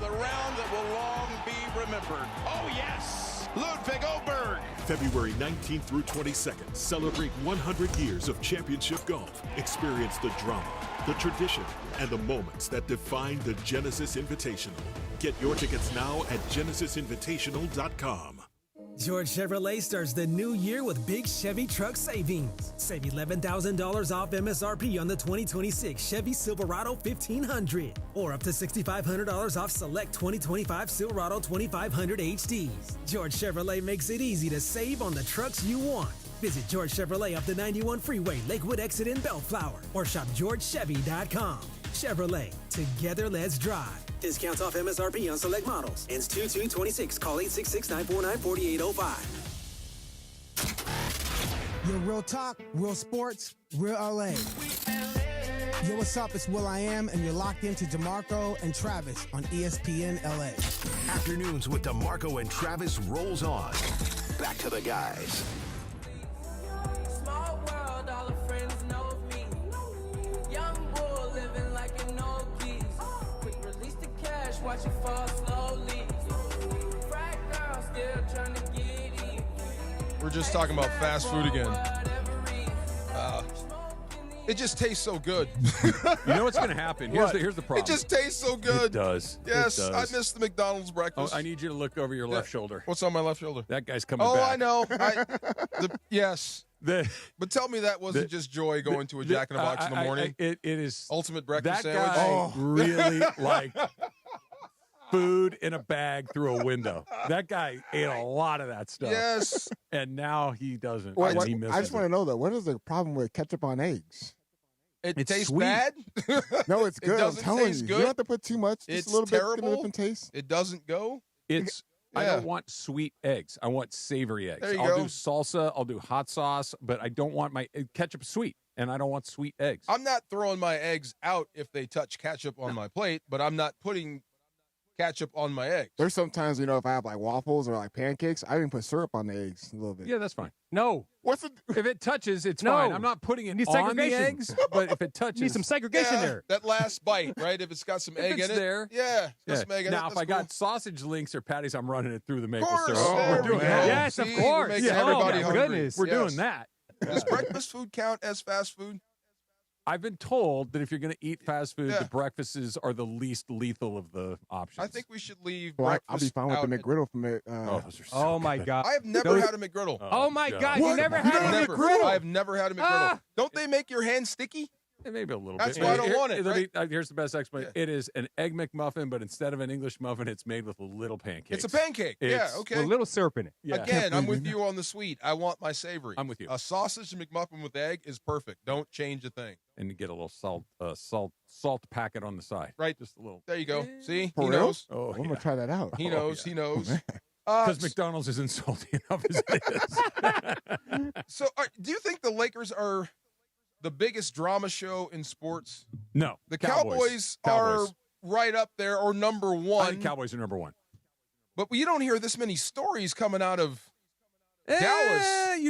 The round that will long be remembered. Oh, yes! Ludwig Oberg. February 19th through 22nd, celebrate 100 years of championship golf. Experience the drama, the tradition, and the moments that define the Genesis Invitational. Get your tickets now at genesisinvitational.com. George Chevrolet starts the new year with big Chevy truck savings. Save $11,000 off MSRP on the 2026 Chevy Silverado 1500, or up to $6,500 off select 2025 Silverado 2500 HDs. George Chevrolet makes it easy to save on the trucks you want. Visit George Chevrolet up the 91 Freeway, Lakewood exit in Bellflower, or shop GeorgeChevy.com. Chevrolet, together let's drive. Discounts off MSRP on select models. Ends 2/2/26. Call 866-949-4805. Yo, real talk, real sports, real LA. Yo, what's up? It's Will I Am, and you're locked into DeMarco and Travis on ESPN LA. Afternoons with DeMarco and Travis rolls on. Back to the guys. Small world, all the friends know of me. Young bull living like an old geese. Quick release the cash, watch it fall slowly. Frat girl still trying to get in. We're just talking about fast food again. It just tastes so good. You know what's going to happen? Here's the problem. It just tastes so good. It does. Yes, it does. I miss the McDonald's breakfast. Oh, I need you to look over your left shoulder. What's on my left shoulder? That guy's coming back. Oh, I know. Yes. But tell me that wasn't just joy going to a Jack in the Box in the morning. It is. Ultimate breakfast that sandwich. Guy really liked food in a bag through a window. That guy ate a lot of that stuff. Yes. And now he doesn't. Well, He misses I just want to know, though, what is the problem with ketchup on eggs? It tastes sweet. bad. No, it's good. It doesn't I'm telling taste you. good. You don't have to put too much. Just It's a little terrible. bit, get a different taste. It doesn't go. I don't want sweet eggs. I want savory eggs. There you I'll go. do salsa. I'll do hot sauce, but I don't want my ketchup sweet, and I don't want sweet eggs. I'm not throwing my eggs out if they touch ketchup on my plate, but I'm not putting ketchup on my eggs. There's sometimes, if I have like waffles or like pancakes, I even put syrup on the eggs a little bit. Yeah, that's fine. No. If it touches, it's No. fine. I'm not putting it Need on the segregation. eggs, but if it touches, Need some segregation there. That last bite, right? If it's got some egg it's in it. there. Yeah. It's got Yeah. some egg in Now, it. if I got sausage links or patties, I'm running it through the maple course. syrup. There We're we doing go. that. Yes, of See, course. We're making Yeah. everybody Oh, my hungry. goodness. We're Yes. doing that. Does breakfast food count as fast food? I've been told that if you're going to eat fast food, Yeah. the breakfasts are the least lethal of the options. I think we should leave Well, breakfast I'll be fine with out. the McGriddle from it. those are so Oh, my good. God. I have never had a McGriddle. Oh, my God. You What? never You had a Never. McGriddle? I have never had a McGriddle. Ah. Don't they make your hands sticky? Maybe a little That's bit. why I don't want it, let me- right? here's the best explanation. Yeah. It is an egg McMuffin, but instead of an English muffin, it's made with little pancakes. It's a pancake. Yeah, It's- okay. With a little syrup in it. Yeah. Again, I'm with you on the sweet. I want my savory. I'm with you. A sausage McMuffin with egg is perfect. Don't change a thing. And you get a little salt packet on the side. Right. Just a little. There you go. See? For He real? knows. Oh, I'm going to try that out. He knows. yeah. He knows. Because McDonald's isn't salty enough as it is. So, do you think the Lakers are the biggest drama show in sports? No. The Cowboys are right up there, or number I one. think Cowboys are number one. But you don't hear this many stories coming out of Dallas.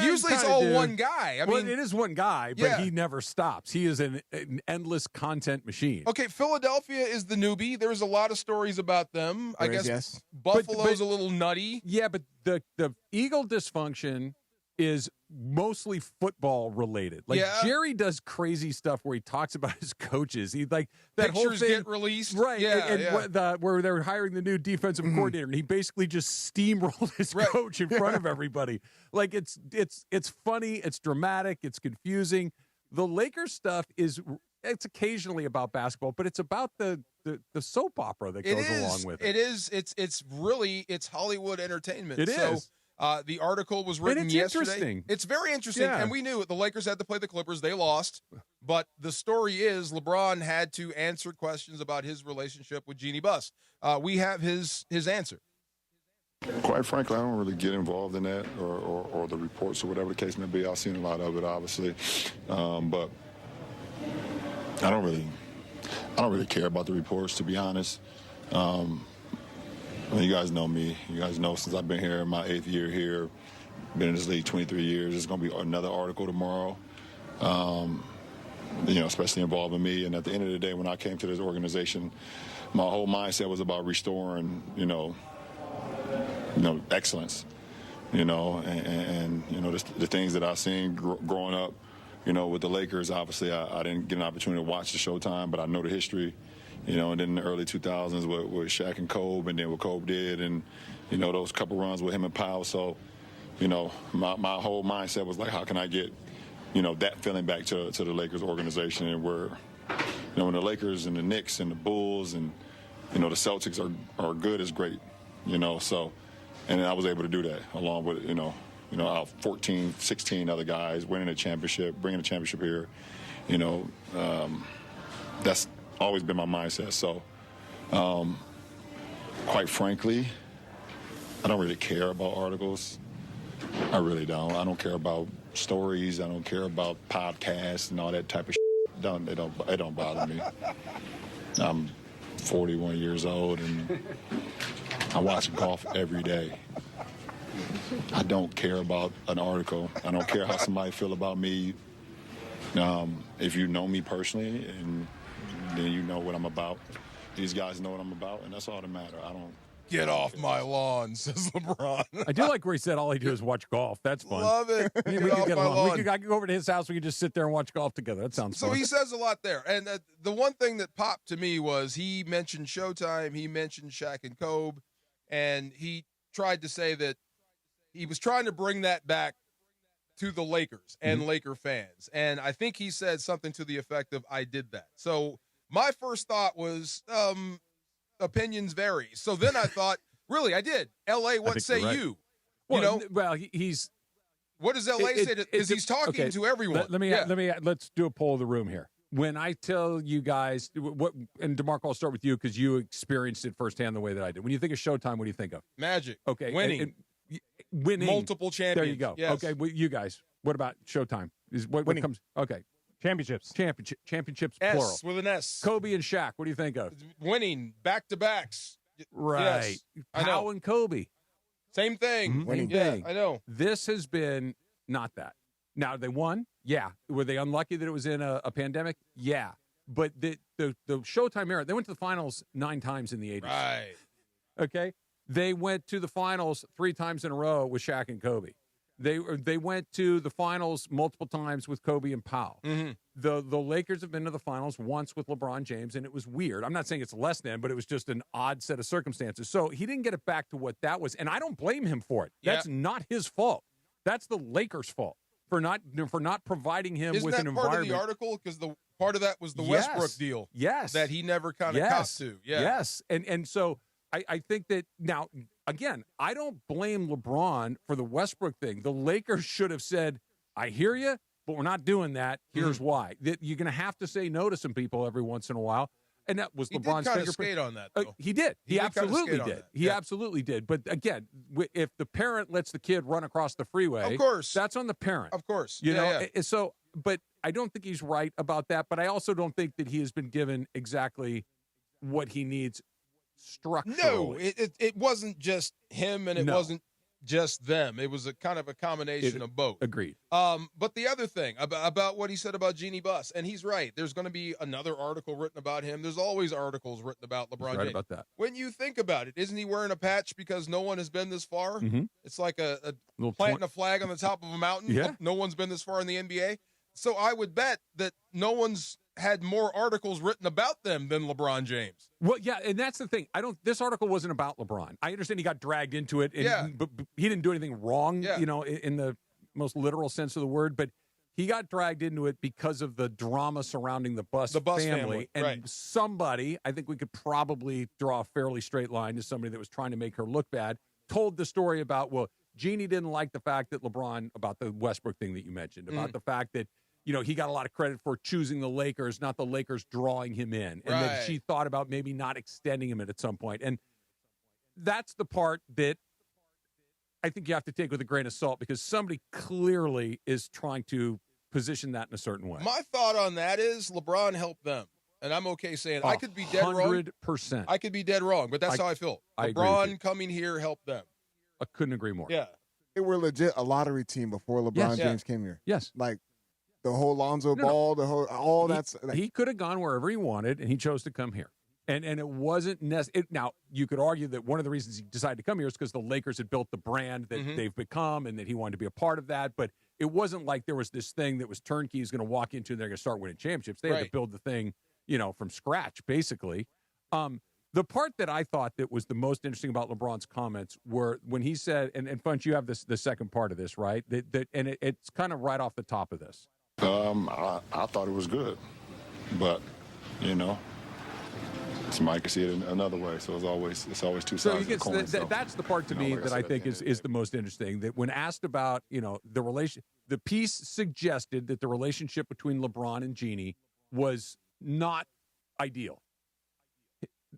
Usually it's all one guy. I mean, it is one guy, but yeah. he never stops. He is an endless content machine. Okay, Philadelphia is the newbie. There's a lot of stories about them. I guess yes. Buffalo's But- a little nutty. Yeah, but the Eagle dysfunction is mostly football related. Like Jerry does crazy stuff where he talks about his coaches. He like that Pictures whole thing get released, right? Where they're hiring the new defensive coordinator, and he basically just steamrolled his coach in front of everybody. Like it's funny, it's dramatic, it's confusing. The Lakers stuff it's occasionally about basketball, but it's about the soap opera that goes along with it. It is. It's Hollywood entertainment. It is. The article was written yesterday. Interesting. It's very interesting, and we knew it. The Lakers had to play the Clippers. They lost, but the story is LeBron had to answer questions about his relationship with Jeannie Buss. We have his answer. Quite frankly, I don't really get involved in that or the reports or whatever the case may be. I've seen a lot of it, obviously, but I don't really care about the reports, to be honest. You guys know me. You guys know since I've been here in my 8th year here, been in this league 23 years. There's going to be another article tomorrow, especially involving me. And at the end of the day, when I came to this organization, my whole mindset was about restoring, excellence, and the things that I've seen growing up, with the Lakers. Obviously, I didn't get an opportunity to watch the Showtime, but I know the history. And then in the early 2000s with Shaq and Kobe, and then what Kobe did, and, those couple runs with him and Powell. So, my whole mindset was like, how can I get, that feeling back to the Lakers organization, and where, when the Lakers and the Knicks and the Bulls and, the Celtics are good is great, So, and I was able to do that along with, our 14, 16 other guys winning a championship, bringing a championship here, that's always been my mindset. So, quite frankly, I don't really care about articles. I really don't. I don't care about stories. I don't care about podcasts and all that type of shit. It don't bother me. I'm 41 years old, and I watch golf every day. I don't care about an article. I don't care how somebody feel about me. If you know me personally, and then you know what I'm about. These guys know what I'm about, and that's all that matters. I don't get off my lawn, says LeBron. I do like where he said all he do is watch golf. That's fun. Love it. We could get along. I could go over to his house. We could just sit there and watch golf together. That sounds fun. So he says a lot there. And the one thing that popped to me was he mentioned Showtime. He mentioned Shaq and Kobe. And he tried to say that he was trying to bring that back to the Lakers and Laker fans. And I think he said something to the effect of, I did that. So my first thought was, opinions vary. So then I thought, really, I did. L.A., what say you? Well, he's. What does L.A. say? Because he's talking to everyone. Let's do a poll of the room here. When I tell you guys and DeMarco, I'll start with you because you experienced it firsthand the way that I did. When you think of Showtime, what do you think of? Magic. Okay, winning, winning, multiple champions. There you go. Yes. Okay, you guys. What about Showtime? What comes? Okay. Championships. Championships, S plural. With an S. Kobe and Shaq, what do you think of? Winning, back-to-backs. Right. Yes, Powell and Kobe. Same thing. Winning. Yeah, I know. This has been not that. Now, they won? Yeah. Were they unlucky that it was in a pandemic? Yeah. But the Showtime era, they went to the finals 9 times in the 80s. Right. Okay? They went to the finals 3 times in a row with Shaq and Kobe. They went to the finals multiple times with Kobe and Powell. Mm-hmm. The Lakers have been to the finals once with LeBron James, and it was weird. I'm not saying it's less than, but it was just an odd set of circumstances. So he didn't get it back to what that was, and I don't blame him for it. That's not his fault. That's the Lakers' fault for not providing him with an environment. Isn't that part of the article? Because the part of that was the Westbrook deal. Yes. That he never kind of copped to. Yeah. Yes. And so I think that now, again, I don't blame LeBron for the Westbrook thing. The Lakers should have said, I hear you, but we're not doing that. Here's why. That you're going to have to say no to some people every once in a while. And that was LeBron's fingerprint. He did kind of skate on that, though. He did. He absolutely did. He absolutely did. But again, if the parent lets the kid run across the freeway, of course, that's on the parent. Of course. You know. So, but I don't think he's right about that. But I also don't think that he has been given exactly what he needs structurally. No, it wasn't just him, and it wasn't just them. It was a kind of a combination of both. Agreed. But the other thing about what he said about Jeannie Buss, and he's right. There's going to be another article written about him. There's always articles written about LeBron James. Right about that. When you think about it, isn't he wearing a patch because no one has been this far? Mm-hmm. It's like a planting a flag on the top of a mountain. Yeah. No one's been this far in the NBA. So I would bet that no one's had more articles written about them than LeBron James. Well, yeah, and that's the thing. This article wasn't about LeBron. I understand he got dragged into it, but he didn't do anything wrong, in the most literal sense of the word, but he got dragged into it because of the drama surrounding the Buss family. And somebody, I think we could probably draw a fairly straight line to somebody that was trying to make her look bad, told the story about, well, Jeannie didn't like the fact that LeBron, about the Westbrook thing that you mentioned, about the fact that he got a lot of credit for choosing the Lakers, not the Lakers drawing him in. And that she thought about maybe not extending him at some point. And that's the part that I think you have to take with a grain of salt, because somebody clearly is trying to position that in a certain way. My thought on that is LeBron helped them. And I'm okay saying I could be dead wrong. 100%. I could be dead wrong, but that's how I feel. LeBron coming here helped them. I couldn't agree more. Yeah. They were legit a lottery team before LeBron James came here. Yes. Like, the whole Lonzo Ball, the whole, all that's. He could have gone wherever he wanted, and he chose to come here. And it wasn't necessary. Now, you could argue that one of the reasons he decided to come here is because the Lakers had built the brand that they've become, and that he wanted to be a part of that. But it wasn't like there was this thing that was turnkey, he's going to walk into and they're going to start winning championships. They had to build the thing, from scratch, basically. The part that I thought that was the most interesting about LeBron's comments were when he said, and Funch, you have the second part of this, right? It's kind of right off the top of this. I thought it was good, but somebody can see it in another way. So it's always two sides of the coin. That's the part to me that I think is the most interesting. That when asked about the relation, the piece suggested that the relationship between LeBron and Jeannie was not ideal.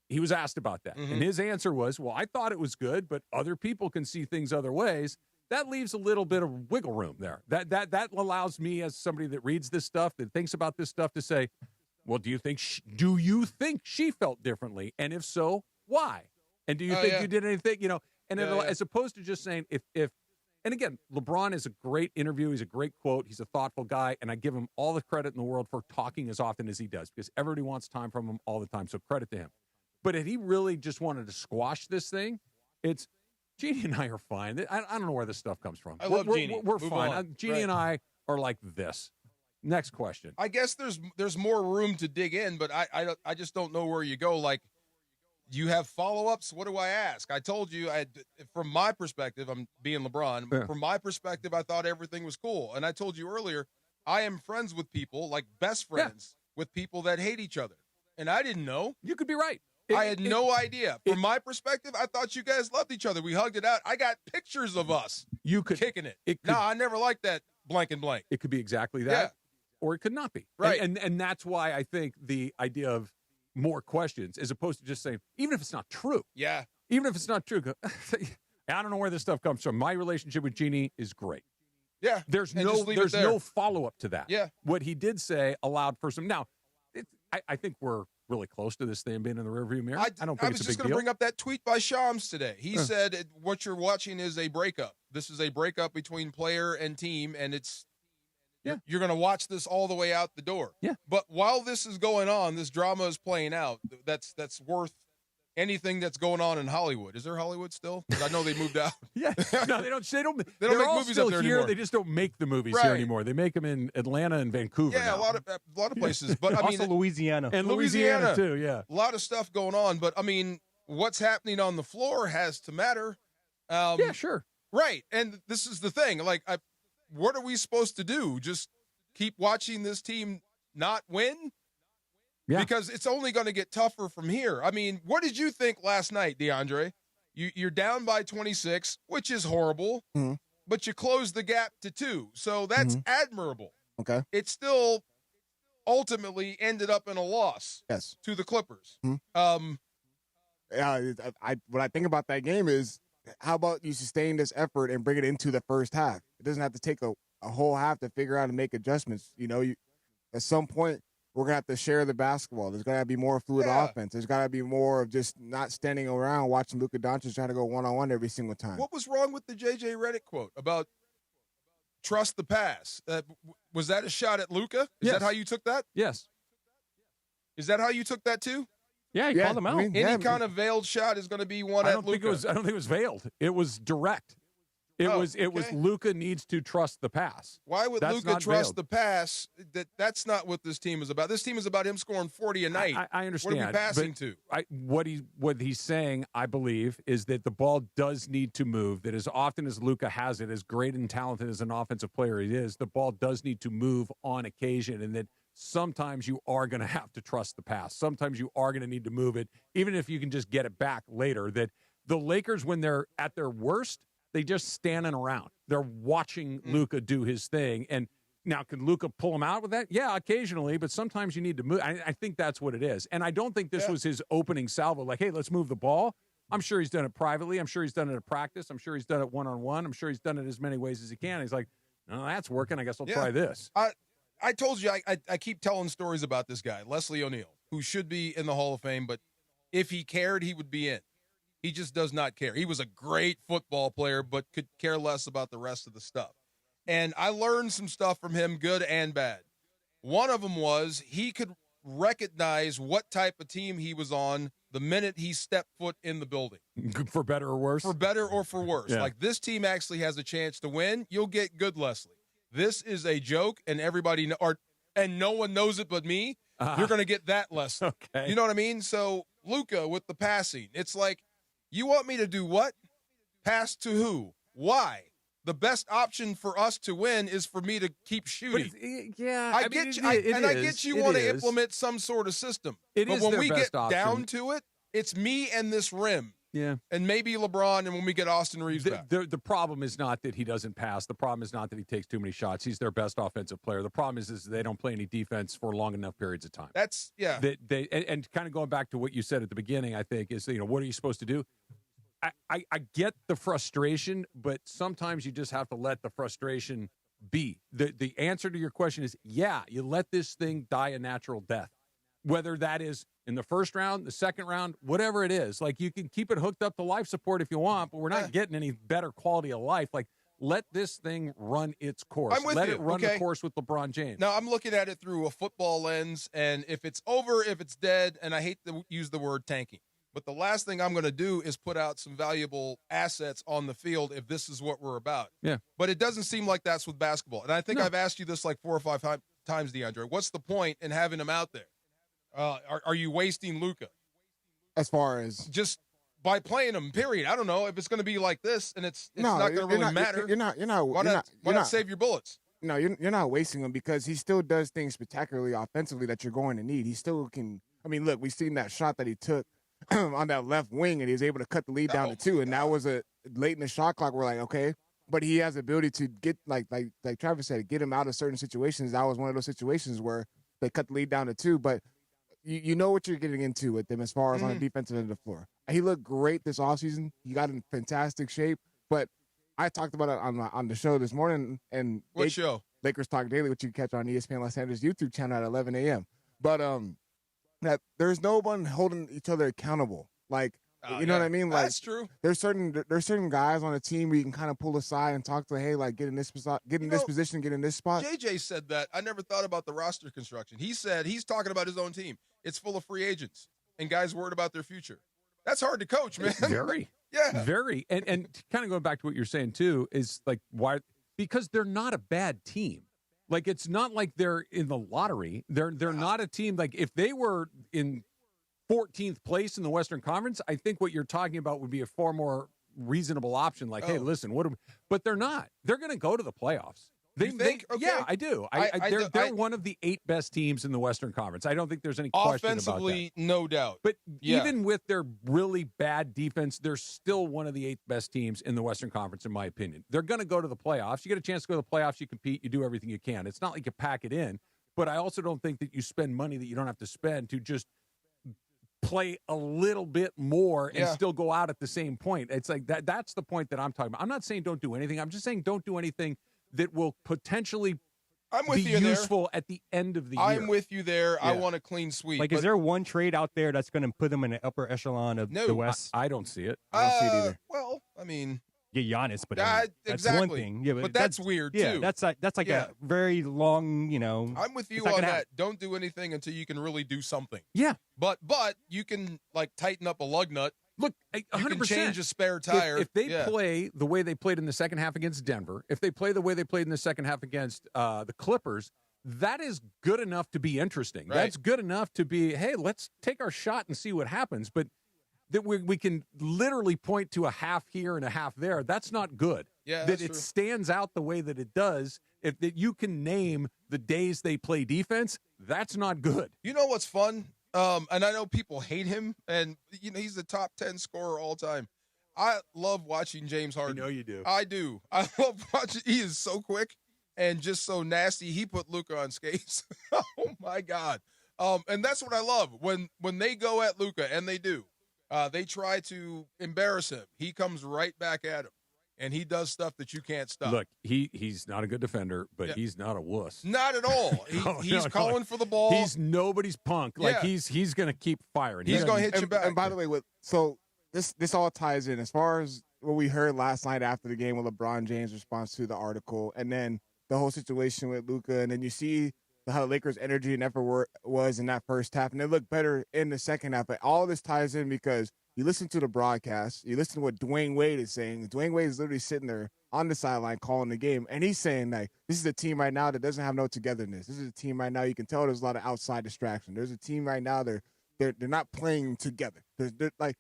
He was asked about that, and his answer was, "Well, I thought it was good, but other people can see things other ways." That leaves a little bit of wiggle room there. That allows me, as somebody that reads this stuff, that thinks about this stuff, to say, well, do you think she felt differently? And if so, why? And do you think you did anything, as opposed to just saying if and again, LeBron is a great interview. He's a great quote. He's a thoughtful guy. And I give him all the credit in the world for talking as often as he does, because everybody wants time from him all the time. So credit to him. But if he really just wanted to squash this thing, it's, Jeannie and I are fine. I don't know where this stuff comes from. I love Jeannie. We're fine. Jeannie and I are like this. Next question. I guess there's more room to dig in, but I just don't know where you go. Like, you have follow-ups. What do I ask? I told you, from my perspective, I'm being LeBron. Yeah. From my perspective, I thought everything was cool. And I told you earlier, I am friends with people, like best friends, with people that hate each other. And I didn't know. You could be right. I had no idea. From my perspective, I thought you guys loved each other. We hugged it out. I got pictures of us kicking it. I never liked that blank and blank. It could be exactly that, or it could not be. Right. And that's why I think the idea of more questions, as opposed to just saying, even if it's not true. Yeah. Even if it's not true, I don't know where this stuff comes from. My relationship with Jeannie is great. Yeah. There's no follow-up to that. Yeah. What he did say allowed for some. Now, I think we're really close to this thing being in the rearview mirror. I don't think it's a big deal. I was just going to bring up that tweet by Shams today. He said, what you're watching is a breakup. This is a breakup between player and team, and you're going to watch this all the way out the door. Yeah. But while this is going on, this drama is playing out, that's worth anything that's going on in Hollywood. Is there Hollywood still? Because I know they moved out. Yeah. No, they don't. They don't they're make all movies still up there here. anymore. They just don't make the movies here anymore. They make them in Atlanta and Vancouver. Yeah, now. a lot of places. But I mean, also Louisiana. And Louisiana too. Yeah. A lot of stuff going on. But I mean, what's happening on the floor has to matter. Yeah, sure. Right. And this is the thing. Like, what are we supposed to do? Just keep watching this team not win? Yeah. Because it's only going to get tougher from here. I mean, what did you think last night, DeAndre? You're down by 26, which is horrible, but you closed the gap to 2. So that's admirable. Okay. It still ultimately ended up in a loss to the Clippers. What I think about that game is, how about you sustain this effort and bring it into the first half? It doesn't have to take a whole half to figure out and make adjustments. At some point, we're going to have to share the basketball. There's got to be more fluid offense. There's got to be more of just not standing around watching Luka Doncic try to go one-on-one every single time. What was wrong with the J.J. Redick quote about trust the pass? Was that a shot at Luka? Is that how you took that? Yes. Is that how you took that too? Yeah, he called him out. Any kind of veiled shot is going to be one at Luka. I don't think it was veiled. It was direct. It was Luka needs to trust the pass. Why would Luka trust the pass? That's not what this team is about. This team is about him scoring 40 a night. I understand. What are we passing to? What he's saying, I believe, is that the ball does need to move, that as often as Luka has it, as great and talented as an offensive player he is, the ball does need to move on occasion, and that sometimes you are going to have to trust the pass. Sometimes you are going to need to move it, even if you can just get it back later. That the Lakers, when they're at their worst, they just standing around. They're watching Luka do his thing. And now, can Luka pull him out with that? Yeah, occasionally, but sometimes you need to move. I think that's what it is. And I don't think this was his opening salvo, like, hey, let's move the ball. I'm sure he's done it privately. I'm sure he's done it at practice. I'm sure he's done it one-on-one. I'm sure he's done it as many ways as he can. He's like, no, that's working. I guess I'll try this. I told you, I keep telling stories about this guy, Leslie O'Neal, who should be in the Hall of Fame, but if he cared, he would be in. He just does not care. He was a great football player, but could care less about the rest of the stuff. And I learned some stuff from him, good and bad. One of them was he could recognize what type of team he was on the minute he stepped foot in the building. For better or worse? For better or for worse. Yeah. Like, this team actually has a chance to win. You'll get good, Leslie. This is a joke, and everybody and no one knows it but me. You're going to get that lesson. Okay. You know what I mean? So, Luka with the passing, it's like, you want me to do what? Pass to who? Why? The best option for us to win is for me to keep shooting. I get you want to implement some sort of system. But when we get down to it, it's me and this rim. Yeah. And maybe LeBron, and when we get Austin Reeves back. The problem is not that he doesn't pass. The problem is not that he takes too many shots. He's their best offensive player. The problem is they don't play any defense for long enough periods of time. That's, yeah. And kind of going back to what you said at the beginning, I think, is, what are you supposed to do? I get the frustration, but sometimes you just have to let the frustration be. The answer to your question is, yeah, you let this thing die a natural death. Whether that is in the first round, the second round, whatever it is. Like, you can keep it hooked up to life support if you want, but we're not getting any better quality of life. Like, let this thing run its course. I'm with let you. it run the course with LeBron James. Now, I'm looking at it through a football lens, and if it's over, if it's dead, and I hate to use the word tanking, but the last thing I'm going to do is put out some valuable assets on the field if this is what we're about. Yeah. But it doesn't seem like that's with basketball. And I think I've asked you this like 4 or 5 times, DeAndre. What's the point in having him out there? Are you wasting Luka? As far as just by playing him, period. I don't know if it's going to be like this, and it's not going to really matter. You're not. Why not save your bullets? No, you're not wasting him because he still does things spectacularly offensively that you're going to need. He still can. I mean, look, we've seen that shot that he took on that left wing, and he was able to cut the lead down to 2. And that was a late in the shot clock. We're like, okay, but he has the ability to get like Travis said, get him out of certain situations. That was one of those situations where they cut the lead down to 2, but. You know what you're getting into with him as far as on the defensive end of the floor. He looked great this offseason. He got in fantastic shape. But I talked about it on the show this morning. And what show? Lakers Talk Daily, which you can catch on ESPN Los Angeles YouTube channel at 11 a.m. But that there's no one holding each other accountable. Like, you know what I mean? Like, that's true. There's certain guys on the team where you can kind of pull aside and talk to, hey, like, get in this position, get in this spot. JJ said that. I never thought about the roster construction. He said he's talking about his own team. It's full of free agents and guys worried about their future. That's hard to coach, man. Very. Yeah. Very. And kind of going back to what you're saying, too, is like, why? Because they're not a bad team. Like, it's not like they're in the lottery. They're not a team. Like, if they were in 14th place in the Western Conference, I think what you're talking about would be a far more reasonable option. Like, hey, listen, but they're not. They're going to go to the playoffs. You think? Okay. Yeah, I do. They're one of the 8 best teams in the Western Conference. I don't think there's any question about that. Offensively, no doubt. But even with their really bad defense, they're still one of the 8 best teams in the Western Conference, in my opinion. They're going to go to the playoffs. You get a chance to go to the playoffs, you compete, you do everything you can. It's not like you pack it in, but I also don't think that you spend money that you don't have to spend to just play a little bit more and still go out at the same point. It's like that's the point that I'm talking about. I'm not saying don't do anything. I'm just saying don't do anything that will potentially I'm with be you there. useful at the end of the year. I'm with you there. Yeah. I want a clean sweep. Like, is there one trade out there that's going to put them in the upper echelon of the West? I don't see it. I don't see it either. Well, I mean, Giannis, but exactly. that's one thing. Yeah, but that's weird too. Yeah, that's like a very long, I'm with you on that. Don't do anything until you can really do something. Yeah. But you can like tighten up a lug nut. Look, 100%. You can change a spare tire. If they play the way they played in the second half against Denver, if they play the way they played in the second half against the Clippers, that is good enough to be interesting. Right. That's good enough to be, hey, let's take our shot and see what happens. But that we can literally point to a half here and a half there. That's not good. Yeah, that that's it true. stands out the way that it does. If that you can name the days they play defense, that's not good. You know what's fun? And I know people hate him, and he's the top 10 scorer all time. I love watching James Harden. I know you do. I do. I love watching. He is so quick and just so nasty. He put Luka on skates. Oh my God. And that's what I love when they go at Luka, and they do. They try to embarrass him. He comes right back at him, and he does stuff that you can't stop. Look, he's not a good defender, but he's not a wuss. Not at all. He's calling for the ball. He's nobody's punk. Like he's going to keep firing. He's going to hit you back. And by the way, this all ties in as far as what we heard last night after the game with LeBron James' response to the article, and then the whole situation with Luka, and then you see how the Lakers' energy and effort was in that first half, and they looked better in the second half. But all this ties in because you listen to the broadcast, you listen to what Dwayne Wade is saying. Dwayne Wade is literally sitting there on the sideline calling the game, and he's saying, like, this is a team right now that doesn't have no togetherness. This is a team right now, you can tell there's a lot of outside distraction. There's a team right now, they're not playing together. They're like,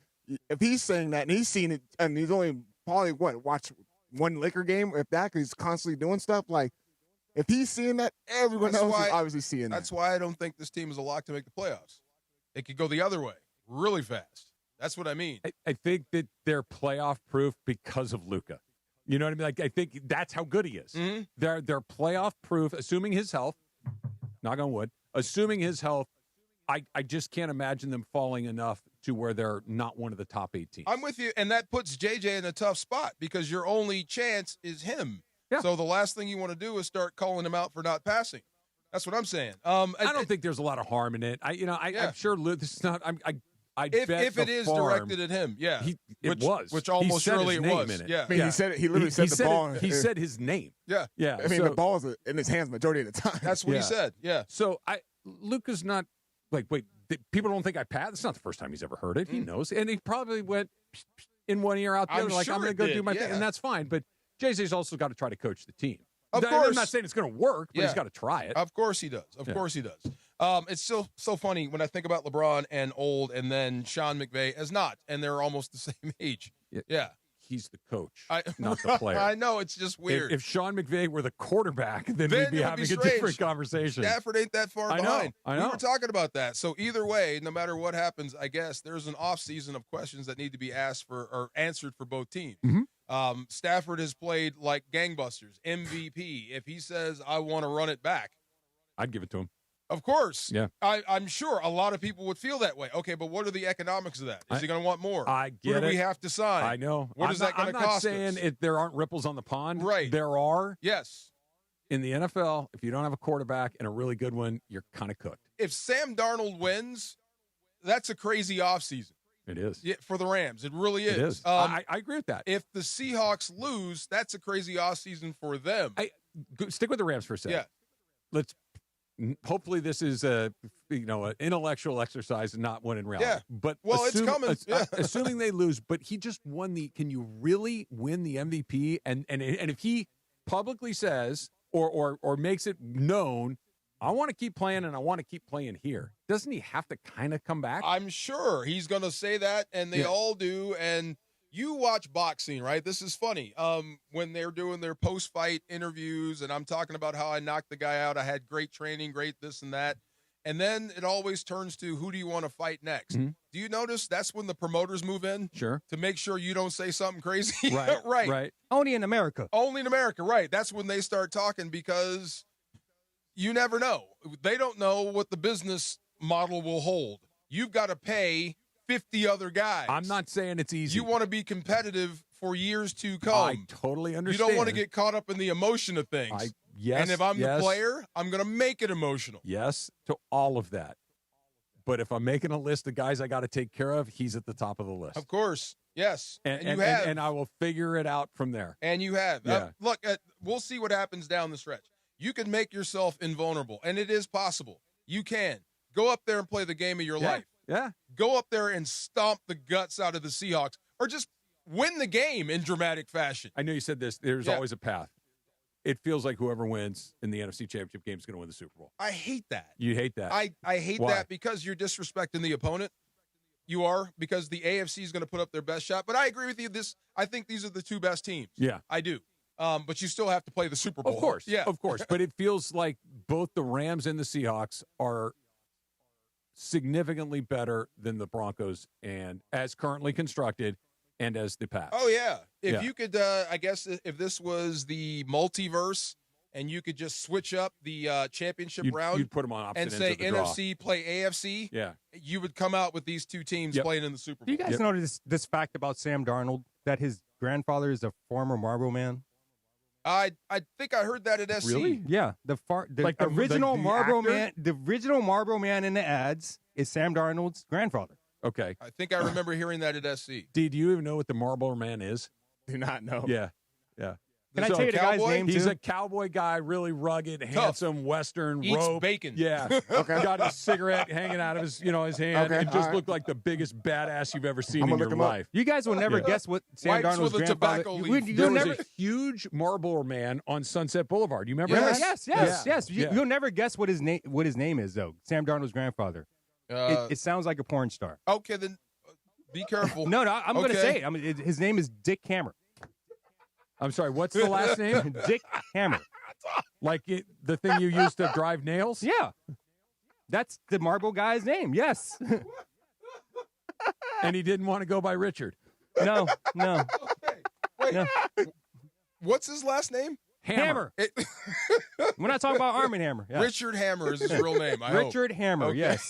if he's saying that, and he's seen it, and he's only probably, watch one Laker game, if that, because he's constantly doing stuff, like, if he's seeing that, everyone else is obviously seeing that. That's why I don't think this team is a lock to make the playoffs. It could go the other way really fast. That's what I mean. I think that they're playoff proof because of Luka. You know what I mean? Like, I think that's how good he is. Mm-hmm. They're playoff proof, assuming his health, knock on wood, assuming his health. I just can't imagine them falling enough to where they're not one of the top 8 teams. I'm with you, and that puts JJ in a tough spot because your only chance is him. Yeah. So the last thing you want to do is start calling him out for not passing. That's what I'm saying. I don't think there's a lot of harm in it. I'm sure this is not. If it is directed at him, which almost surely it was. It. Yeah, I mean, he said it. He literally said the ball. He said his name. Yeah, yeah. I mean, the ball's in his hands majority of the time. That's what he said. Yeah. So Luka's not like, wait, people don't think I passed. It's not the first time he's ever heard it. He knows, and he probably went in one ear out the other. Like, I'm going to go do my thing, and that's fine. But JJ's also got to try to coach the team. Of course. I'm not saying it's going to work, but he's got to try it. Of course he does. Of course he does. It's still so funny when I think about LeBron and old and then Sean McVay as not, and they're almost the same age. Yeah. He's the coach, not the player. I know. It's just weird. If Sean McVay were the quarterback, then we'd be having a different conversation. Stafford ain't that far behind. I know. We were talking about that. So either way, no matter what happens, I guess there's an offseason of questions that need to be asked for or answered for both teams. Mm-hmm. Stafford has played like gangbusters, MVP. If he says, I want to run it back, I'd give it to him. Of course. Yeah. I'm sure a lot of people would feel that way. Okay, but what are the economics of that? Is he going to want more? I get Who do it. we have to sign? I know. What is that going to cost us? I'm not saying there aren't ripples on the pond. Right. There are. Yes. In the NFL, if you don't have a quarterback and a really good one, you're kind of cooked. If Sam Darnold wins, that's a crazy offseason. It is. Yeah, for the Rams. It really is. It is. I agree with that. If the Seahawks lose, that's a crazy offseason for them. Stick with the Rams for a second. Yeah. Hopefully this is an intellectual exercise and not one in reality. Yeah. But it's coming. Assuming they lose, but he just won can you really win the MVP? And if he publicly says or makes it known, I want to keep playing and I want to keep playing here, doesn't he have to kind of come back? I'm sure he's going to say that, and they all do. And you watch boxing, right? This is funny. When they're doing their post-fight interviews, and I'm talking about how I knocked the guy out, I had great training, great this and that. And then it always turns to who do you want to fight next? Mm-hmm. Do you notice that's when the promoters move in? Sure. To make sure you don't say something crazy? Right. Right. Only in America. Only in America, right. That's when they start talking because you never know. They don't know what the business model will hold. You've got to pay 50 other guys. I'm not saying it's easy. You want to be competitive for years to come. I totally understand. You don't want to get caught up in the emotion of things. yes. And if I'm the player, I'm going to make it emotional. Yes to all of that. But if I'm making a list of guys I got to take care of, he's at the top of the list. Of course. Yes. And you have. And I will figure it out from there. And you have. Yeah. Look, we'll see what happens down the stretch. You can make yourself invulnerable, and it is possible. You can. Go up there and play the game of your life. Yeah. Go up there and stomp the guts out of the Seahawks, or just win the game in dramatic fashion. I know you said this. There's always a path. It feels like whoever wins in the NFC Championship game is going to win the Super Bowl. I hate that. You hate that? I hate that because you're disrespecting the opponent. You are, because the AFC is going to put up their best shot. But I agree with you. I think these are the two best teams. Yeah. I do. But you still have to play the Super Bowl. Of course. Yeah. Of course. But it feels like both the Rams and the Seahawks are significantly better than the Broncos, and as currently constructed, and as the Pats. Oh, yeah. If you could, I guess, if this was the multiverse and you could just switch up the championship round, you'd put them on opposite and say ends of the draw. NFC play AFC, yeah, you would come out with these two teams playing in the Super Bowl. Do you guys know this fact about Sam Darnold, that his grandfather is a former Marlboro Man? I think I heard that at SC. Really? Yeah, the original Marlboro Man, the original Marlboro Man in the ads is Sam Darnold's grandfather. Okay. I think I remember hearing that at SC. Do you even know what the Marlboro Man is? Do not know. Yeah. Yeah. Can I tell you the guy's name, He's too? a cowboy guy, really rugged, handsome, Western Eats robe. bacon. Yeah. Okay. Got a cigarette hanging out of his, his hand. Okay, It just all looked like the biggest badass you've ever seen I'm in gonna your look him up. life. You guys will never guess what Sam Wipes Darnold's with a grandfather. tobacco You, leaf. you'll There was never. a huge Marlboro Man on Sunset Boulevard. You remember Yes. that? Yes. Yeah. You'll never guess what his name is, though. Sam Darnold's grandfather. It sounds like a porn star. Okay, then be careful. No, I'm going to Okay. say it. I mean, his name is Dick Hammer. I'm sorry, what's the last name? Dick Hammer. Like the thing you used to drive nails? Yeah. That's the Marlboro guy's name. Yes. And he didn't want to go by Richard. No. Okay. Wait. No. What's his last name? Hammer. We're not talking about Arm & Hammer. Yeah. Richard Hammer is his real name. I Richard hope. Hammer, Okay. yes.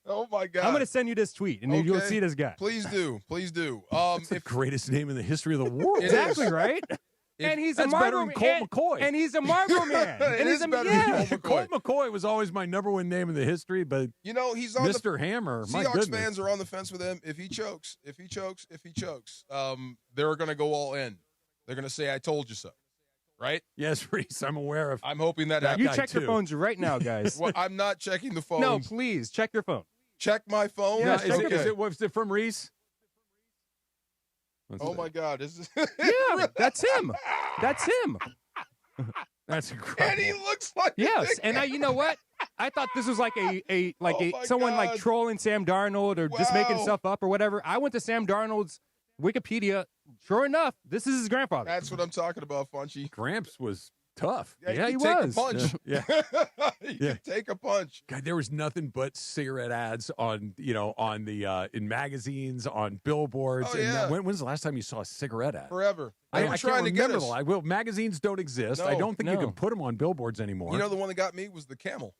Oh, my God. I'm going to send you this tweet, and then you'll Okay. see this guy. Please do. Please do. It's the greatest name in the history of the world. It Exactly, is. right? And he's a That's better Marlboro than Colt McCoy. And he's a Marlboro Man. It and is he's better than Colt Colt McCoy. McCoy was always my number one name in the history, but He's on Mr. Hammer, my Seahawks goodness. fans are on the fence with him. If he chokes, they're going to go all in. They're going to say, I told you so. Right? Yes, Reese, I'm aware of. I'm hoping that That happens. You guy check your too. phones right now, guys. Well, I'm not checking the phone. No, please, check your phone. Check my phone? Yeah, Okay. was it from Reese? Oh, my God. Is this... Yeah, that's him. That's him. That's incredible. And he looks like Yes, and you know what? I thought this was like someone like God. trolling Sam Darnold or just making Wow. stuff up or whatever. I went to Sam Darnold's Wikipedia. Sure enough, this is his grandfather. That's what I'm talking about, Funchy. Gramps was tough. Yeah, he you take was. a punch. Yeah. You Yeah. can take a punch. God, there was nothing but cigarette ads on the in magazines, on billboards. Oh, and yeah. When's the last time you saw a cigarette ad? Forever. They were I trying can't to get remember us. the line. Well, magazines don't exist. I No. don't think you No. can put them on billboards anymore. You know, the one that got me was the camel.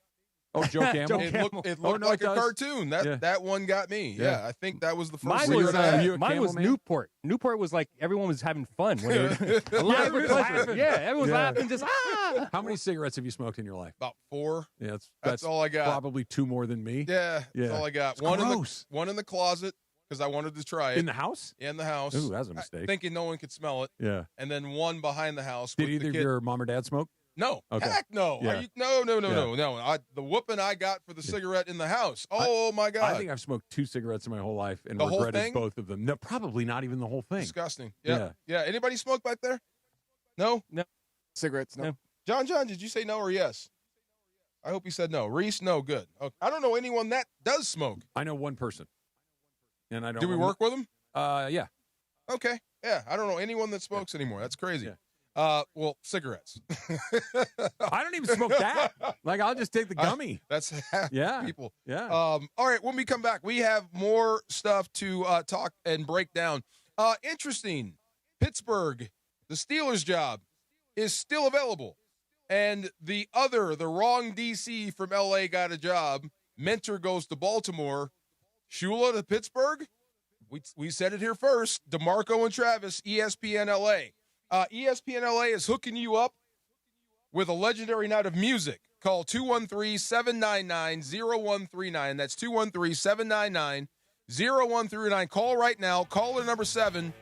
Oh, Joe Camel. Joe It Camel. looked Oh, no, like it a does. cartoon. That one got me. Yeah. Yeah, I think that was the first Mine Were you was, cigarette I had. you a mine was Camel man? Newport. Newport was like everyone was having fun. When they were, Yeah, everyone was laughing. yeah, everyone was Yeah. laughing. Just How many cigarettes have you smoked in your life? About 4. Yeah, That's all I got. Probably 2 more than me. Yeah, Yeah. that's all I got. It's One gross. in the closet because I wanted to try it. In the house? In the house. Ooh, that's a mistake. Thinking no one could smell it. Yeah. And then one behind the house. Did with either the of kid. your mom or dad smoke? No. Okay. Heck no. Yeah. No. Yeah. The whooping I got for the cigarette in the house. Oh, my God. I think I've smoked 2 cigarettes in my whole life and The whole regretted thing? both of them. No, probably not even the whole thing. Disgusting. Yeah. Anybody smoke back there? No? Cigarettes, no. John, did you say no or yes? I hope he said no. Reese, no. Good. Okay. I don't know anyone that does smoke. I know one person. And I don't Do we work with him? Yeah. Okay. Yeah. I don't know anyone that smokes anymore. That's crazy. Yeah. Well, cigarettes. I don't even smoke that. Like, I'll just take the gummy. That's half Yeah. people. Yeah. All right. When we come back, we have more stuff to talk and break down. Interesting. Pittsburgh, the Steelers' job is still available. And the wrong DC from L.A. got a job. Mentor goes to Baltimore. Shula to Pittsburgh. We said it here first. DeMarco and Travis, ESPN LA. ESPN LA is hooking you up with a legendary night of music. Call 213-799-0139. That's 213-799-0139. Call right now. Caller number 7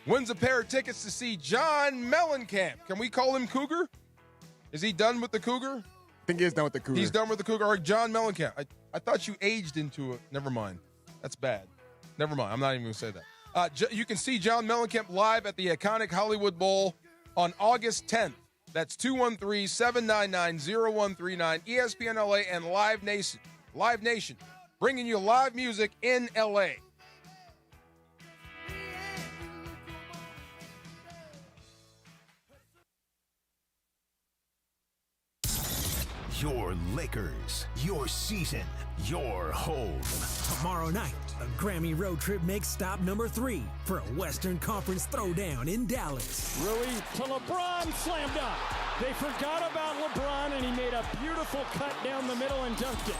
wins a pair of tickets to see John Mellencamp. Can we call him Cougar? Is he done with the Cougar? I think he's done with the Cougar. He's done with the Cougar. All right, John Mellencamp. I thought you aged into it. Never mind. That's bad. Never mind. I'm not even going to say that. You can see John Mellencamp live at the iconic Hollywood Bowl on August 10th. That's 213-799-0139. ESPN LA and Live Nation, bringing you live music in LA. Your Lakers, your season, your home. Tomorrow night, a Grammy road trip makes stop number 3 for a Western Conference throwdown in Dallas. Rui to LeBron, slam dunk. They forgot about LeBron, and he made a beautiful cut down the middle and dunked it.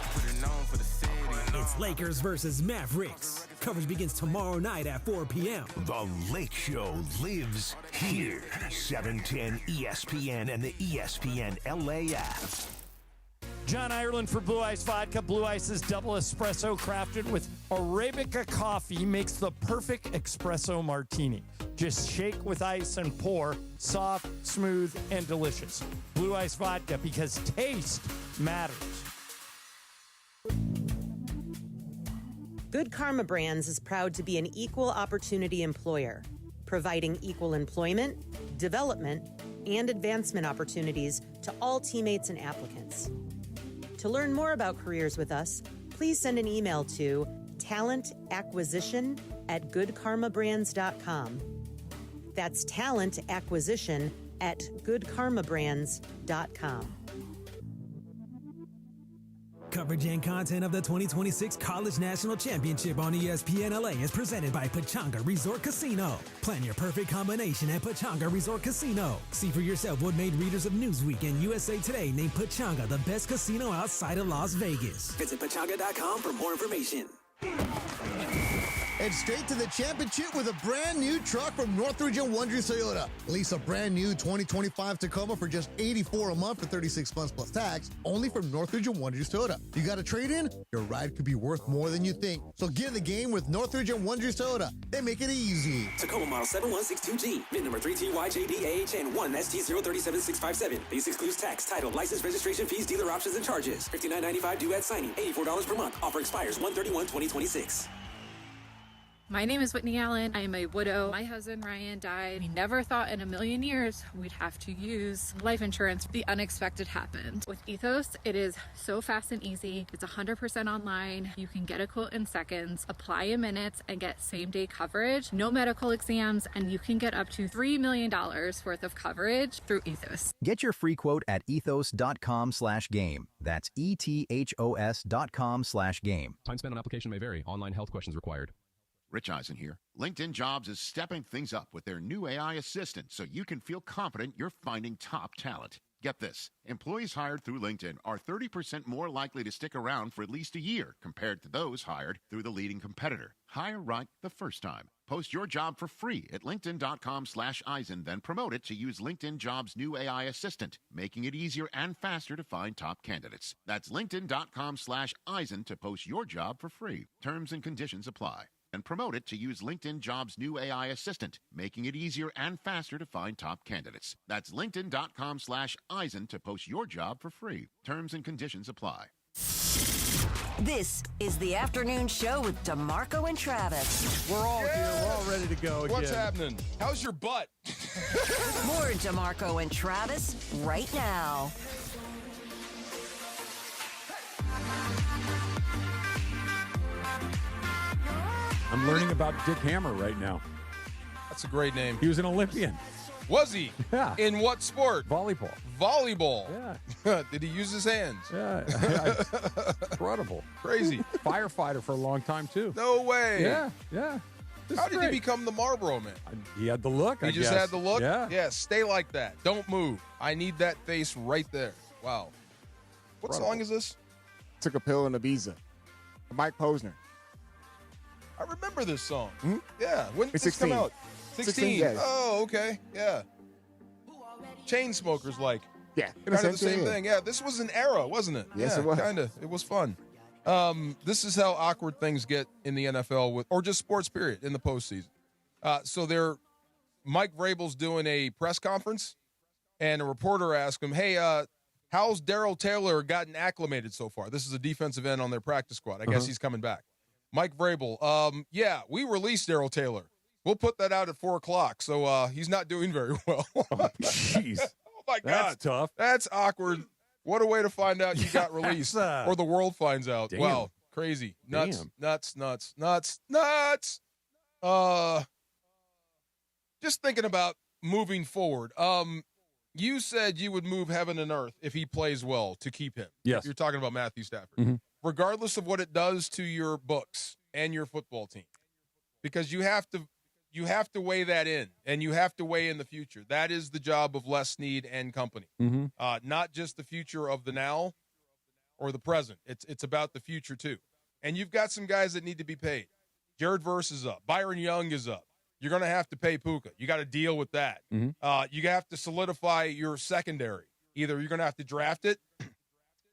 It's Lakers versus Mavericks. Coverage begins tomorrow night at 4 p.m. The Lake Show lives here. 710 ESPN and the ESPN LA app. John Ireland for Blue Ice Vodka. Blue Ice's double espresso crafted with Arabica coffee makes the perfect espresso martini. Just shake with ice and pour. Soft, smooth, and delicious. Blue Ice Vodka, because taste matters. Good Karma Brands is proud to be an equal opportunity employer, providing equal employment, development, and advancement opportunities to all teammates and applicants. To learn more about careers with us, please send an email to talentacquisition@goodkarmabrands.com. That's talentacquisition@goodkarmabrands.com. Coverage and content of the 2026 College National Championship on ESPN LA is presented by Pechanga Resort Casino. Plan your perfect combination at Pechanga Resort Casino. See for yourself what made readers of Newsweek and USA Today named Pechanga the best casino outside of Las Vegas. Visit Pechanga.com for more information. And straight to the championship with a brand new truck from Northridge & Wondrous Toyota. Lease a brand new 2025 Tacoma for just $84 a month for 36 months plus tax, only from Northridge & Wondrous Toyota. You got a trade-in? Your ride could be worth more than you think. So get in the game with Northridge & Wondrous Toyota. They make it easy. Tacoma model 7162G, VIN number 3TYJBAHN 1ST037657. Base excludes tax, title, license, registration fees, dealer options, and charges. $59.95 due at signing, $84 per month. Offer expires 1/31/2026. My name is Whitney Allen. I am a widow. My husband, Ryan, died. We never thought in a million years we'd have to use life insurance. The unexpected happened. With Ethos, it is so fast and easy. It's 100% online. You can get a quote in seconds, apply in minutes, and get same-day coverage. No medical exams, and you can get up to $3 million worth of coverage through Ethos. Get your free quote at ethos.com/game. That's ethos.com/game. Time spent on application may vary. Online health questions required. Rich Eisen here. LinkedIn Jobs is stepping things up with their new AI assistant so you can feel confident you're finding top talent. Get this. Employees hired through LinkedIn are 30% more likely to stick around for at least a year compared to those hired through the leading competitor. Hire right the first time. Post your job for free at linkedin.com/Eisen, then promote it to use LinkedIn Jobs' new AI assistant, making it easier and faster to find top candidates. That's linkedin.com/Eisen to post your job for free. Terms and conditions apply. And promote it to use LinkedIn Jobs' new AI assistant, making it easier and faster to find top candidates. That's linkedin.com/Eisen to post your job for free. Terms and conditions apply. This is the afternoon show with DeMarco and Travis. We're all here. We're all ready to go again. What's happening? How's your butt? More DeMarco and Travis right now. I'm learning about Dick Hammer right now. That's a great name. He was an Olympian. Was he? Yeah. In what sport? Volleyball. Volleyball. Yeah. Did he use his hands? Yeah. Incredible. Crazy. Firefighter for a long time, too. No way. Yeah. How did he become the Marlboro Man? He had the look, He just had the look? Yeah. Stay like that. Don't move. I need that face right there. Wow. What song is this? Took a Pill in Ibiza. Mike Posner. I remember this song. Mm-hmm. Yeah. When did this 16. come out? 16, yeah. Oh, okay. Yeah. Chainsmokers like, Yeah. Kind of the same thing. Yeah, this was an era, wasn't it? Yes, yeah, it was. Kind of. It was fun. This is how awkward things get in the NFL or just sports, period, in the postseason. So Mike Vrabel's doing a press conference, and a reporter asked him, hey, how's Darrell Taylor gotten acclimated so far? This is a defensive end on their practice squad. I guess he's coming back. Mike Vrabel, yeah, we released Darrell Taylor. We'll put that out at 4 o'clock, so he's not doing very well. Jeez. Oh, my God. That's tough. That's awkward. What a way to find out you got released, or the world finds out. Damn. Wow, crazy. Nuts, Damn. nuts. Just thinking about moving forward. You said you would move heaven and earth if he plays well to keep him. Yes. You're talking about Matthew Stafford. Mm-hmm. Regardless of what it does to your books and your football team. Because you have to weigh that in, and you have to weigh in the future. That is the job of Les Snead and company. Mm-hmm. Not just the future of the now or the present. It's about the future too. And you've got some guys that need to be paid. Jared Verse is up. Byron Young is up. You're going to have to pay Puka. You got to deal with that. Mm-hmm. You have to solidify your secondary. Either you're going to have to draft it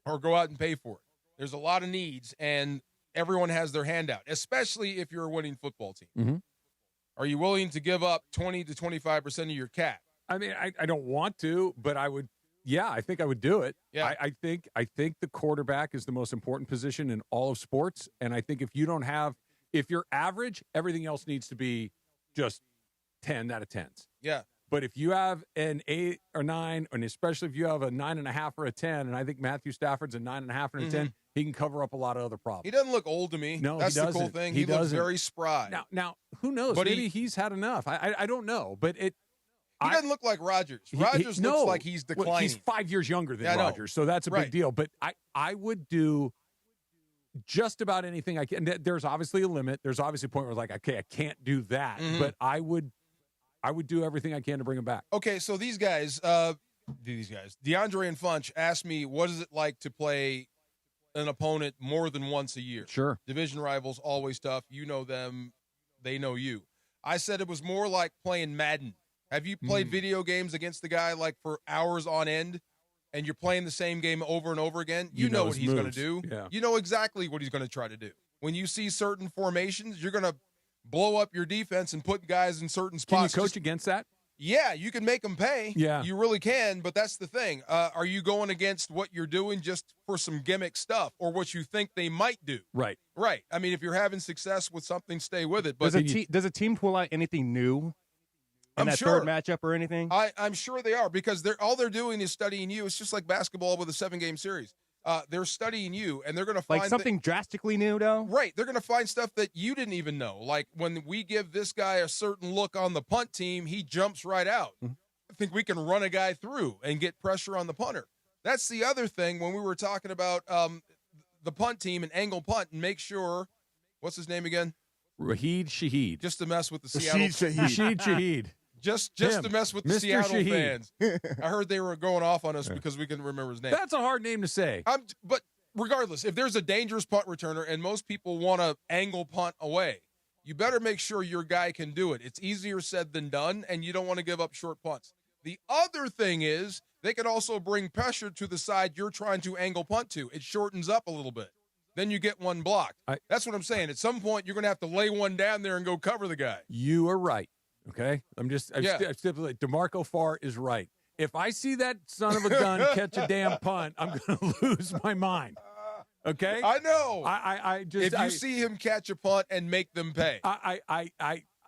or go out and pay for it. There's a lot of needs, and everyone has their hand out, especially if you're a winning football team. Mm-hmm. Are you willing to give up 20 to 25% of your cap? I mean, I don't want to, but I would. Yeah, I think I would do it. Yeah. I think the quarterback is the most important position in all of sports, and I think if you're average, everything else needs to be just 10 out of 10s. Yeah. But if you have an 8 or 9, and especially if you have a 9.5 or a 10, and I think Matthew Stafford's a 9.5 and a 10, he can cover up a lot of other problems. He doesn't look old to me. No, that's he doesn't. the cool thing. He looks doesn't. very spry. Now, who knows? But Maybe he's had enough. I don't know, but he doesn't look like Rodgers. Rodgers looks like he's declining. Well, he's 5 years younger than I know. Rodgers, so that's a big deal. But I would do just about anything I can. There's obviously a limit. There's obviously a point where like, okay, I can't do that. But I would do everything I can to bring him back. Okay, so these guys, DeAndre and Funch asked me, what is it like to play an opponent more than once a year? Sure. Division rivals, always tough. You know them. They know you. I said it was more like playing Madden. Have you played video games against the guy like for hours on end, and you're playing the same game over and over again? You know what he's going to do. Yeah. You know exactly what he's going to try to do. When you see certain formations, you're going to blow up your defense and put guys in certain spots. Can you coach against that? Yeah, you can make them pay. Yeah. You really can, but that's the thing. Are you going against what you're doing just for some gimmick stuff or what you think they might do? Right. Right. I mean, if you're having success with something, stay with it. But does a team pull out anything new in that third matchup or anything? I'm sure they are, because all they're doing is studying you. It's just like basketball with a 7-game series. They're studying you, and they're going to find like something drastically new, though. Right, they're going to find stuff that you didn't even know. Like when we give this guy a certain look on the punt team, he jumps right out. I think we can run a guy through and get pressure on the punter. That's the other thing when we were talking about the punt team and angle punt, and make sure, what's his name again? Raheed Shaheed. Just to mess with the Seattle. Rashid Shaheed. Just to mess with the Mr. Seattle Shaheed. fans. I heard they were going off on us because we couldn't remember his name. That's a hard name to say. But regardless, if there's a dangerous punt returner and most people want to angle punt away, you better make sure your guy can do it. It's easier said than done, and you don't want to give up short punts. The other thing is they could also bring pressure to the side you're trying to angle punt to. It shortens up a little bit. Then you get one blocked. That's what I'm saying. At some point, you're going to have to lay one down there and go cover the guy. You are right. Okay? I'm stipulating. DeMarco Farr is right. If I see that son of a gun catch a damn punt, I'm going to lose my mind. Okay? I know. If you see him catch a punt and make them pay.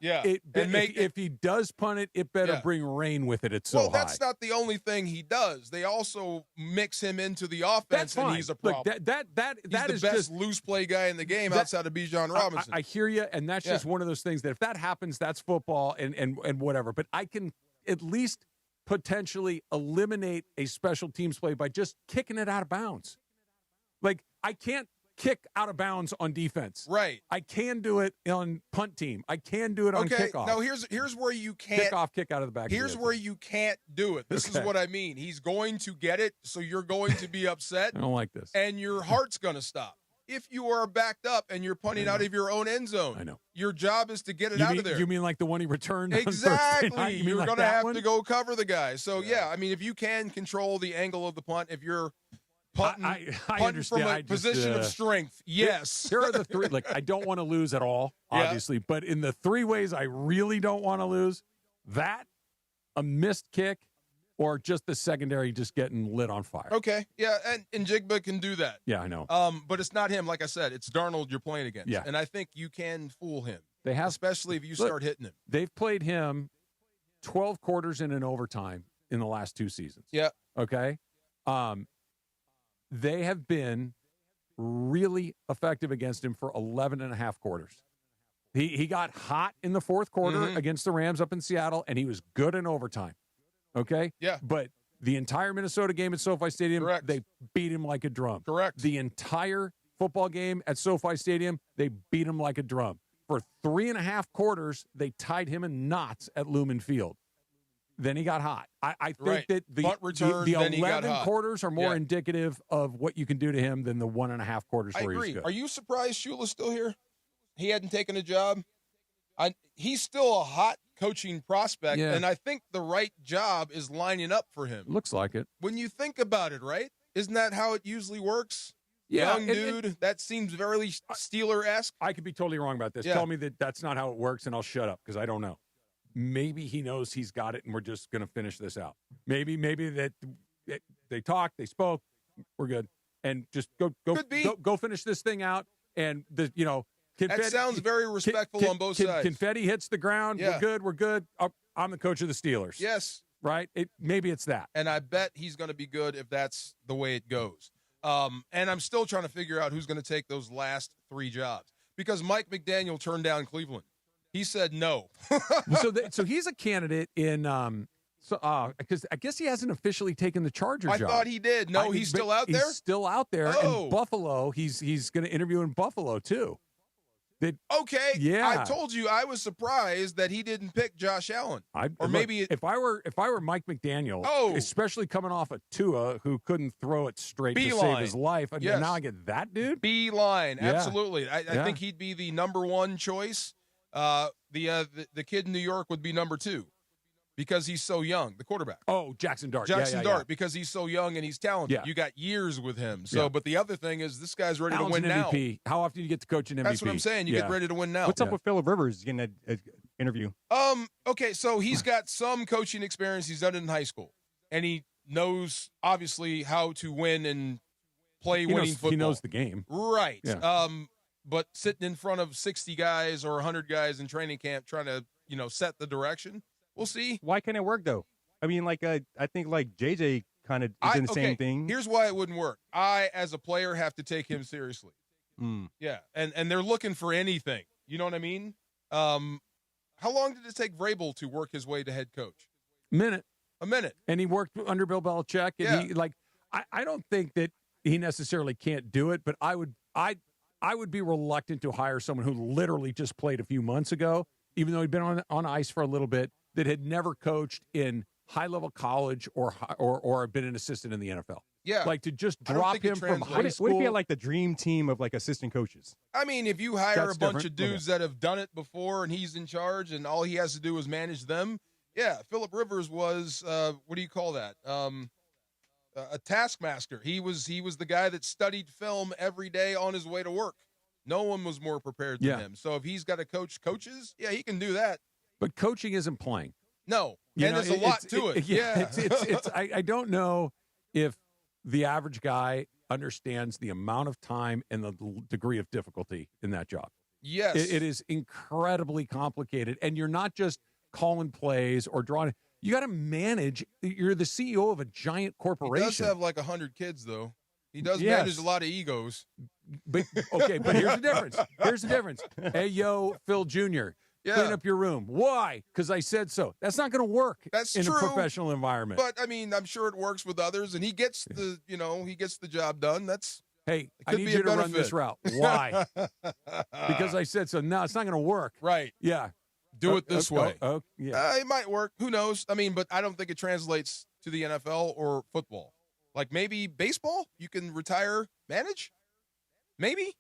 If he does punt it, it better bring rain with it. It's so high. That's not the only thing he does. They also mix him into the offense, and he's a problem. Look, that is the best loose play guy in the game outside of Bijan Robinson. I hear you, and that's just one of those things that if that happens, that's football and whatever. But I can at least potentially eliminate a special teams play by just kicking it out of bounds. Like, I can't kick out of bounds on defense. Right. I can do it on punt team. I can do it on kickoff. Now here's where you can't kick out of the back. Here's where you can't do it. This is what I mean. He's going to get it, so you're going to be upset. I don't like this. And your heart's going to stop. if you are backed up and you're punting out of your own end zone. I know. Your job is to get it You out mean, of there. You mean like the one he returned on Thursday Exactly. night? You mean You're like going to that have one? to go cover the guy. So, yeah, I mean, if you can control the angle of the punt, if you're punting, I punting understand. from a position of strength, yes. Here are the three. Like, I don't want to lose at all, obviously, but in the three ways I really don't want to lose, that, a missed kick, or just the secondary just getting lit on fire. Okay, yeah, and Jigba can do that. Yeah, I know. But it's not him. Like I said, it's Darnold you're playing against. Yeah. And I think you can fool him. They have, especially if you start hitting him. They've played him 12 quarters in an overtime in the last 2 seasons. Yeah. Okay? They have been really effective against him for 11 and a half quarters. He got hot in the fourth quarter against the Rams up in Seattle, and he was good in overtime. Okay? Yeah. But the entire Minnesota game at SoFi Stadium, they beat him like a drum. Correct. The entire football game at SoFi Stadium, they beat him like a drum. For 3.5 quarters, they tied him in knots at Lumen Field. Then he got hot. I think that the 11 quarters are more indicative of what you can do to him than the 1.5 quarters where he's good. Are you surprised Shula's still here? He hadn't taken a job. He's still a hot coaching prospect, and I think the right job is lining up for him. Looks like it. When you think about it, right? Isn't that how it usually works? Yeah, Young dude, that seems very Steeler-esque. I could be totally wrong about this. Yeah. Tell me that that's not how it works, and I'll shut up because I don't know. Maybe he knows he's got it, and we're just going to finish this out. Maybe that they talked, they spoke, we're good, and just go finish this thing out. And confetti, that sounds very respectful on both sides. Confetti hits the ground. Yeah. We're good. I'm the coach of the Steelers. Yes. Right? Maybe it's that. And I bet he's going to be good if that's the way it goes. And I'm still trying to figure out who's going to take those last 3 jobs. Because Mike McDaniel turned down Cleveland. He said no. So he's a candidate in because I guess he hasn't officially taken the Charger job. I thought he did. No, he's still out there? He's still out there. Oh. And Buffalo, he's going to interview in Buffalo, too. Okay. Yeah. I told you I was surprised that he didn't pick Josh Allen. If I were Mike McDaniel, especially coming off a Tua who couldn't throw it straight to save his life, and now I get that dude? Beeline, Yeah. absolutely. I think he'd be the number 1 choice. The kid in New York would be number 2 because he's so young, the quarterback. Oh, Jackson Dart. Jackson Dart, because he's so young and he's talented. Yeah. You got years with him. So, but the other thing is this guy's ready Allen's to win an now. MVP. How often do you get to coach an MVP? That's what I'm saying. You get ready to win now. What's up with Phillip Rivers getting an interview? Okay, so he's got some coaching experience. He's done it in high school. And he knows, obviously, how to win and play winning football. He knows the game. Right. Yeah. But sitting in front of 60 guys or 100 guys in training camp trying to, set the direction, we'll see. Why can't it work, though? I mean, I think, JJ kind of is in the same thing. Here's why it wouldn't work. I, as a player, have to take him seriously. Yeah, and they're looking for anything. You know what I mean? How long did it take Vrabel to work his way to head coach? A minute. And he worked under Bill Belichick. And I don't think that he necessarily can't do it, but I would be reluctant to hire someone who literally just played a few months ago, even though he'd been on ice for a little bit, that had never coached in high-level college or been an assistant in the NFL. Yeah. To just drop him from high school. What if he had, the dream team of, assistant coaches? I mean, if you hire a bunch of dudes that have done it before and he's in charge and all he has to do is manage them, yeah, Phillip Rivers was, what do you call that? A taskmaster. He was the guy that studied film every day on his way to work. No one was more prepared than him. So if he's got to coach coaches, yeah, he can do that. But coaching isn't playing. No, there's a lot to it. Yeah. I don't know if the average guy understands the amount of time and the degree of difficulty in that job. Yes. It is incredibly complicated. And you're not just calling plays or drawing. You got to manage. You're the CEO of a giant corporation. He does have 100 kids, though. He does manage a lot of egos. But here's the difference. Hey, yo, Phil Jr., clean up your room. Why? Because I said so. That's not going to work in a professional environment. But, I mean, I'm sure it works with others, and he gets the job done. Hey, I need you to run this route. Why? Because I said so. No, it's not going to work. Right. Yeah. Do it this way. Yeah. It might work. Who knows? I mean, but I don't think it translates to the NFL or football. Maybe baseball, you can retire, manage. Maybe.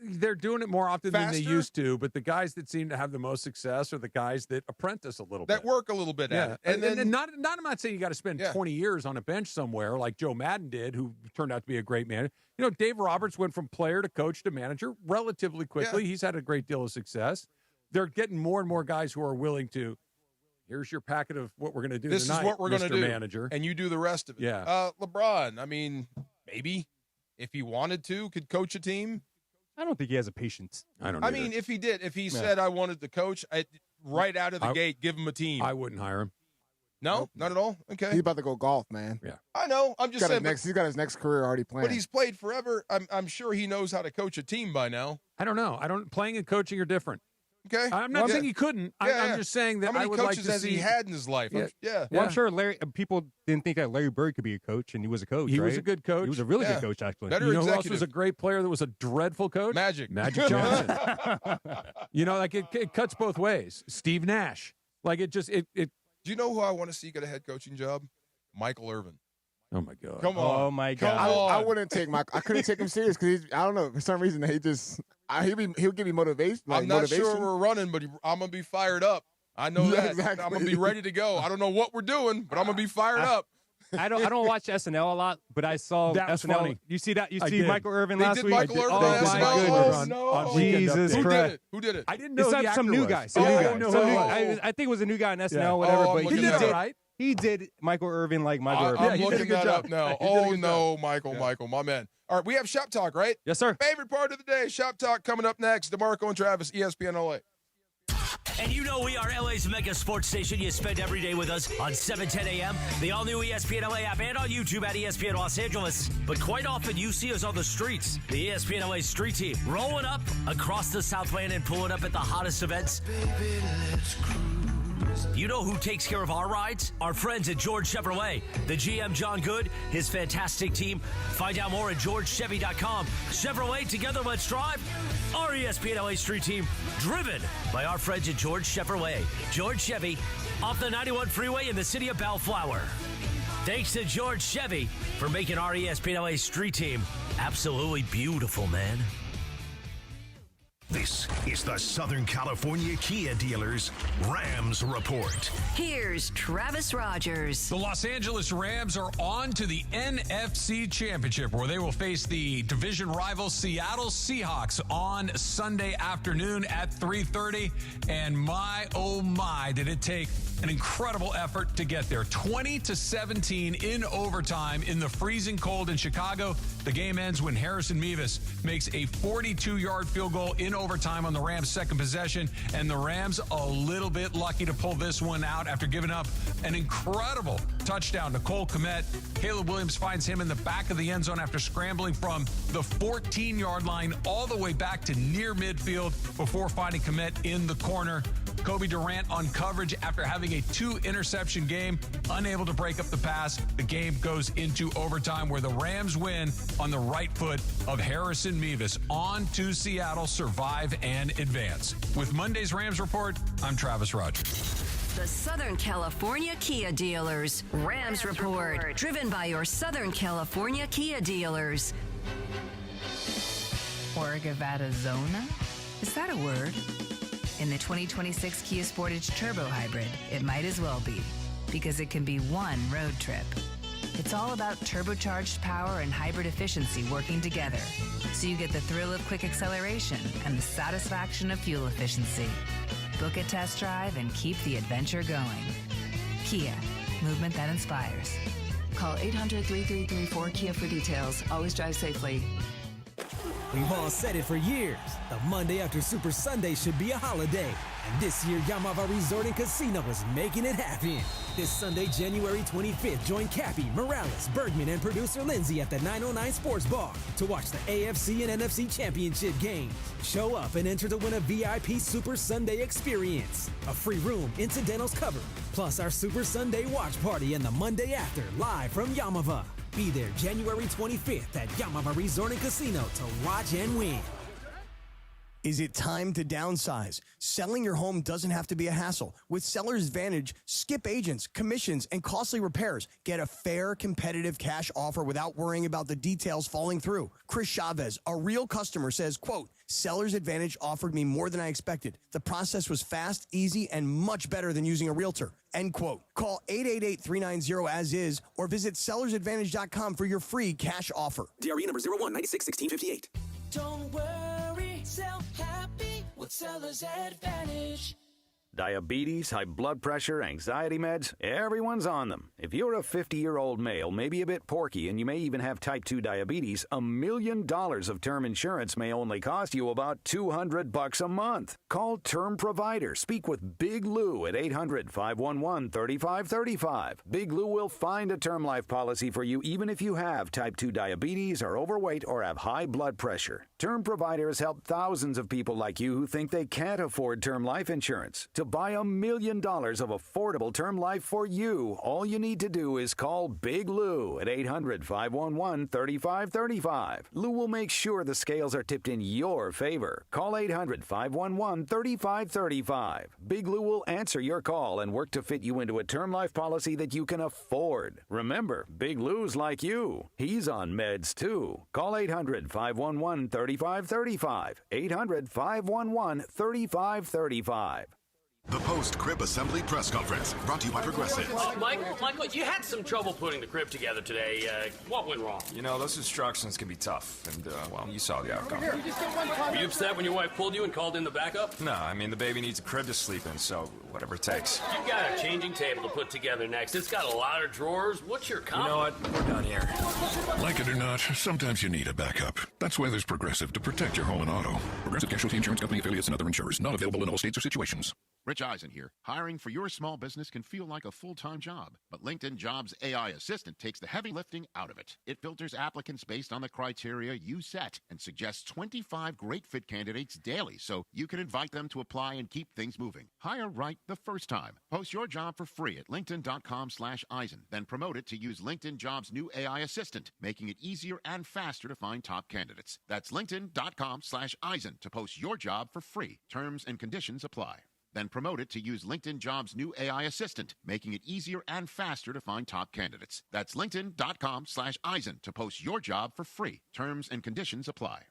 They're doing it more often than they Faster? used to, but the guys that seem to have the most success are the guys that apprentice a little bit. That work a little bit at it. And then I'm not saying you got to spend 20 years on a bench somewhere like Joe Madden did, who turned out to be a great manager. You know, Dave Roberts went from player to coach to manager relatively quickly. He's had a great deal of success. They're getting more and more guys who are willing to, here's your packet of what we're going to do This tonight, is what we're going to Mr. do. Manager. And you do the rest of it. Yeah. LeBron, I mean, maybe if he wanted to, could coach a team. I don't think he has a patience. I mean, if he did, if he said, I wanted to coach, right out of the gate, give him a team. I wouldn't hire him. No, not at all? Okay. He's about to go golf, man. Yeah. I know. I'm just saying. He's got his next career already planned. But he's played forever. I'm sure he knows how to coach a team by now. I don't know. Playing and coaching are different. Okay. I'm not saying he couldn't. I'm just saying that how many I would coaches like to has see he had in his life? Well, I'm sure people didn't think that Larry Bird could be a coach, and he was a coach. He was right? a good coach. He was a really good coach, actually. Better You know who else executive. was a great player that was a dreadful coach? Magic Johnson. You know, like it cuts both ways. Steve Nash. Like it just it. Do you know who I want to see get a head coaching job? Michael Irvin. Oh my God. Come on. Oh my God. I wouldn't take I couldn't take him serious because I don't know, for some reason he'll give me motivation. I'm not sure we're running, but I'm gonna be fired up. I know that. Exactly. I'm gonna be ready to go. I don't know what we're doing, but I'm gonna be fired up. I don't watch SNL a lot, but I saw That was SNL. funny. You see that? You I see did. Michael Irvin They last did week? Michael Irvin Oh on my SNL? goodness! Oh, no. On Weekend Jesus Update. Christ! Who did it? I didn't know It's the some actor new was. guy. Oh, I didn't know who it was. I think it was a new guy on SNL, Yeah. whatever. Oh, but he he did did right. He did Michael Irvin like Michael Irvin. I'm he did a looking good that job. up now. He did a Oh good no, Michael, my man. All right, we have Shop Talk, right? Yes, sir. Favorite part of the day, Shop Talk coming up next. DeMarco and Travis, ESPN LA. And you know we are LA's mega sports station. You spend every day with us on 7:10 a.m., the all-new ESPN LA app, and on YouTube at ESPN Los Angeles. But quite often you see us on the streets. The ESPN LA street team rolling up across the Southland and pulling up at the hottest events. Baby, let's cruise. You know who takes care of our rides? Our friends at George Chevrolet. The GM, John Good, his fantastic team. Find out more at georgechevy.com. Chevrolet, together let's drive. Our ESPN LA street team, driven by our friends at George Chevrolet. George Chevy, off the 91 freeway in the city of Bellflower. Thanks to George Chevy for making our ESPN LA street team absolutely beautiful, man. This is the Southern California Kia Dealers Rams Report. Here's Travis Rogers. The Los Angeles Rams are on to the NFC Championship, where they will face the division rival Seattle Seahawks on Sunday afternoon at 3:30. And my, oh my, did it take an incredible effort to get there. 20-17 in overtime in the freezing cold in Chicago. The game ends when Harrison Mevis makes a 42-yard field goal in overtime on the Rams' second possession, and the Rams a little bit lucky to pull this one out after giving up an incredible touchdown to Cole Kmet. Caleb Williams finds him in the back of the end zone after scrambling from the 14-yard line all the way back to near midfield before finding Kmet in the corner. Kobe Durant on coverage after having a 2-interception game, unable to break up the pass. The game goes into overtime, where the Rams win on the right foot of Harrison Mevis. On to Seattle, survive and advance. With Monday's Rams Report, I'm Travis Rogers. The Southern California Kia Dealers Rams Report, driven by your Southern California Kia dealers. Orgavadazona? Is that a word? In the 2026 Kia Sportage Turbo Hybrid, it might as well be, because it can be one road trip. It's all about turbocharged power and hybrid efficiency working together, so you get the thrill of quick acceleration and the satisfaction of fuel efficiency. Book a test drive and keep the adventure going. Kia, movement that inspires. Call 800-3334-KIA for details. Always drive safely. We've all said it for years. The Monday after Super Sunday should be a holiday. And this year, Yamava Resort and Casino is making it happen. This Sunday, January 25th, join Cappy, Morales, Bergman, and producer Lindsay at the 909 Sports Bar to watch the AFC and NFC Championship games. Show up and enter to win a VIP Super Sunday experience. A free room, incidentals covered, plus our Super Sunday watch party and the Monday after, live from Yamava. Be there January 25th at Yamava Resort and Casino to watch and win. Is it time to downsize? Selling your home doesn't have to be a hassle. With Seller's Advantage, skip agents, commissions, and costly repairs. Get a fair, competitive cash offer without worrying about the details falling through. Chris Chavez, a real customer, says, quote, Seller's Advantage offered me more than I expected. The process was fast, easy, and much better than using a realtor. End quote. Call 888-390-AS-IS or visit sellersadvantage.com for your free cash offer. DRE number 01961658. Don't worry, sell happy with Seller's Advantage. Diabetes, high blood pressure, anxiety meds, everyone's on them. If you're a 50-year-old male, maybe a bit porky, and you may even have type 2 diabetes, $1 million of term insurance may only cost you about $200 a month. Call Term Provider. Speak with Big Lou at 800-511-3535. Big Lou will find a term life policy for you even if you have type 2 diabetes, are overweight, or have high blood pressure. Term Provider has helped thousands of people like you who think they can't afford term life insurance. To buy $1 million of affordable term life for you, all you need to do is call Big Lou at 800-511-3535. Lou will make sure the scales are tipped in your favor. Call 800-511-3535. Big Lou will answer your call and work to fit you into a term life policy that you can afford. Remember, Big Lou's like you. He's on meds too. Call 800-511-3535. 800-511-3535. The post-crib assembly press conference brought to you by Progressive. Michael, you had some trouble putting the crib together today. What went wrong? You know, those instructions can be tough, and, well, you saw the outcome. Were you upset when your wife pulled you and called in the backup? No, I mean, the baby needs a crib to sleep in, so whatever it takes. You've got a changing table to put together next. It's got a lot of drawers. What's your comment? You know what? We're done here. Like it or not, sometimes you need a backup. That's why there's Progressive to protect your home and auto. Progressive Casualty Insurance Company affiliates and other insurers. Not available in all states or situations. Rich Eisen here. Hiring for your small business can feel like a full-time job, but LinkedIn Jobs AI Assistant takes the heavy lifting out of it. It filters applicants based on the criteria you set and suggests 25 great fit candidates daily, so you can invite them to apply and keep things moving. Hire right the first time. Post your job for free at linkedin.com/Eisen, then promote it to use LinkedIn Jobs' new AI Assistant, making it easier and faster to find top candidates. That's linkedin.com/Eisen to post your job for free. Terms and conditions apply. Then promote it to use LinkedIn Jobs' new AI Assistant, making it easier and faster to find top candidates. That's linkedin.com/Eisen to post your job for free. Terms and conditions apply.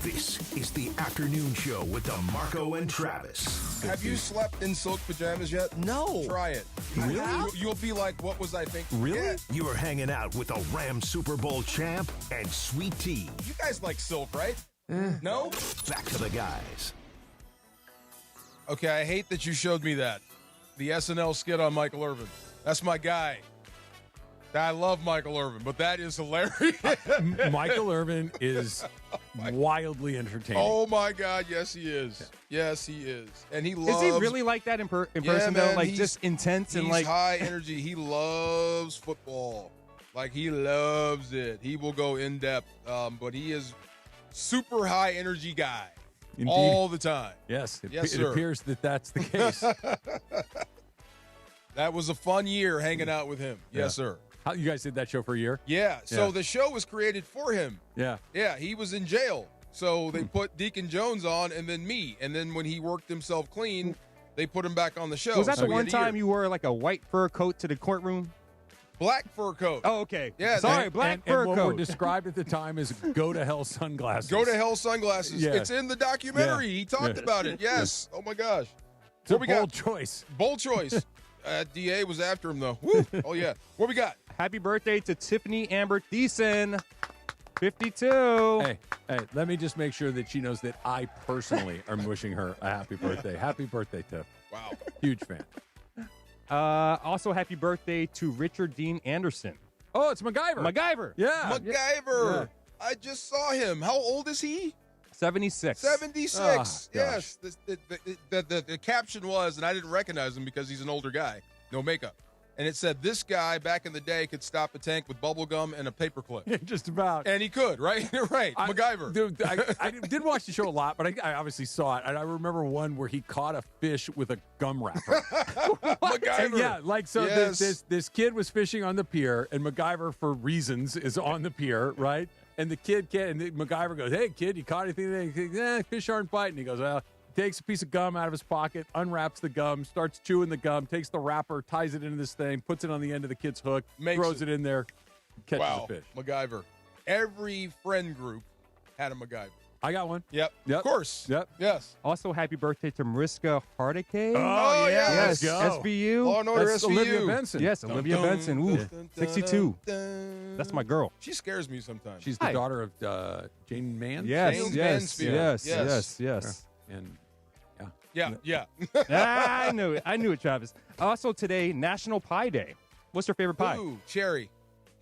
This is the afternoon show with DeMarco and Travis. Have you slept in silk pajamas yet? No. Try it. Really? You'll be like, what was I thinking? Really? Yeah. You are hanging out with the Rams Super Bowl champ and Sweet Tea. You guys like silk, right? No? Back to the guys. Okay, I hate that you showed me that. The SNL skit on Michael Irvin. That's my guy. I love Michael Irvin, but that is hilarious. Michael Irvin is wildly entertaining. Oh, my God. Yes, he is. Yes, he is. And he loves... Is he really like that in person, though? Like, just intense and, like... high energy. He loves football. Like, he loves it. He will go in-depth, but he is super high-energy guy. Indeed. All the time. Yes, it sir. appears that that's the case. That was a fun year hanging out with him. Yeah. Yes, sir. How, you guys did that show for a year? Yeah. So the show was created for him. Yeah. Yeah, he was in jail. So they put Deacon Jones on and then me. And then when he worked himself clean, they put him back on the show. Was that the one time you wore like a white fur coat to the courtroom? Black fur coat. Oh, okay. Yeah. Sorry, black fur and what coat. were described at the time as go to hell sunglasses. Go to hell sunglasses. Yeah. It's in the documentary. Yeah. He talked about it. Yes. Oh, my gosh. It's a bold choice. Bold choice. DA was after him, though. Woo. Oh, yeah. What we got? Happy birthday to Tiffany Amber Thiessen, 52. Hey, let me just make sure that she knows that I personally am wishing her a happy birthday. Happy birthday, Tiff. Wow. Huge fan. Also, happy birthday to Richard Dean Anderson. Oh, it's MacGyver. Yeah. MacGyver. Yeah. I just saw him. How old is he? 76. 76. Oh, yes. The caption was, and I didn't recognize him because he's an older guy, no makeup. And it said, this guy back in the day could stop a tank with bubble gum and a paperclip. Just about. And he could, right? Right. MacGyver. Dude, I did watch the show a lot, but I obviously saw it. And I remember one where he caught a fish with a gum wrapper. MacGyver. And yeah, like, so yes. this kid was fishing on the pier, and MacGyver, for reasons, is on the pier, right? And the kid and MacGyver goes, "Hey, kid, you caught anything?" He goes, fish aren't biting. He goes, "Well," takes a piece of gum out of his pocket, unwraps the gum, starts chewing the gum, takes the wrapper, ties it into this thing, puts it on the end of the kid's hook, throws it in there, catches a fish. MacGyver. Every friend group had a MacGyver. I got one. Yep. Of course. Yep. Yes. Also, happy birthday to Mariska Hargitay. Oh, yeah. Yes. SVU. Law and Order That's SVU. Olivia Benson. Yes, Olivia Benson. Ooh, 62. That's my girl. She scares me sometimes. She's the daughter of Jane Mansfield. Yes. And yeah. I knew it, Travis. Also today, National Pie Day. What's your favorite pie? Ooh, cherry.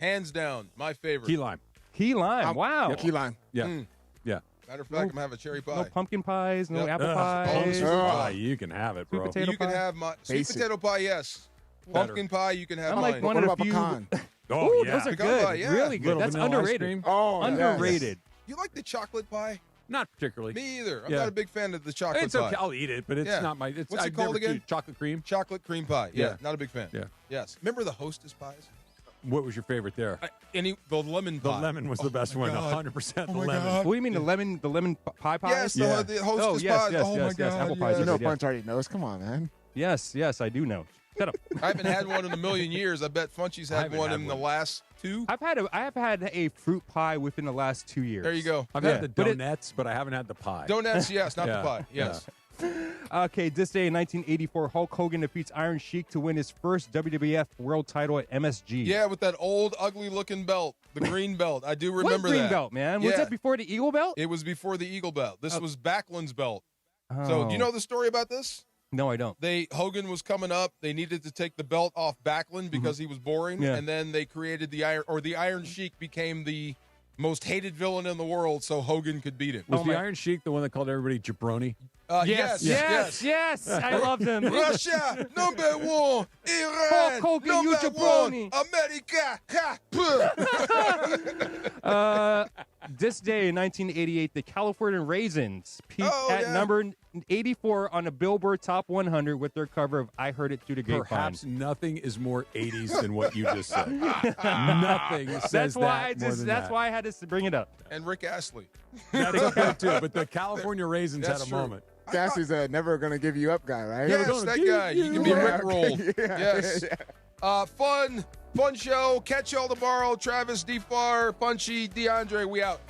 Hands down, my favorite. Key lime. Key lime. Wow. Yeah, key lime. Yeah. Yeah. Matter of fact, I'm going to have a cherry pie. No pumpkin pies, no Yep. apple pies. You can have it, bro. Sweet potato You can pie? have my sweet potato pie, yes. Pumpkin pie, you can have I'm mine. like one What of about the few. pecan? Ooh, those are Pecan good. pie, yeah. Really good. Little That's vanilla ice underrated. cream. Oh, Underrated. You like the chocolate pie? Not particularly. Me either. I'm Yeah. not a big fan of the chocolate It's pie. okay. I'll eat it, but it's Yeah. not my. It's, What's it I've called never again? used chocolate cream. Chocolate cream pie. Yeah, Yeah. not a big fan. Yeah. Yes. Remember the Hostess pies? What was your favorite there? The lemon The pie. lemon was the best my one. God. 100% the Oh my lemon. God. What do you mean the lemon pie pies? Yes, the Hostess Oh, pies. yes, Oh my yes. God. Apple pies. You know, are good, Punch already knows. Come on, man. yes, I do know. Shut up. I haven't had one in a million years. I bet Funchy's I had haven't one had in one. the last 2. I have had a fruit pie within the last 2 years. There you go. I've Yeah. had the But it- donuts, but I haven't had the pie. Donuts, yes, not Yeah. the pie. Yes. Okay, this day in 1984, Hulk Hogan defeats Iron Sheik to win his first WWF World Title at MSG. Yeah, with that old, ugly-looking belt, the green belt. I do remember what green that. belt, man? Was Yeah. that before the Eagle belt? It was before the Eagle belt. This was Backlund's belt. So, do you know the story about this? No, I don't. Hogan was coming up. They needed to take the belt off Backlund because he was boring, Yeah. and then they created the Iron Sheik became the most hated villain in the world, so Hogan could beat him. Was the Iron Sheik the one that called everybody jabroni? Yes. I love them. Russia, number 1. Iran, Hulk Hogan, you number jabroni. 1. America. This day in 1988, the California Raisins peaked at number 84 on the Billboard Top 100 with their cover of "I Heard It Through the Grapevine." Perhaps nothing is more 80s than what you just said. Nothing says That's why I had to bring it up. And Rick Astley. That's good too, but the California Raisins had a moment. Cassie's a never gonna give you up guy, right? Yes, that guy. He can be rickrolled. Yeah. Yes. Fun show. Catch y'all tomorrow. Travis, D-Far, Punchy, DeAndre, we out.